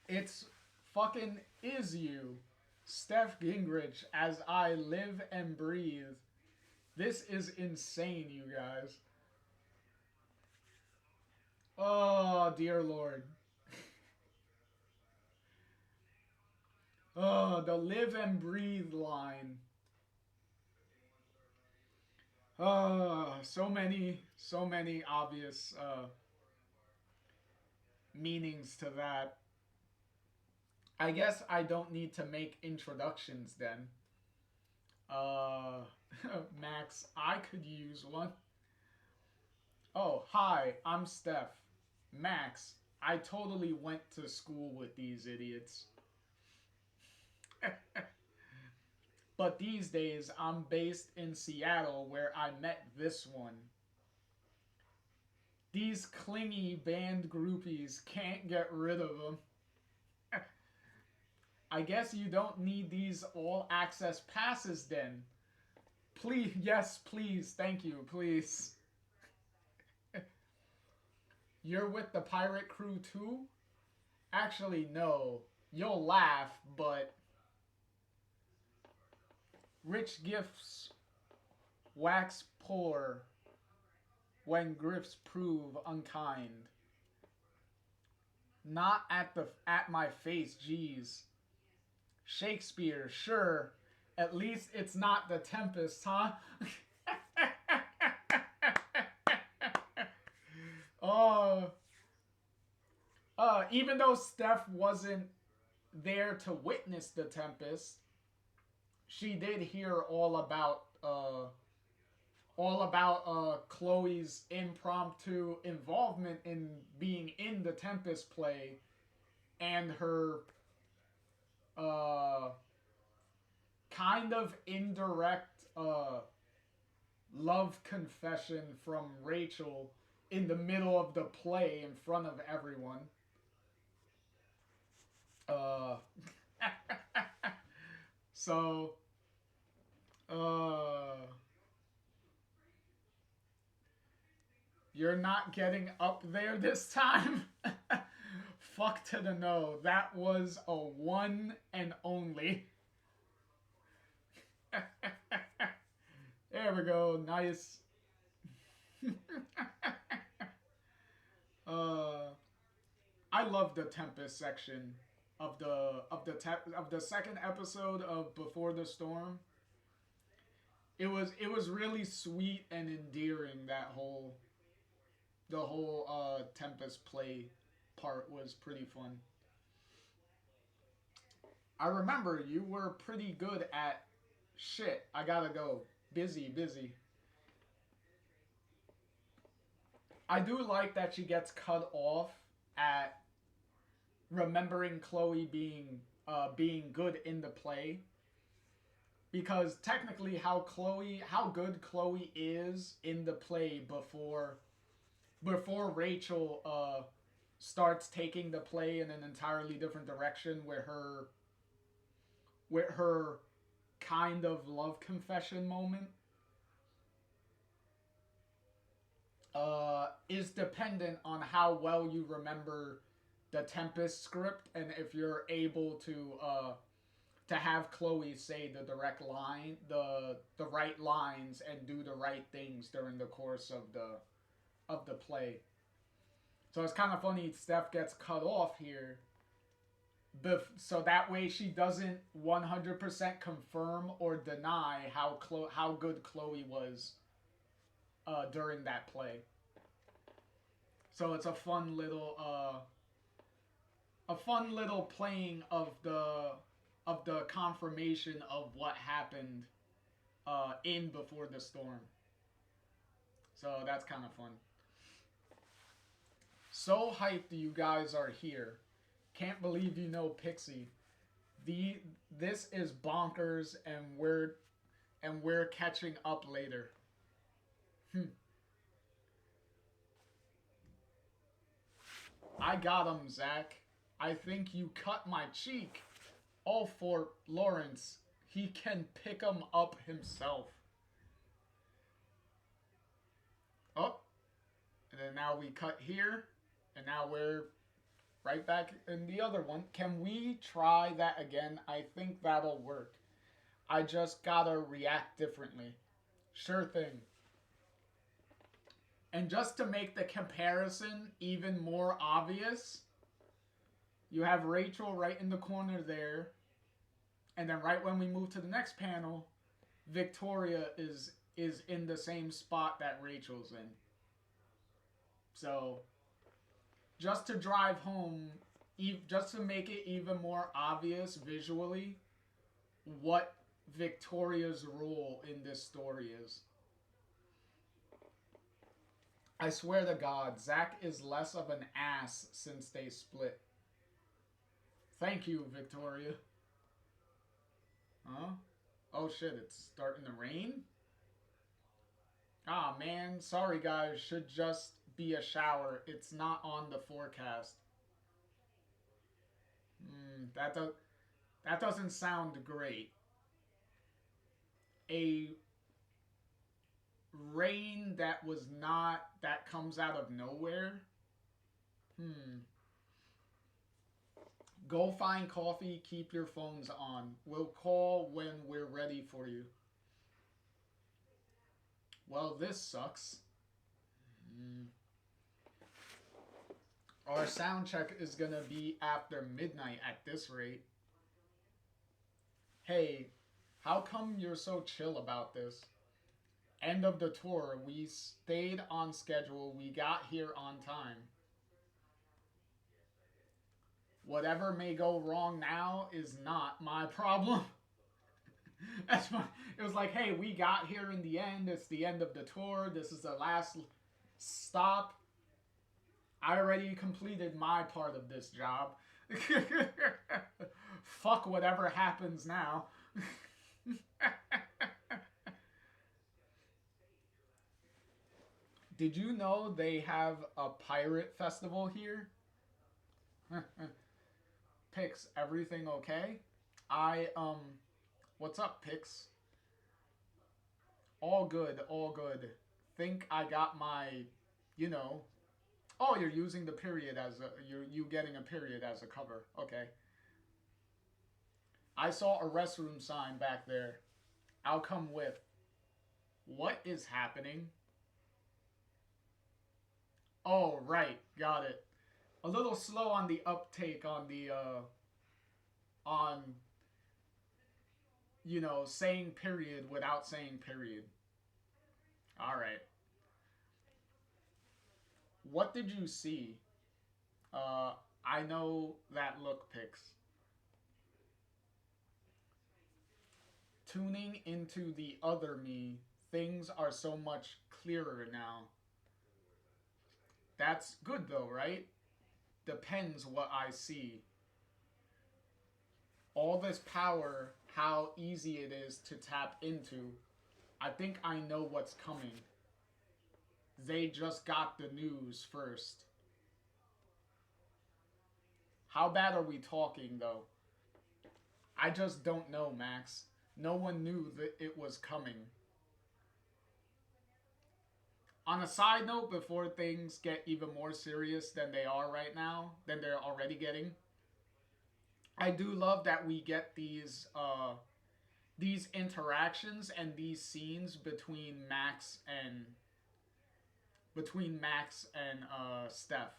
S1: It's fucking is you, Steph Gingrich, as I live and breathe. This is insane, you guys. Oh, dear Lord. Oh, the live and breathe line. Oh, so many obvious meanings to that. I guess I don't need to make introductions then. Max, I could use one. Oh, hi, I'm Steph. Max, I totally went to school with these idiots. But these days, I'm based in Seattle where I met this one. These clingy band groupies can't get rid of them. I guess you don't need these all-access passes then. Please, yes, please, thank you, please. You're with the pirate crew too? Actually, no. You'll laugh, but rich gifts wax poor when grifts prove unkind. Not at my face, jeez. Shakespeare, sure. At least it's not the Tempest, huh? Oh. Even though Steph wasn't there to witness the Tempest, she did hear all about Chloe's impromptu involvement in being in the Tempest play and her kind of indirect love confession from Rachel in the middle of the play in front of everyone. So you're not getting up there this time? Fuck to the no. That was a one and only. There we go. Nice. I love the Tempest section of the second episode of Before the Storm. It was really sweet and endearing. The whole Tempest play part was pretty fun. I remember you were pretty good at shit. I gotta go. Busy, busy. I do like that she gets cut off at remembering Chloe being good in the play, because technically how good Chloe is in the play before Rachel starts taking the play in an entirely different direction with her kind of love confession moment is dependent on how well you remember the Tempest script, and if you're able to have Chloe say the direct line, the right lines, and do the right things during the course of the play. So it's kind of funny Steph gets cut off here, so that way she doesn't 100% confirm or deny how good Chloe was during that play. So it's a fun little playing of the confirmation of what happened in Before the Storm. So that's kind of fun. So hyped you guys are here. Can't believe you know Pixie. This is bonkers, and we're catching up later. I got him, Zach. I think you cut my cheek. All for Lawrence. He can pick him up himself. Oh, and then now we cut here, and now we're right back in the other one. Can we try that again? I think that'll work. I just gotta react differently. Sure thing. And just to make the comparison even more obvious, you have Rachel right in the corner there. And then right when we move to the next panel, Victoria is in the same spot that Rachel's in. So just to drive home, just to make it even more obvious visually what Victoria's role in this story is. I swear to God, Zach is less of an ass since they split. Thank you, Victoria. Huh? Oh shit, it's starting to rain? Ah man, sorry guys, should just be a shower. It's not on the forecast. That doesn't sound great. A rain that comes out of nowhere. Go find coffee, keep your phones on. We'll call when we're ready for you. Well, this sucks. Our sound check is gonna be after midnight at this rate. Hey, how come you're so chill about this? End of the tour. We stayed on schedule. We got here on time. Whatever may go wrong now is not my problem. That's fine. It was like, hey, we got here in the end. It's the end of the tour. This is the last stop. I already completed my part of this job. Fuck whatever happens now. Did you know they have a pirate festival here? Pix, everything okay? What's up, Pix? All good, all good. Think I got my, you know. Oh, you're using the period as you getting a period as a cover. Okay. I saw a restroom sign back there. I'll come with. What is happening? Oh, right. Got it. A little slow on the uptake on on saying period without saying period. All right. What did you see? I know that look, Pix. tuning into the other me, things are so much clearer now. That's good though, right? Depends what I see. All this power, how easy it is to tap into. I think I know what's coming. They just got the news first. How bad are we talking though? I just don't know, Max. No one knew that it was coming. On a side note, before things get even more serious than they are right now, than they're already getting, I do love that we get these interactions and these scenes between Max and Steph.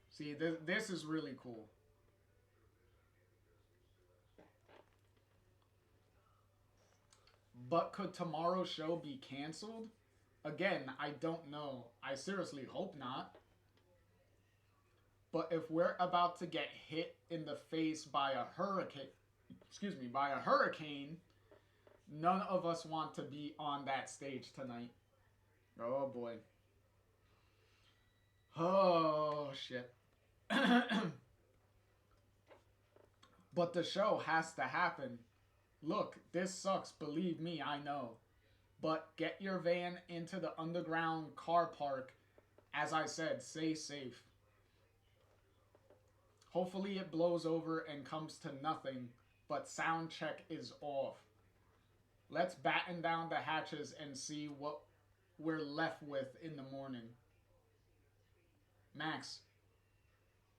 S1: See, this is really cool. But could tomorrow's show be canceled? Again, I don't know. I seriously hope not. But if we're about to get hit in the face by a hurricane, none of us want to be on that stage tonight. Oh boy. Oh shit. But the show has to happen. Look, this sucks, believe me, I know. But get your van into the underground car park. As I said, stay safe. Hopefully it blows over and comes to nothing, but sound check is off. Let's batten down the hatches and see what we're left with in the morning. Max,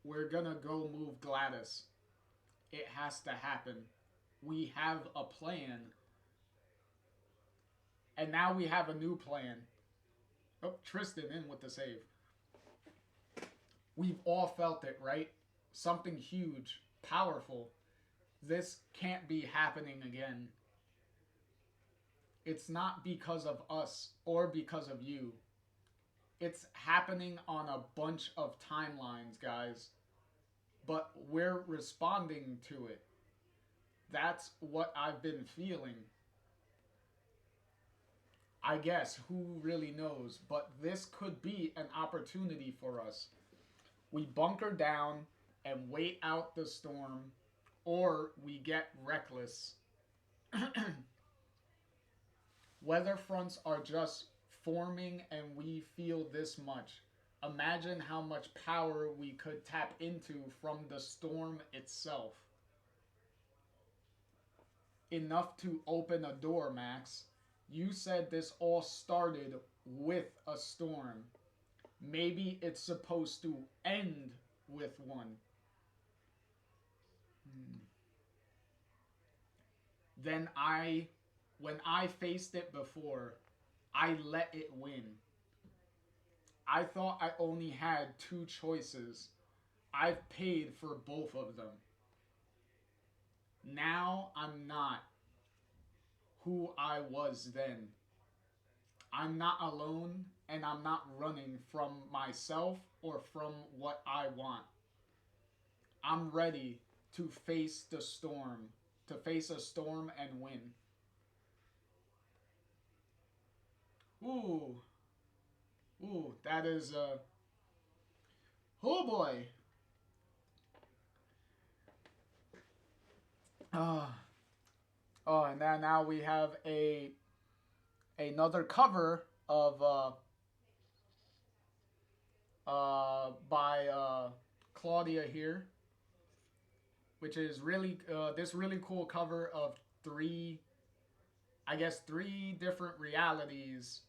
S1: we're gonna go move Gladys. It has to happen. We have a plan. And now we have a new plan. Oh, Tristan in with the save. We've all felt it, right? Something huge, powerful. This can't be happening again. It's not because of us or because of you. It's happening on a bunch of timelines, guys. But we're responding to it. That's what I've been feeling. I guess, who really knows? But this could be an opportunity for us. We bunker down and wait out the storm, or we get reckless. Weather fronts are just forming and we feel this much. Imagine how much power we could tap into from the storm itself. Enough to open a door, Max. You said this all started with a storm. Maybe it's supposed to end with one. Then when I faced it before, I let it win. I thought I only had two choices. I've paid for both of them. Now I'm not who I was then. I'm not alone and I'm not running from myself or from what I want. I'm ready to face the storm, to face a storm and win. Ooh. Ooh, that is oh boy. Uh, oh, and then now we have another cover of by Claudia here, which is really this really cool cover of three different realities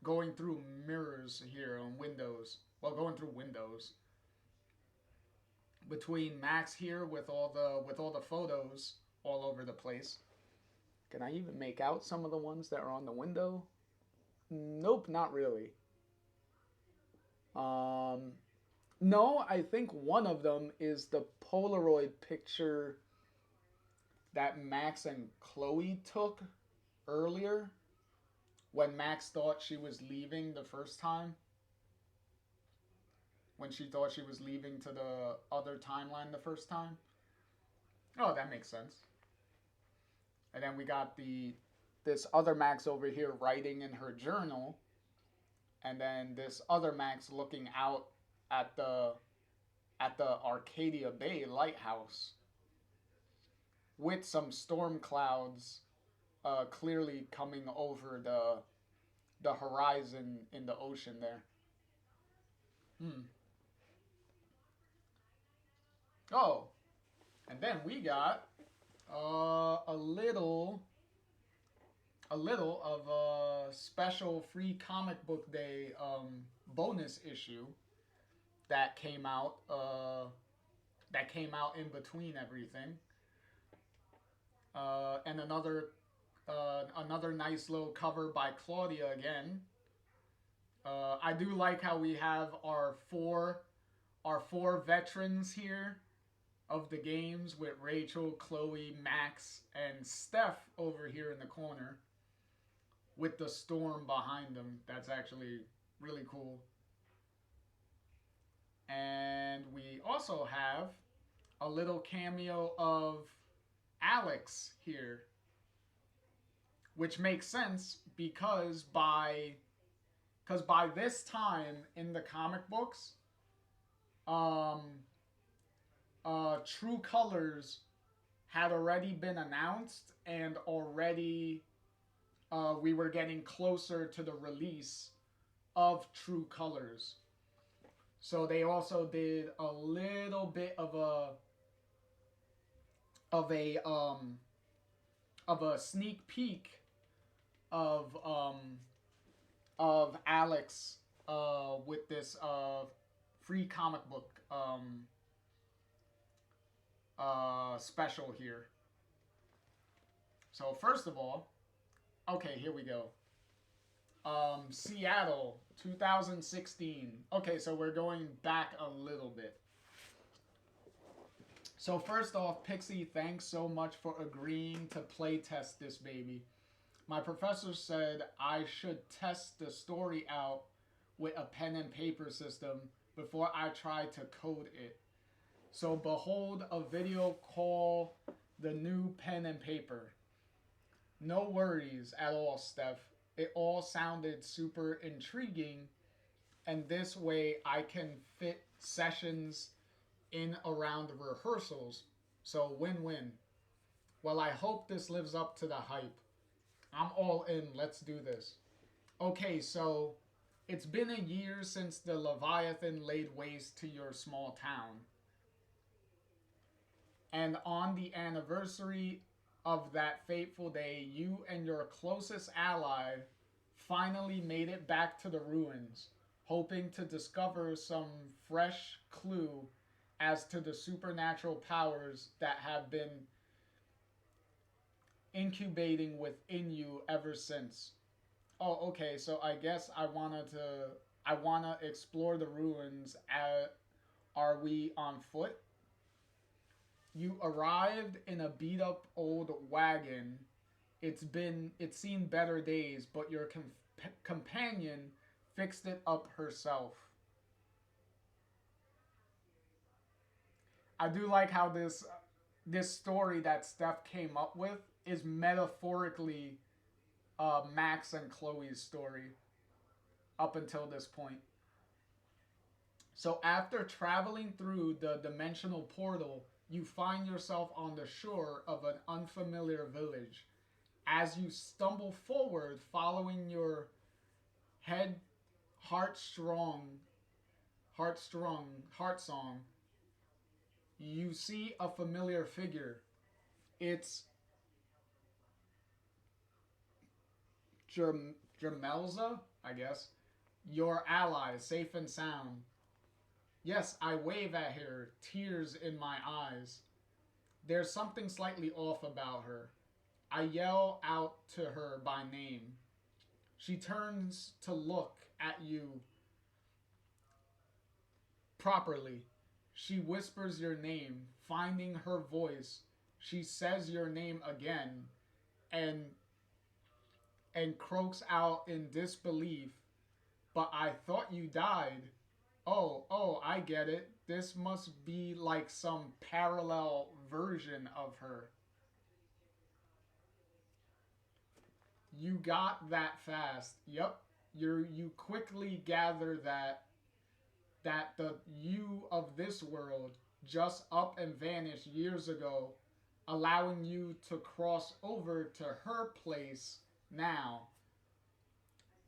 S1: going through mirrors here on windows. Well, going through windows. Between Max here with all the photos all over the place. Can I even make out some of the ones that are on the window? Nope, not really. No, I think one of them is the Polaroid picture that Max and Chloe took earlier when Max thought she was leaving the first time. When she thought she was leaving to the other timeline the first time. Oh, that makes sense. And then we got the this other Max over here writing in her journal, and then this other Max looking out at the Arcadia Bay lighthouse with some storm clouds clearly coming over the horizon in the ocean there. Hmm. Oh, and then we got a little of a special free comic book day bonus issue that came out in between everything, and another nice little cover by Claudia again. I do like how we have our four veterans here of the games with Rachel, Chloe, Max, and Steph over here in the corner with the storm behind them. That's actually really cool. And we also have a little cameo of Alex here, which makes sense because by this time in the comic books, um, True Colors had already been announced, and already we were getting closer to the release of True Colors. So they also did a little bit of a um of a sneak peek of Alex with this free comic book special here. So first of all, okay, here we go. Seattle, 2016. Okay, so we're going back a little bit. So first off, Pixie, thanks so much for agreeing to play test this baby. My professor said I should test the story out with a pen and paper system before I try to code it. So behold a video call the new pen and paper. No worries at all, Steph. It all sounded super intriguing, and this way I can fit sessions in around rehearsals. So win-win. Well, I hope this lives up to the hype. I'm all in. Let's do this. Okay, so it's been a year since the Leviathan laid waste to your small town. And on the anniversary of that fateful day, you and your closest ally finally made it back to the ruins, hoping to discover some fresh clue as to the supernatural powers that have been incubating within you ever since. Oh, okay, so I guess I wanna explore the ruins. Are we on foot? You arrived in a beat up old wagon. It's seen better days, but your companion fixed it up herself. I do like how this story that Steph came up with is metaphorically Max and Chloe's story up until this point. So after traveling through the dimensional portal, you find yourself on the shore of an unfamiliar village. As you stumble forward, following your head heart strong, heart song, you see a familiar figure. It's Jamelza, I guess. Your ally, safe and sound. Yes, I wave at her, tears in my eyes. There's something slightly off about her. I yell out to her by name. She turns to look at you properly. She whispers your name, finding her voice. She says your name again and croaks out in disbelief. But I thought you died. Oh, I get it. This must be like some parallel version of her. You got that fast. Yep. You quickly gather that the you of this world just up and vanished years ago, allowing you to cross over to her place now.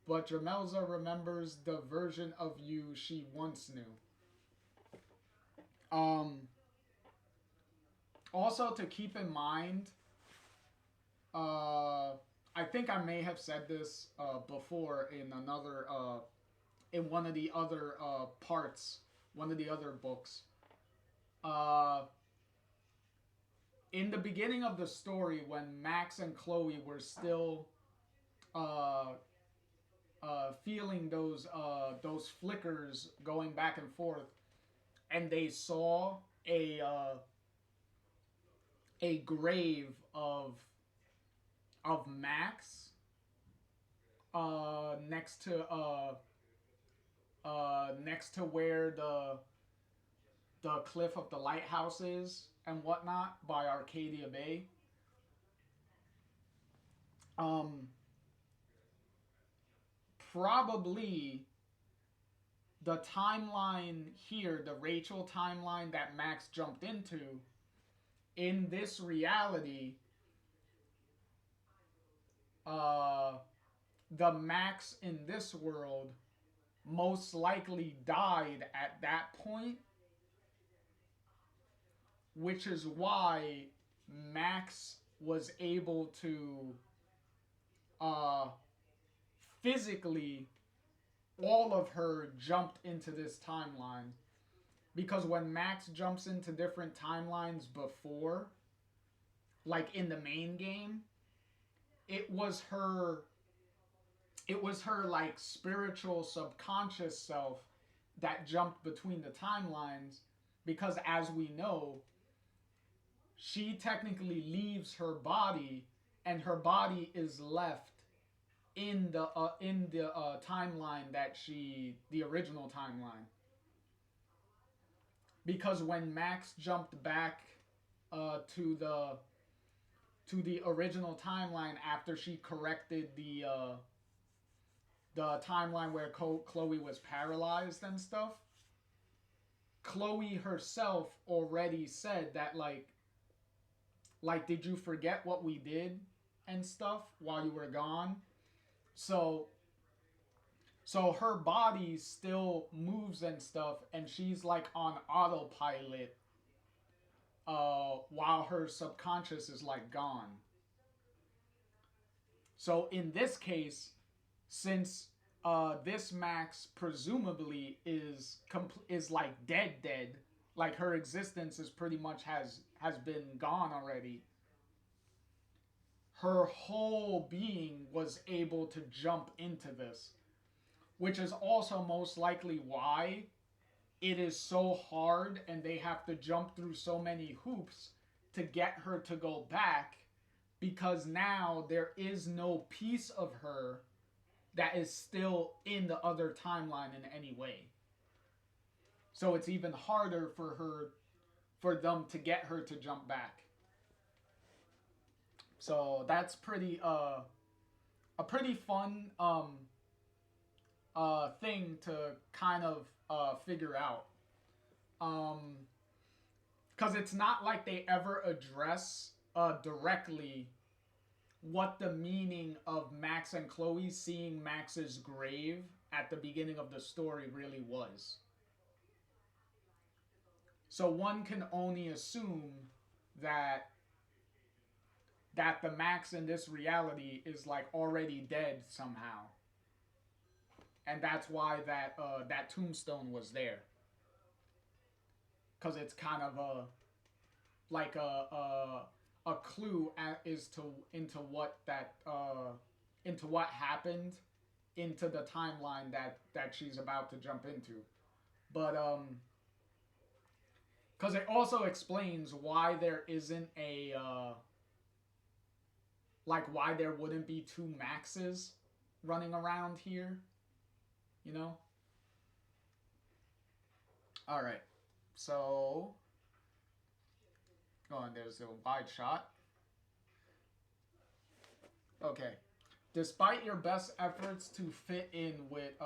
S1: But Jamelza remembers the version of you she once knew. Um, Also to keep in mind, I think I may have said this before in another in one of the other parts, one of the other books. Uh, in the beginning of the story, when Max and Chloe were still uh, feeling those flickers going back and forth, and they saw a grave of Max next to where the cliff of the lighthouse is and whatnot by Arcadia Bay. Um, Probably the timeline here, the Rachel timeline that Max jumped into, in this reality, uh, the Max in this world most likely died at that point, which is why Max was able to uh, physically, all of her jumped into this timeline. Because when Max jumps into different timelines before, like in the main game, it was her like spiritual subconscious self that jumped between the timelines, because as we know, she technically leaves her body and her body is left in the timeline that the original timeline. Because when Max jumped back to the original timeline after she corrected the timeline where Chloe was paralyzed and stuff, Chloe herself already said that like did you forget what we did and stuff while you were gone? So her body still moves and stuff, and she's like on autopilot while her subconscious is like gone. So in this case, since this Max presumably is like dead, like her existence is pretty much has been gone already. Her whole being was able to jump into this, which is also most likely why it is so hard and they have to jump through so many hoops to get her to go back, because now there is no piece of her that is still in the other timeline in any way. So it's even harder for them to get her to jump back. So that's a pretty fun thing to kind of figure out. Because it's not like they ever address directly what the meaning of Max and Chloe seeing Max's grave at the beginning of the story really was. So one can only assume that the Max in this reality is like already dead somehow, and that's why that tombstone was there, because it's kind of like a clue as to into what happened into the timeline that she's about to jump into. But because it also explains why there isn't a like why there wouldn't be two Maxes running around here, you know. All right, so Oh, and there's a wide shot. Okay. Despite your best efforts to fit in with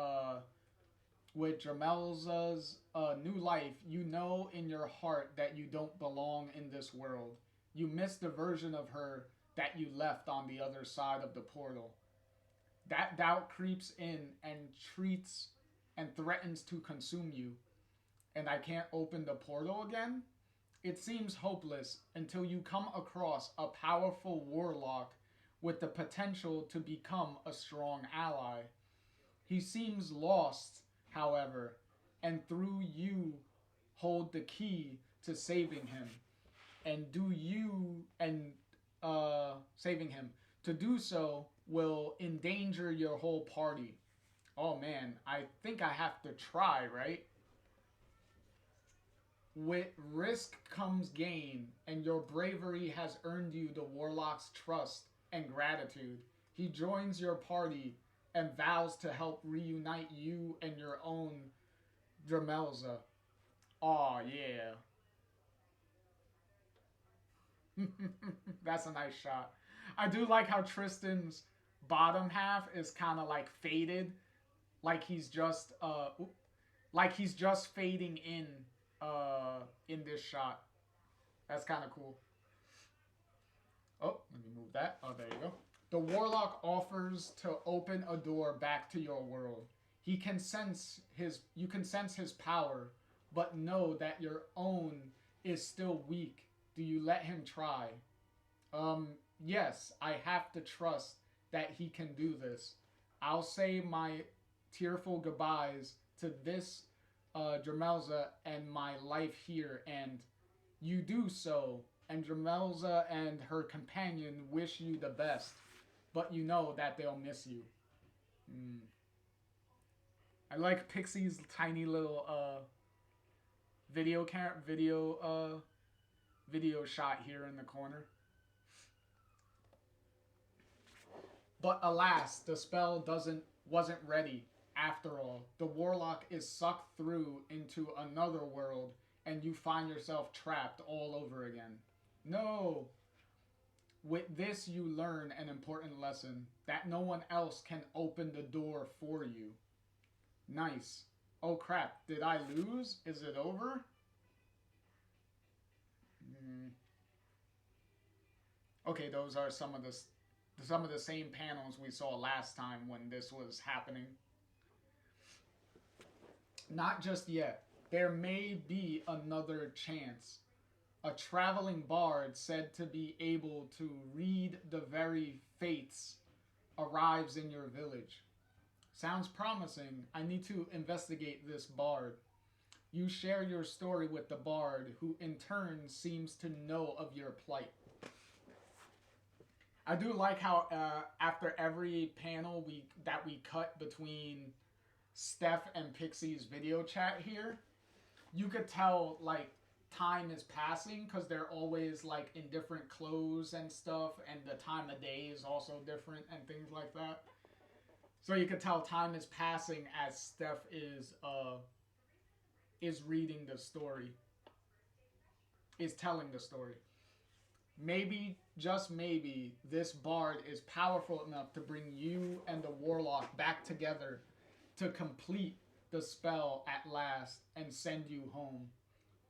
S1: Dramelza's new life, you know in your heart that you don't belong in this world. You miss the version of her that you left on the other side of the portal. That doubt creeps in and treats and threatens to consume you. And I can't open the portal again? It seems hopeless until you come across a powerful warlock with the potential to become a strong ally. He seems lost, however, and through you hold the key to saving him. And do you and saving him. To do so will endanger your whole party. Oh man, I think I have to try, right? With risk comes gain, and your bravery has earned you the warlock's trust and gratitude. He joins your party and vows to help reunite you and your own Dramelza. Aw, yeah. That's a nice shot. I do like how Tristan's bottom half is kind of like faded, like he's just fading in this shot. That's kind of cool. Oh, let me move that. Oh, there you go. The warlock offers to open a door back to your world. He can sense his you can sense his power, but know that your own is still weak. Do you let him try? Um, yes, I have to trust that he can do this. I'll say my tearful goodbyes to this Dramelza and my life here, and you do so. And Dramelza and her companion wish you the best, but you know that they'll miss you. Mm. I like Pixie's tiny little video shot here in the corner. But alas, the spell wasn't ready. After all, the warlock is sucked through into another world, and you find yourself trapped all over again. No! With this, you learn an important lesson that no one else can open the door for you. Nice. Oh crap, did I lose? Is it over? Mm. Okay, those are some of the same panels we saw last time when this was happening. Not just yet. There may be another chance. A traveling bard said to be able to read the very fates arrives in your village. Sounds promising. I need to investigate this bard. You share your story with the bard, who in turn seems to know of your plight. I do like how after every panel that we cut between Steph and Pixie's video chat here, you could tell like time is passing because they're always like in different clothes and stuff, and the time of day is also different and things like that. So you could tell time is passing as Steph is reading the story, is telling the story. Maybe, just maybe, this bard is powerful enough to bring you and the warlock back together to complete the spell at last and send you home.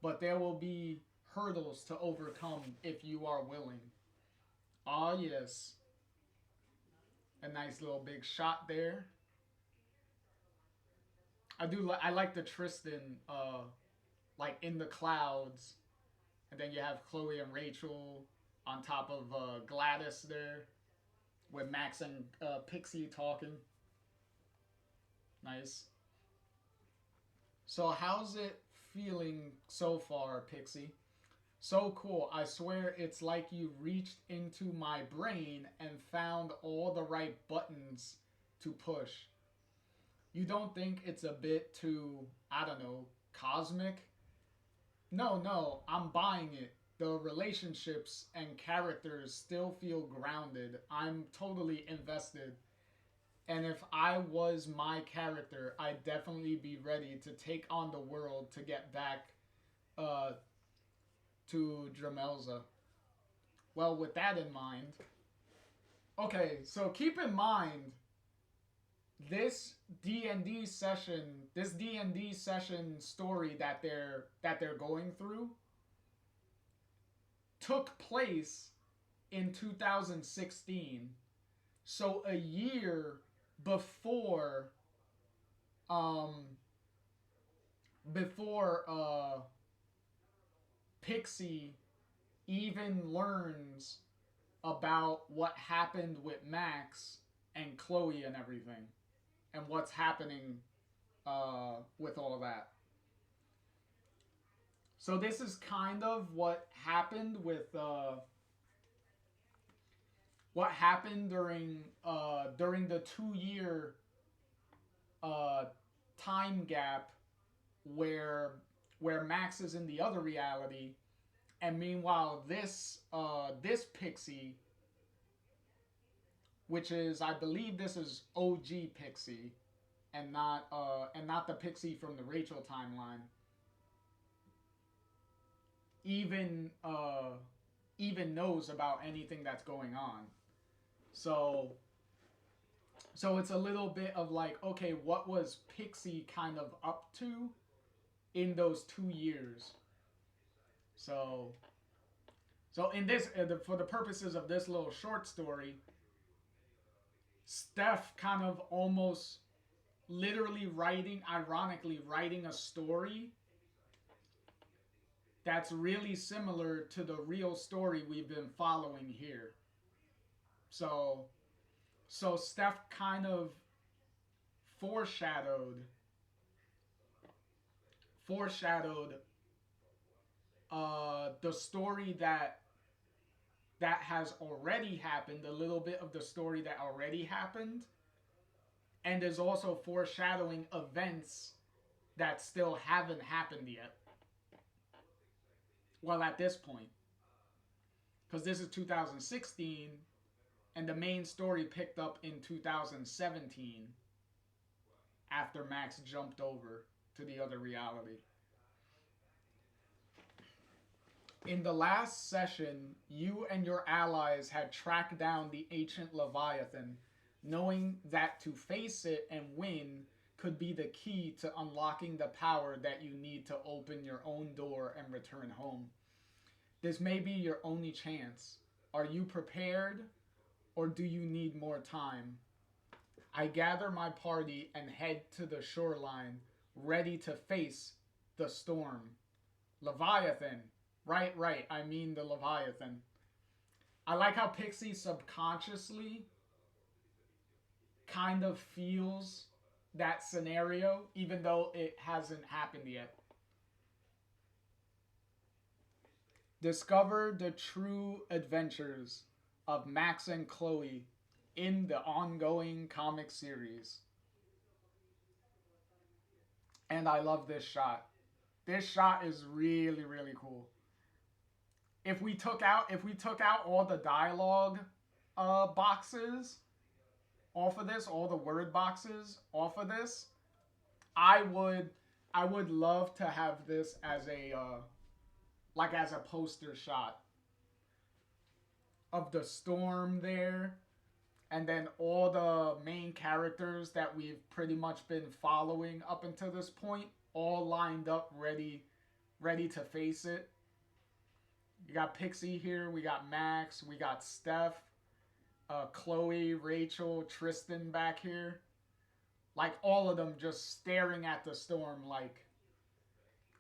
S1: But there will be hurdles to overcome if you are willing. Ah, yes. A nice little big shot there. I like the Tristan like in the clouds, and then you have Chloe and Rachel on top of Gladys there, with Max and Pixie talking. Nice. So how's it feeling so far, Pixie? So cool. I swear it's like you reached into my brain and found all the right buttons to push. You don't think it's a bit too, I don't know, cosmic? No, no, I'm buying it. The relationships and characters still feel grounded. I'm totally invested. And if I was my character, I'd definitely be ready to take on the world to get back uh, to Dramelza. Well, with that in mind, okay, so keep in mind this D&D session, this D&D session story that they're going through took place in 2016. So a year before um before Pixie even learns about what happened with Max and Chloe and everything, and what's happening with all that. So this is kind of what happened during the 2 year uh, time gap where Max is in the other reality, and meanwhile this Pixie, which is, I believe this is OG Pixie, and not the Pixie from the Rachel timeline, even even knows about anything that's going on. So it's a little bit of like, okay, what was Pixie kind of up to in those 2 years? So in this, for the purposes of this little short story, Steph kind of almost literally ironically writing a story that's really similar to the real story we've been following here. So Steph kind of foreshadowed the story that has already happened, a little bit of the story that already happened, and is also foreshadowing events that still haven't happened yet. Well, at this point, because this is 2016, and the main story picked up in 2017 after Max jumped over to the other reality. In the last session, you and your allies had tracked down the ancient Leviathan, knowing that to face it and win could be the key to unlocking the power that you need to open your own door and return home. This may be your only chance. Are you prepared, or do you need more time? I gather my party and head to the shoreline, ready to face the storm. Leviathan. Right, I mean the Leviathan. I like how Pixie subconsciously kind of feels that scenario, even though it hasn't happened yet. Discover the true adventures of Max and Chloe in the ongoing comic series. And I love this shot. This shot is really, really cool. If we took out all the dialogue boxes off of this, all the word boxes off of this, I would love to have this as a as a poster shot of the storm there, and then all the main characters that we've pretty much been following up until this point, all lined up, ready to face it. You got Pixie here, we got Max, we got Steph, Chloe, Rachel, Tristan back here. Like all of them just staring at the storm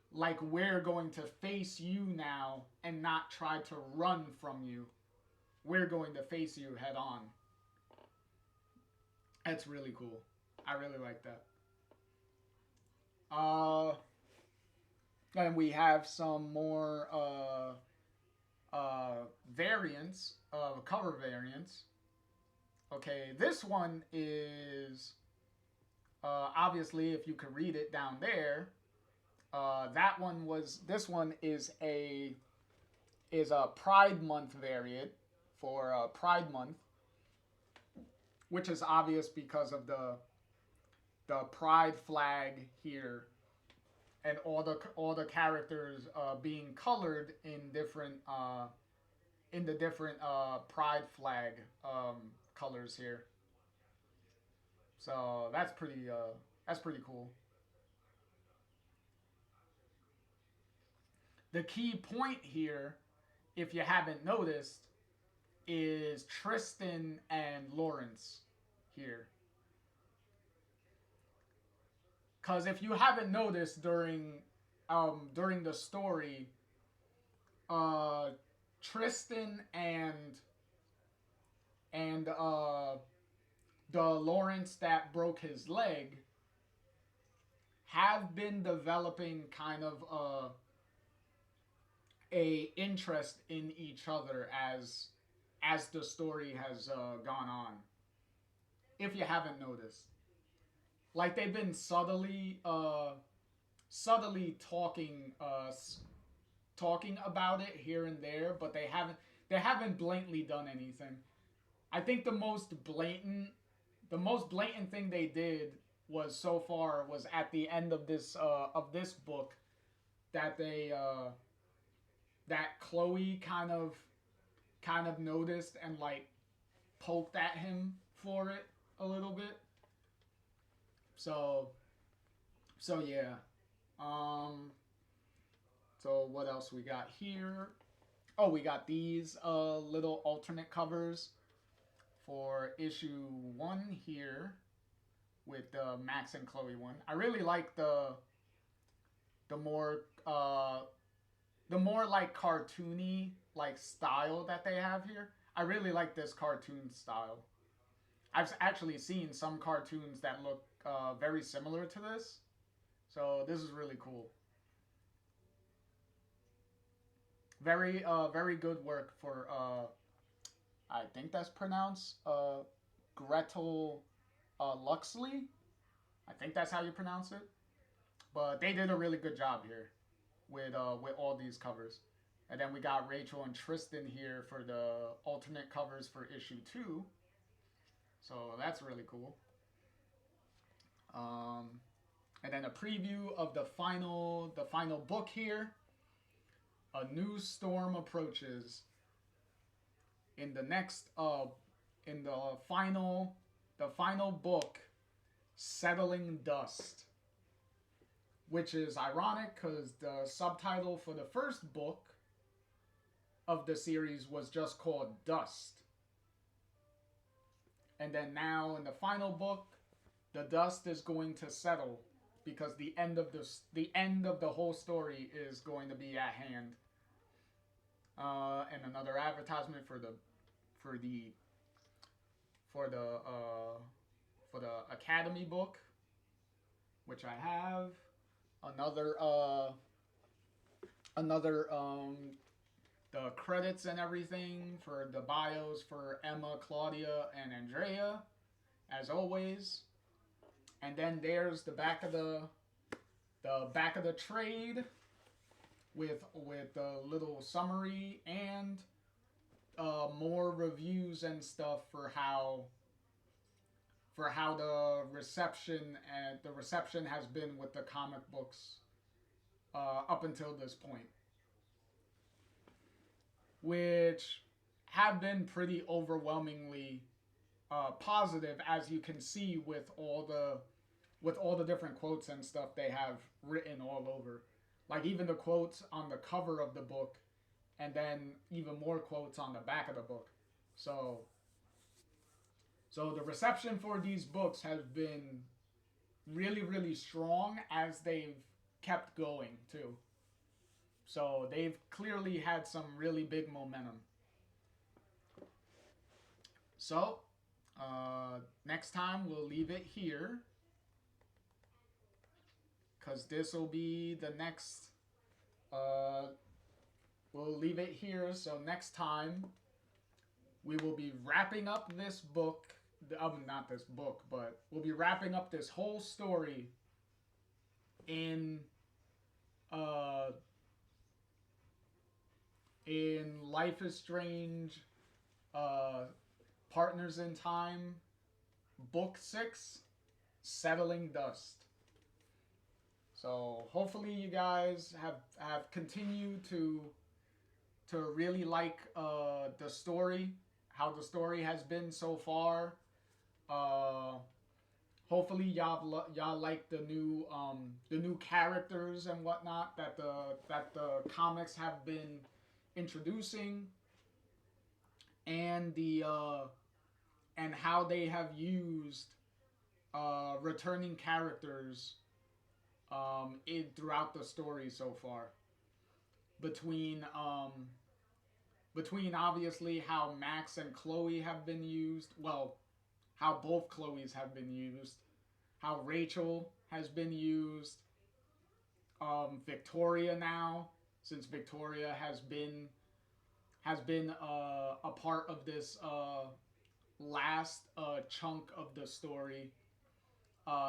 S1: like we're going to face you now and not try to run from you. We're going to face you head on. That's really cool. I really like that. And we have some more variants, cover variants. Okay, this one is obviously, if you could read it down there, this one is a Pride Month variant for Pride Month, which is obvious because of the pride flag here and all the characters being colored in the different pride flag colors here. So that's pretty cool. The key point here, if you haven't noticed, is Tristan and Lawrence here. Because if you haven't noticed during the story, uh, Tristan and the Lawrence that broke his leg have been developing kind of a interest in each other as the story has gone on. If you haven't noticed, like they've been subtly talking about it here and there, but they haven't blatantly done anything. I think the most blatant thing they did was so far was at the end of this book that they that Chloe kind of noticed and like poked at him for it a little bit. So so yeah. Um so what else we got here? Oh, we got these little alternate covers for issue 1 here with the Max and Chloe one. I really like the more the more like cartoony like style that they have here. I really like this cartoon style. I've actually seen some cartoons that look very similar to this, so this is really cool. Very good work for I think that's pronounced Gretel Luxley. I think that's how you pronounce it. But they did a really good job here with all these covers. And then we got Rachel and Tristan here for the alternate covers for issue 2. So that's really cool. Um, and then a preview of the final book here. A new storm approaches. In the next in the final book, Settling Dust, which is ironic because the subtitle for the first book of the series was just called Dust. And then now in the final book, the dust is going to settle because the end of the whole story is going to be at hand. And another advertisement for the for the for the for the Academy book, which I have. Another the credits and everything for the bios for Emma, Claudia, and Andrea, as always. And then there's the back of the trade with a little summary and more reviews and stuff for how the reception has been with the comic books up until this point, which have been pretty overwhelmingly positive, as you can see with all the different quotes and stuff they have written all over. Like even the quotes on the cover of the book, and then even more quotes on the back of the book. So the reception for these books has been really, really strong as they've kept going too. So they've clearly had some really big momentum. So next time we'll leave it here, because this will be the next we'll leave it here. So next time we will be wrapping up this book. Not this book, but we'll be wrapping up this whole story in Life is Strange, Partners in Time, Book 6, Settling Dust. So hopefully you guys have continued to really like the story, how the story has been so far. Uh, Hopefully y'all like the new characters and whatnot that the comics have been introducing, and the and how they have used returning characters throughout the story so far. Between between obviously how Max and Chloe have been used, well, how both Chloes have been used, how Rachel has been used, Victoria now, since Victoria has been a part of this last chunk of the story.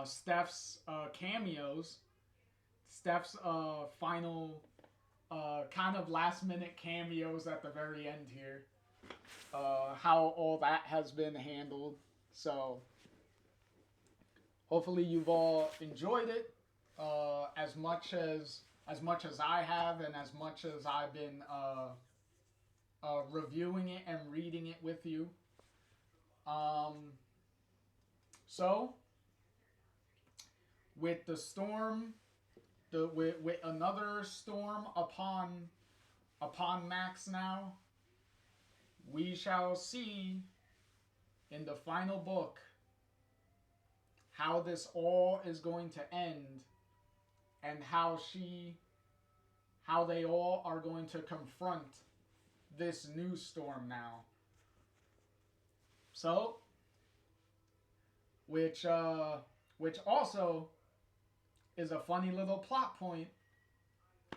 S1: Steph's cameos, Steph's final kind of last minute cameos at the very end here. How all that has been handled. So hopefully you've all enjoyed it as much as I have, and as much as I've been reviewing it and reading it with you. Um, so with the storm, with another storm upon Max now, we shall see in the final book how this all is going to end, and how they all are going to confront this new storm now. So, which also is a funny little plot point,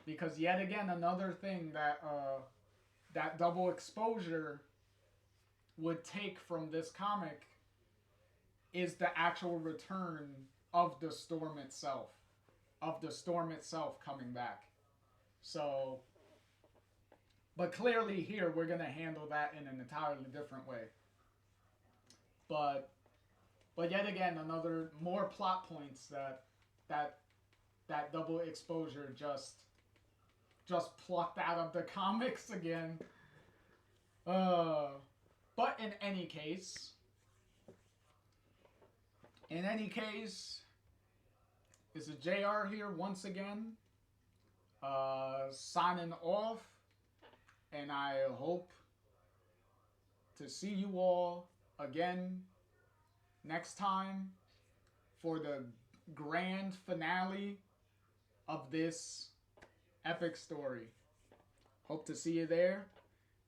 S1: because yet again another thing that that double exposure would take from this comic is the actual return of the storm itself, coming back. So, but clearly here we're gonna handle that in an entirely different way. But yet again another more plot points that that double exposure just plucked out of the comics again. But in any case, it's a JR here once again, signing off, and I hope to see you all again next time for the grand finale of this epic story. Hope to see you there,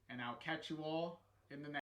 S1: and I'll catch you all in the next